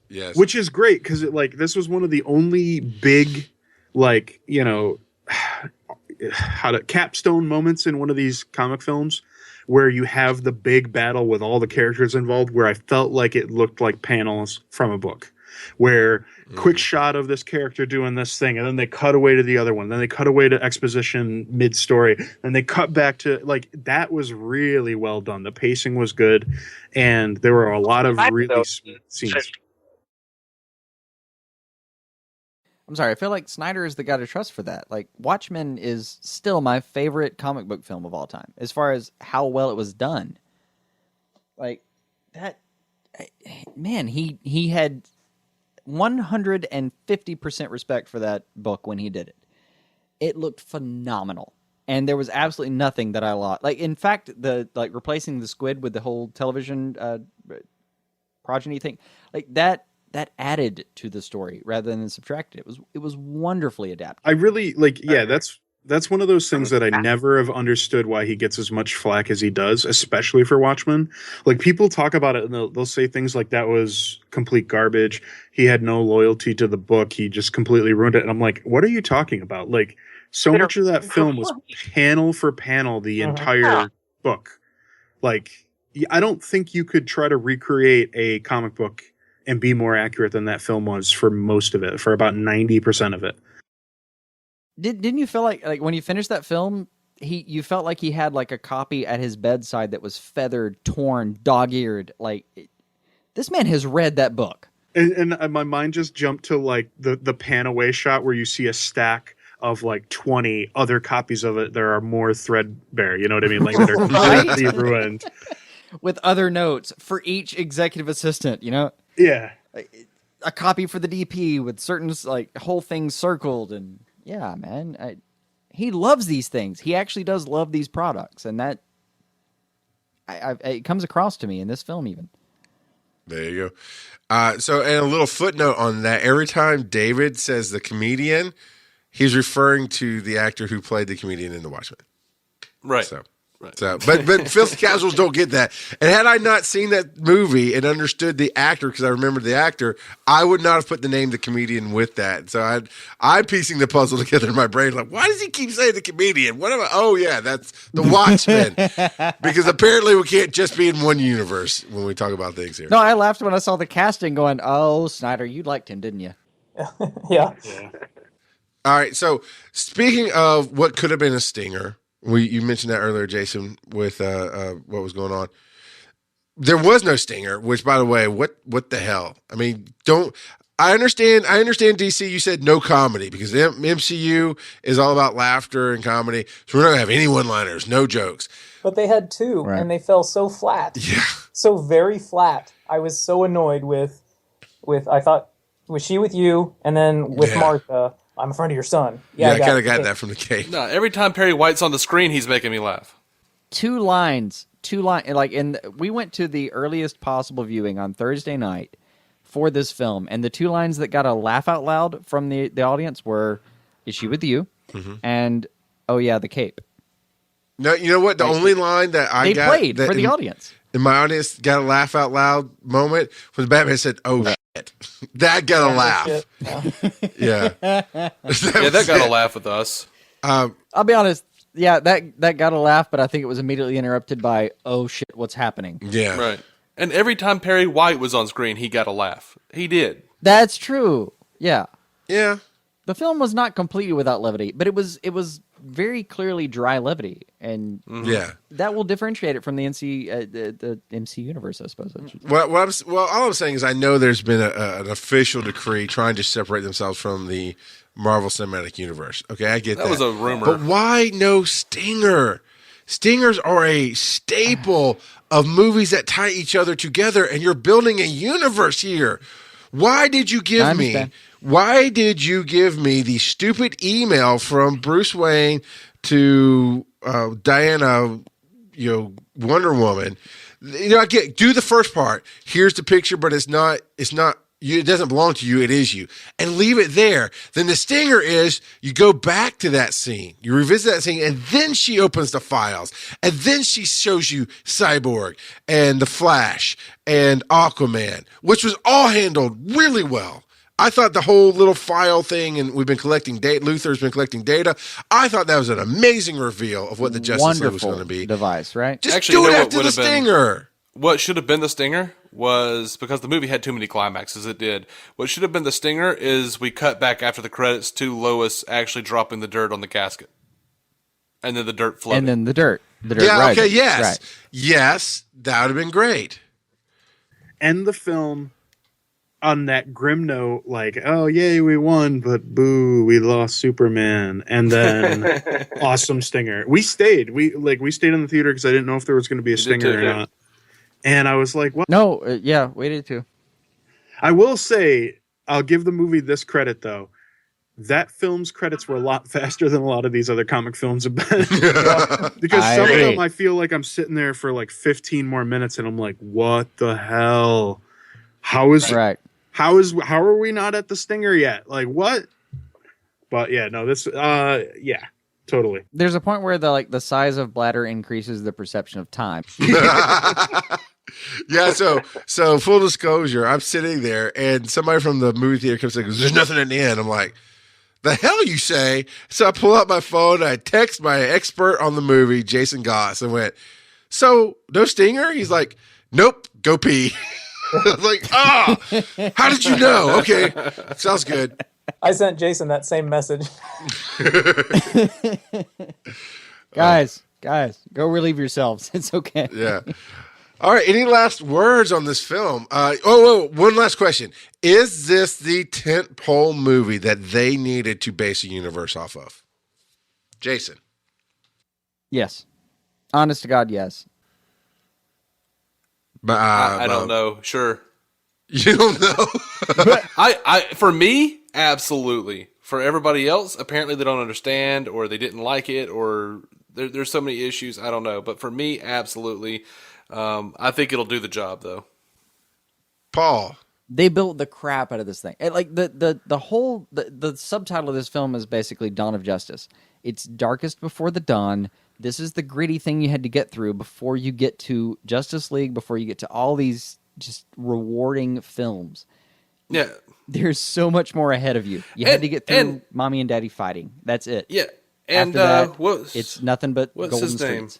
Yes.
Which is great because this was one of the only big, capstone moments in one of these comic films where you have the big battle with all the characters involved, where I felt like it looked like panels from a book, where quick shot of this character doing this thing, and then they cut away to the other one, then they cut away to exposition mid-story, then they cut back to, like, that was really well done. The pacing was good, and there were a lot of really smooth scenes.
I'm sorry, I feel like Snyder is the guy to trust for that. Like, Watchmen is still my favorite comic book film of all time, as far as how well it was done. Like, that, man, he had 150% respect for that book when he did it. It looked phenomenal. And there was absolutely nothing that I lost. Like, in fact, replacing the squid with the whole television progeny thing, like, that added to the story rather than subtracted. It was wonderfully adapted.
I really that's one of those things that I never have understood why he gets as much flack as he does, especially for Watchmen. Like, people talk about it and they'll say things like that was complete garbage. He had no loyalty to the book. He just completely ruined it. And I'm like, what are you talking about? Like, so much of that film was panel for panel the entire book. Like, I don't think you could try to recreate a comic book and be more accurate than that film was for most of it, for about 90% of it.
Didn't you feel like when you finished that film, you felt like he had like a copy at his bedside that was feathered, torn, dog-eared? Like, this man has read that book.
And my mind just jumped to like the pan away shot where you see a stack of like 20 other copies of it. There are more threadbare, you know what I mean? Like, that are completely ruined.
With other notes for each executive assistant, you know?
Yeah.
A copy for the DP with certain like whole things circled, and yeah, man, he loves these things. He actually does love these products, and that it comes across to me in this film even.
There you go. So, and a little footnote on that: every time David says the comedian, he's referring to the actor who played the comedian in The Watchmen.
Right.
So, but filthy casuals don't get that. And had I not seen that movie and understood the actor, because I remembered the actor, I would not have put the name the comedian with that. So I'm piecing the puzzle together in my brain. Like, why does he keep saying the comedian? What am I? Oh yeah, that's the Watchmen. Because apparently we can't just be in one universe when we talk about things here.
No, I laughed when I saw the casting, going, "Oh, Snyder, you liked him, didn't you?"
Yeah.
All right. So speaking of what could have been a stinger. You mentioned that earlier, Jason, with what was going on. There was no stinger, which, by the way, what the hell? I mean, I understand DC, you said no comedy, because the MCU is all about laughter and comedy, so we're not going to have any one-liners, no jokes.
But they had two, right. And they fell so flat.
Yeah.
So very flat. I was so annoyed with I thought, was she with you? And then with Martha, I'm a friend of your son.
Yeah, I kind of got that from the cake.
No, every time Perry White's on the screen, he's making me laugh.
Two lines. Like, we went to the earliest possible viewing on Thursday night for this film, and the two lines that got a laugh out loud from the audience were, "Is she with you?" and "Oh yeah, the cape."
No, you know what? The only line that
they played for the audience.
And my audience got a laugh out loud moment when Batman said, "Oh shit." That got a laugh. Yeah.
That got a laugh with us.
I'll be honest. Yeah, that got a laugh, but I think it was immediately interrupted by, "Oh shit, what's happening?"
Yeah.
Right. And every time Perry White was on screen, he got a laugh. He did.
That's true. Yeah.
Yeah.
The film was not completely without levity, but it was very clearly dry levity, and that will differentiate it from the MC universe, I suppose.
All I'm saying is I know there's been an official decree trying to separate themselves from the Marvel Cinematic Universe. Okay, I get that.
That was a rumor.
But why no stinger? Stingers are a staple of movies that tie each other together, and you're building a universe here. Why did you give me the stupid email from Bruce Wayne to Diana, Wonder Woman? I get, do the first part. Here's the picture, but it's not you, it doesn't belong to you, it is you. And leave it there. Then the stinger is you go back to that scene. You revisit that scene, and then she opens the files. And then she shows you Cyborg and The Flash and Aquaman, which was all handled really well. I thought the whole little file thing, and we've been collecting data. Luther's been collecting data. I thought that was an amazing reveal of what the Justice League was going to be.
Device, right?
Just
Actually,
do
you
it
know what
after
would
the
have been-
stinger.
What should have been the stinger was, because the movie had too many climaxes, it did. What should have been the stinger is we cut back after the credits to Lois actually dropping the dirt on the casket. And then the dirt flooded.
And then the dirt.
Yeah,
rises.
okay, yes.
Right.
Yes, that would have been great.
End the film on that grim note, like, oh, yay, we won, but boo, we lost Superman. And then awesome stinger. We stayed. We stayed in the theater because I didn't know if there was going to be a stinger
too,
or
yeah.
not. And I was like, what?
No, yeah, we did too.
I will say, I'll give the movie this credit, though. That film's credits were a lot faster than a lot of these other comic films have been. Because
I
some of
agree.
them, I feel like I'm sitting there for like 15 more minutes, and I'm like, what the hell? How are we not at the stinger yet? Like, what? But yeah, no, this, yeah, totally.
There's a point where the size of bladder increases the perception of time.
Yeah, so full disclosure, I'm sitting there and somebody from the movie theater comes and goes, there's nothing in the end. I'm like, the hell you say? So I pull out my phone, I text my expert on the movie, Jason Goss, and went, so no stinger? He's like, nope, go pee. I was like, how did you know? Okay, sounds good.
I sent Jason that same message.
Guys, go relieve yourselves. It's okay.
Yeah. All right. Any last words on this film? One last question. Is this the tentpole movie that they needed to base a universe off of? Jason.
Yes. Honest to God, yes.
I don't know. Sure.
You don't know?
For me, absolutely. For everybody else, apparently they don't understand, or they didn't like it, or there's so many issues. I don't know. But for me, absolutely. I think it'll do the job, though.
Paul.
They built the crap out of this thing. And like the whole subtitle of this film is basically Dawn of Justice. It's darkest before the dawn. This is the gritty thing you had to get through before you get to Justice League, before you get to all these just rewarding films.
Yeah.
There's so much more ahead of you. You had to get through mommy and daddy fighting. That's it.
Yeah. And
After that, it's nothing but
what's
golden
his name?
streets.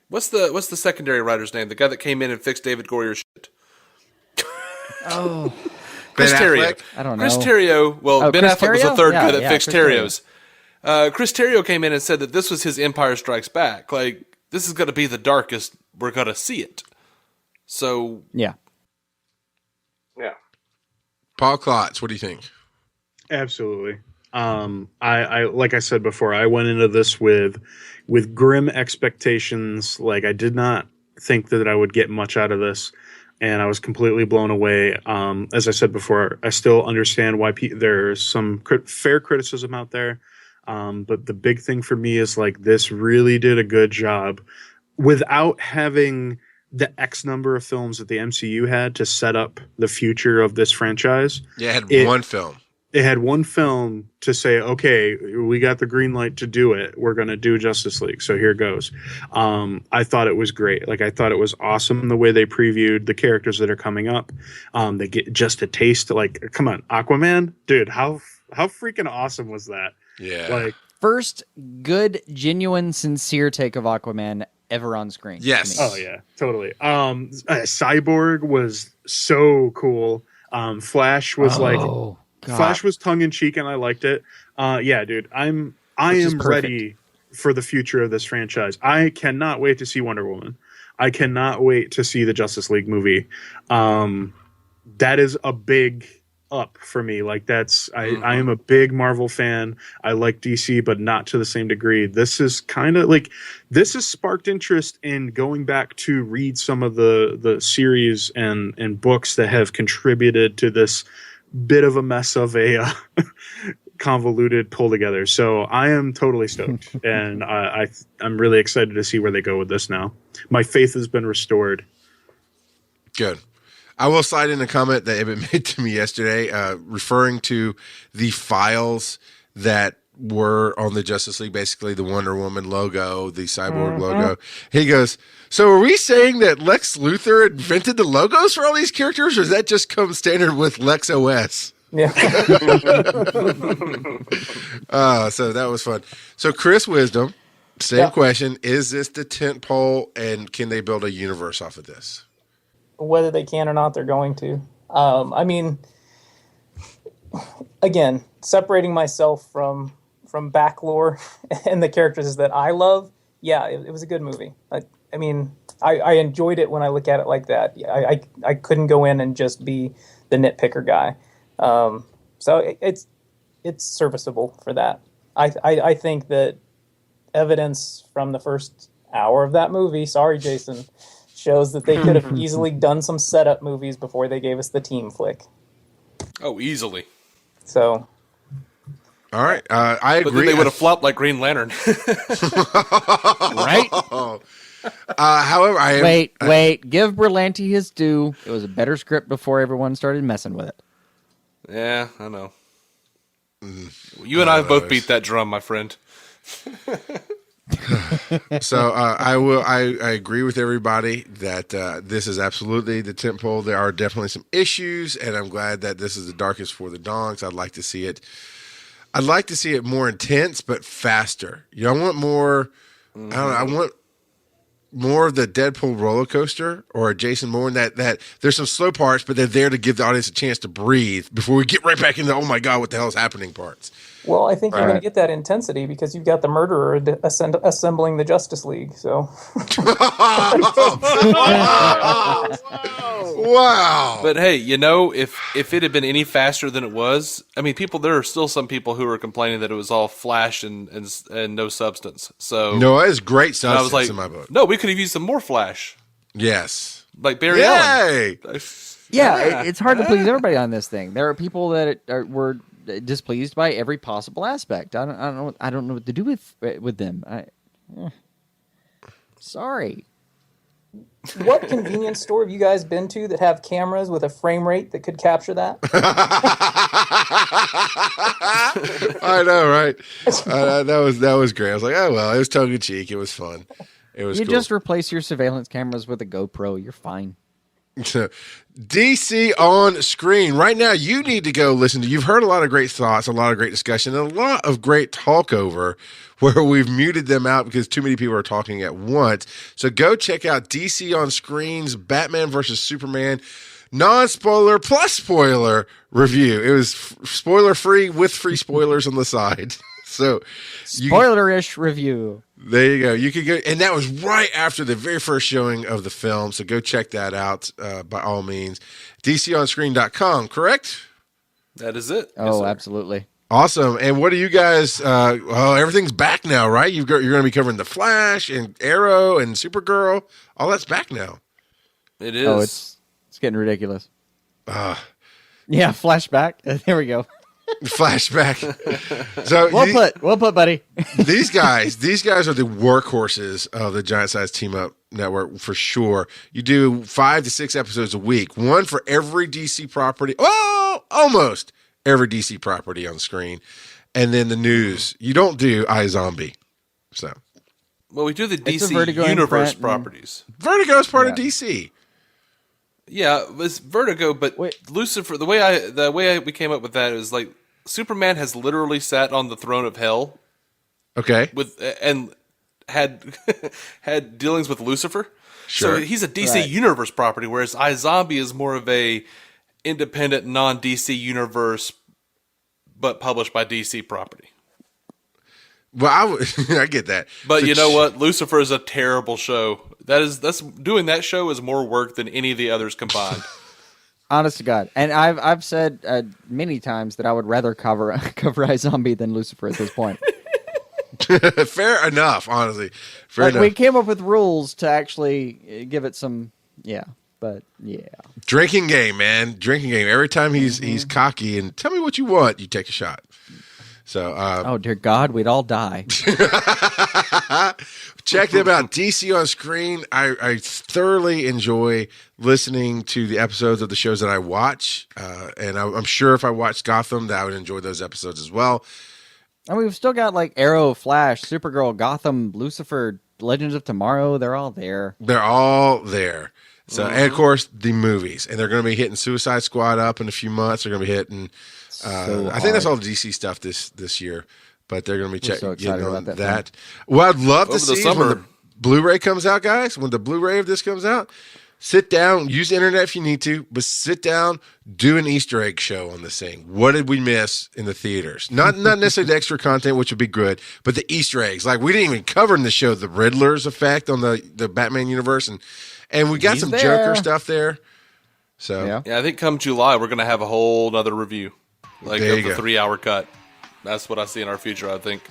What's the secondary writer's name? The guy that came in and fixed David Goyer's shit.
Oh,
Chris
Ben
Terrio.
Affleck?
I don't know.
Chris Terrio. Well, Ben
Chris
Affleck was the
Terrio?
third
Yeah,
guy that
yeah,
fixed
Chris
Terrio's. Chris Terrio came in and said that this was his Empire Strikes Back. Like, this is going to be the darkest we're going to see it. So,
yeah.
Yeah.
Paul Klotz, what do you think?
Absolutely. I like I said before, I went into this with grim expectations. Like, I did not think that I would get much out of this, and I was completely blown away. As I said before, I still understand why there's some fair criticism out there, but the big thing for me is, like, this really did a good job without having the X number of films that the MCU had to set up the future of this franchise.
Yeah, it had one film.
It had one film to say, okay, we got the green light to do it. We're going to do Justice League. So here goes. I thought it was great. Like, I thought it was awesome the way they previewed the characters that are coming up. They get just a taste. Like, come on, Aquaman, dude, how freaking awesome was that?
Yeah.
Like,
First good, genuine, sincere take of Aquaman ever on screen.
Yes.
to me.
oh yeah, totally. Cyborg was so cool. Flash was
God.
Flash was tongue in cheek, and I liked it. Yeah, dude, I
Which is
am
perfect.
ready for the future of this franchise. I cannot wait to see Wonder Woman. I cannot wait to see the Justice League movie. That is a big up for me. Like, that's I am a big Marvel fan. I like DC, but not to the same degree. This is kind of like, this has sparked interest in going back to read some of the series and books that have contributed to this bit of a mess of a convoluted pull together. So I am totally stoked, and I'm really excited to see where they go with this now. My faith has been restored.
Good. I will slide in a comment that Evan made to me yesterday, referring to the files that were on the Justice League, basically the Wonder Woman logo, the Cyborg logo. He goes, so are we saying that Lex Luthor invented the logos for all these characters, or does that just come standard with Lex OS?
Yeah.
So that was fun. So Chris Wisdom, same question: is this the tent pole, and can they build a universe off of this?
Whether they can or not, they're going to. I mean, again, separating myself from back lore and the characters that I love. Yeah, it was a good movie. I mean, I enjoyed it when I look at it like that. I couldn't go in and just be the nitpicker guy. So it's serviceable for that. I think that evidence from the first hour of that movie, sorry, Jason, shows that they could have easily done some setup movies before they gave us the team flick.
Oh, easily.
So.
All right, I agree.
But then they would have flopped like Green Lantern.
Right?
However,
Wait. Give Berlanti his due. It was a better script before everyone started messing with it.
Yeah, I know. You and I both beat that drum, my friend.
So I agree with everybody that this is absolutely the tentpole. There are definitely some issues, and I'm glad that this is the darkest for the donks. I'd like to see it. I'd like to see it more intense, but faster. I want more. I don't know. I want more of the Deadpool roller coaster or a Jason Bourne. That there's some slow parts, but they're there to give the audience a chance to breathe before we get right back into oh my god, what the hell is happening parts.
Well, I think you're going to get that intensity because you've got the murderer assembling the Justice League. So,
wow!
But hey, if it had been any faster than it was, I mean, there are still some people who are complaining that it was all flash and no substance. So
no, it is great substance
I was like,
in my book.
No, we could have used some more flash.
Yes,
like Barry Allen.
Yeah, it's hard to please everybody on this thing. There are people that were displeased by every possible aspect. I don't know what to do with them. Sorry.
What convenience store have you guys been to that have cameras with a frame rate that could capture that?
I know, right? That was great. I was like, oh well, it was tongue in cheek. It was fun. It was.
You
cool.
just replace your surveillance cameras with a GoPro. You're fine.
DC on screen right now. You need to go listen to. You've heard a lot of great thoughts, a lot of great discussion, and a lot of great talk over where we've muted them out because too many people are talking at once. So go check out DC on Screen's Batman versus Superman non-spoiler plus spoiler review. It was spoiler free with free spoilers on the side. So
spoiler-ish review.
There you go. You could go, and that was right after the very first showing of the film. So go check that out by all means. DCOnScreen.com, correct?
That is it.
Oh,
yes,
absolutely.
Awesome. And what do you guys? Everything's back now, right? You're going to be covering the Flash and Arrow and Supergirl. All that's back now.
It is.
Oh, it's getting ridiculous. Yeah, flashback. There we go.
Flashback. So
well put, buddy.
these guys are the workhorses of the Giant Size Team Up Network for sure. You do 5 to 6 episodes a week, one for every DC property. Oh, almost every DC property on screen, and then the news. You don't do iZombie. So,
well, we do the DC Universe properties.
Vertigo is part of DC.
Yeah, it's Vertigo, but Lucifer. The way we came up with that is like Superman has literally sat on the throne of hell.
Okay,
and had had dealings with Lucifer.
Sure.
So he's a DC Universe property, whereas iZombie is more of a independent, non-DC universe, but published by DC property.
Well, I get that,
but you know what? Lucifer is a terrible show. That's doing that show is more work than any of the others combined.
Honest to God, and I've said many times that I would rather cover iZombie than Lucifer at this point.
Fair enough, honestly. Fair enough.
We came up with rules to actually give it some, but
drinking game, man, drinking game. Every time he's cocky and tell me what you want, you take a shot. So,
oh dear God, we'd all die.
Check them out. DC on Screen. I thoroughly enjoy listening to the episodes of the shows that I watch, and I'm sure if I watched Gotham, that I would enjoy those episodes as well.
And we've still got like Arrow, Flash, Supergirl, Gotham, Lucifer, Legends of Tomorrow. They're all there.
They're all there. So, and of course, the movies. And they're going to be hitting Suicide Squad up in a few months. They're going to be hitting, I think that's all the DC stuff this year. But they're going to be getting on that. What I'd love to see is when the Blu-ray comes out, guys, when the Blu-ray of this comes out, sit down, use the internet if you need to, but sit down, do an Easter egg show on this thing. What did we miss in the theaters? Not necessarily the extra content, which would be good, but the Easter eggs. Like, we didn't even cover in the show the Riddler's effect on the Batman universe, and we got some Joker stuff there. So
yeah, I think come July we're going to have a whole other review, like of the 3-hour cut. That's what I see in our future, I think.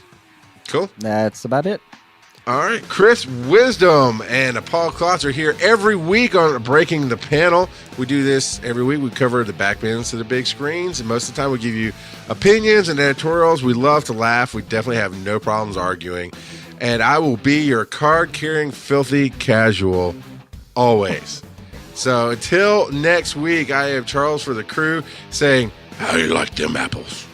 Cool.
That's about it.
All right. Chris Wisdom and Paul Klotz are here every week on Breaking the Panel. We do this every week. We cover the backbends to the big screens, and most of the time we give you opinions and editorials. We love to laugh. We definitely have no problems arguing. And I will be your card-carrying filthy casual always. So until next week, I am Charles for the crew saying, how do you like them apples?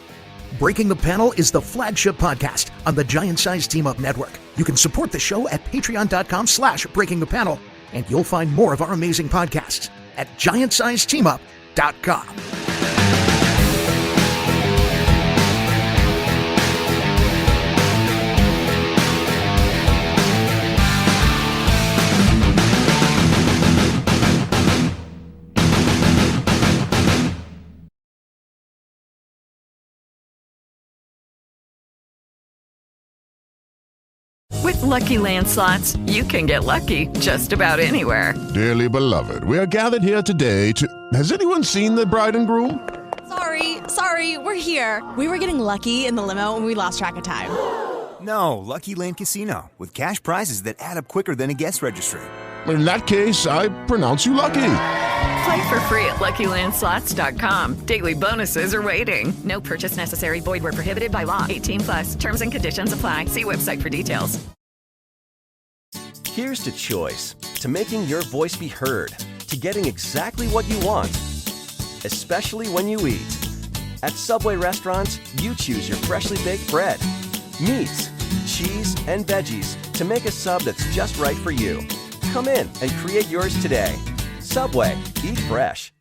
Breaking the Panel is the flagship podcast on the Giant Size Team Up Network. You can support the show at patreon.com/breakingthepanel, and you'll find more of our amazing podcasts at giantsizeteamup.com.
With Lucky Land Slots, you can get lucky just about anywhere.
Dearly beloved, we are gathered here today to... Has anyone seen the bride and groom?
Sorry, we're here. We were getting lucky in the limo and we lost track of time.
No, Lucky Land Casino, with cash prizes that add up quicker than a guest registry.
In that case, I pronounce you lucky.
Play for free at LuckyLandSlots.com. Daily bonuses are waiting. No purchase necessary. Void where prohibited by law. 18+. Terms and conditions apply. See website for details.
Here's to choice. To making your voice be heard. To getting exactly what you want. Especially when you eat. At Subway restaurants, you choose your freshly baked bread, meats, cheese, and veggies to make a sub that's just right for you. Come in and create yours today. Subway. Eat fresh.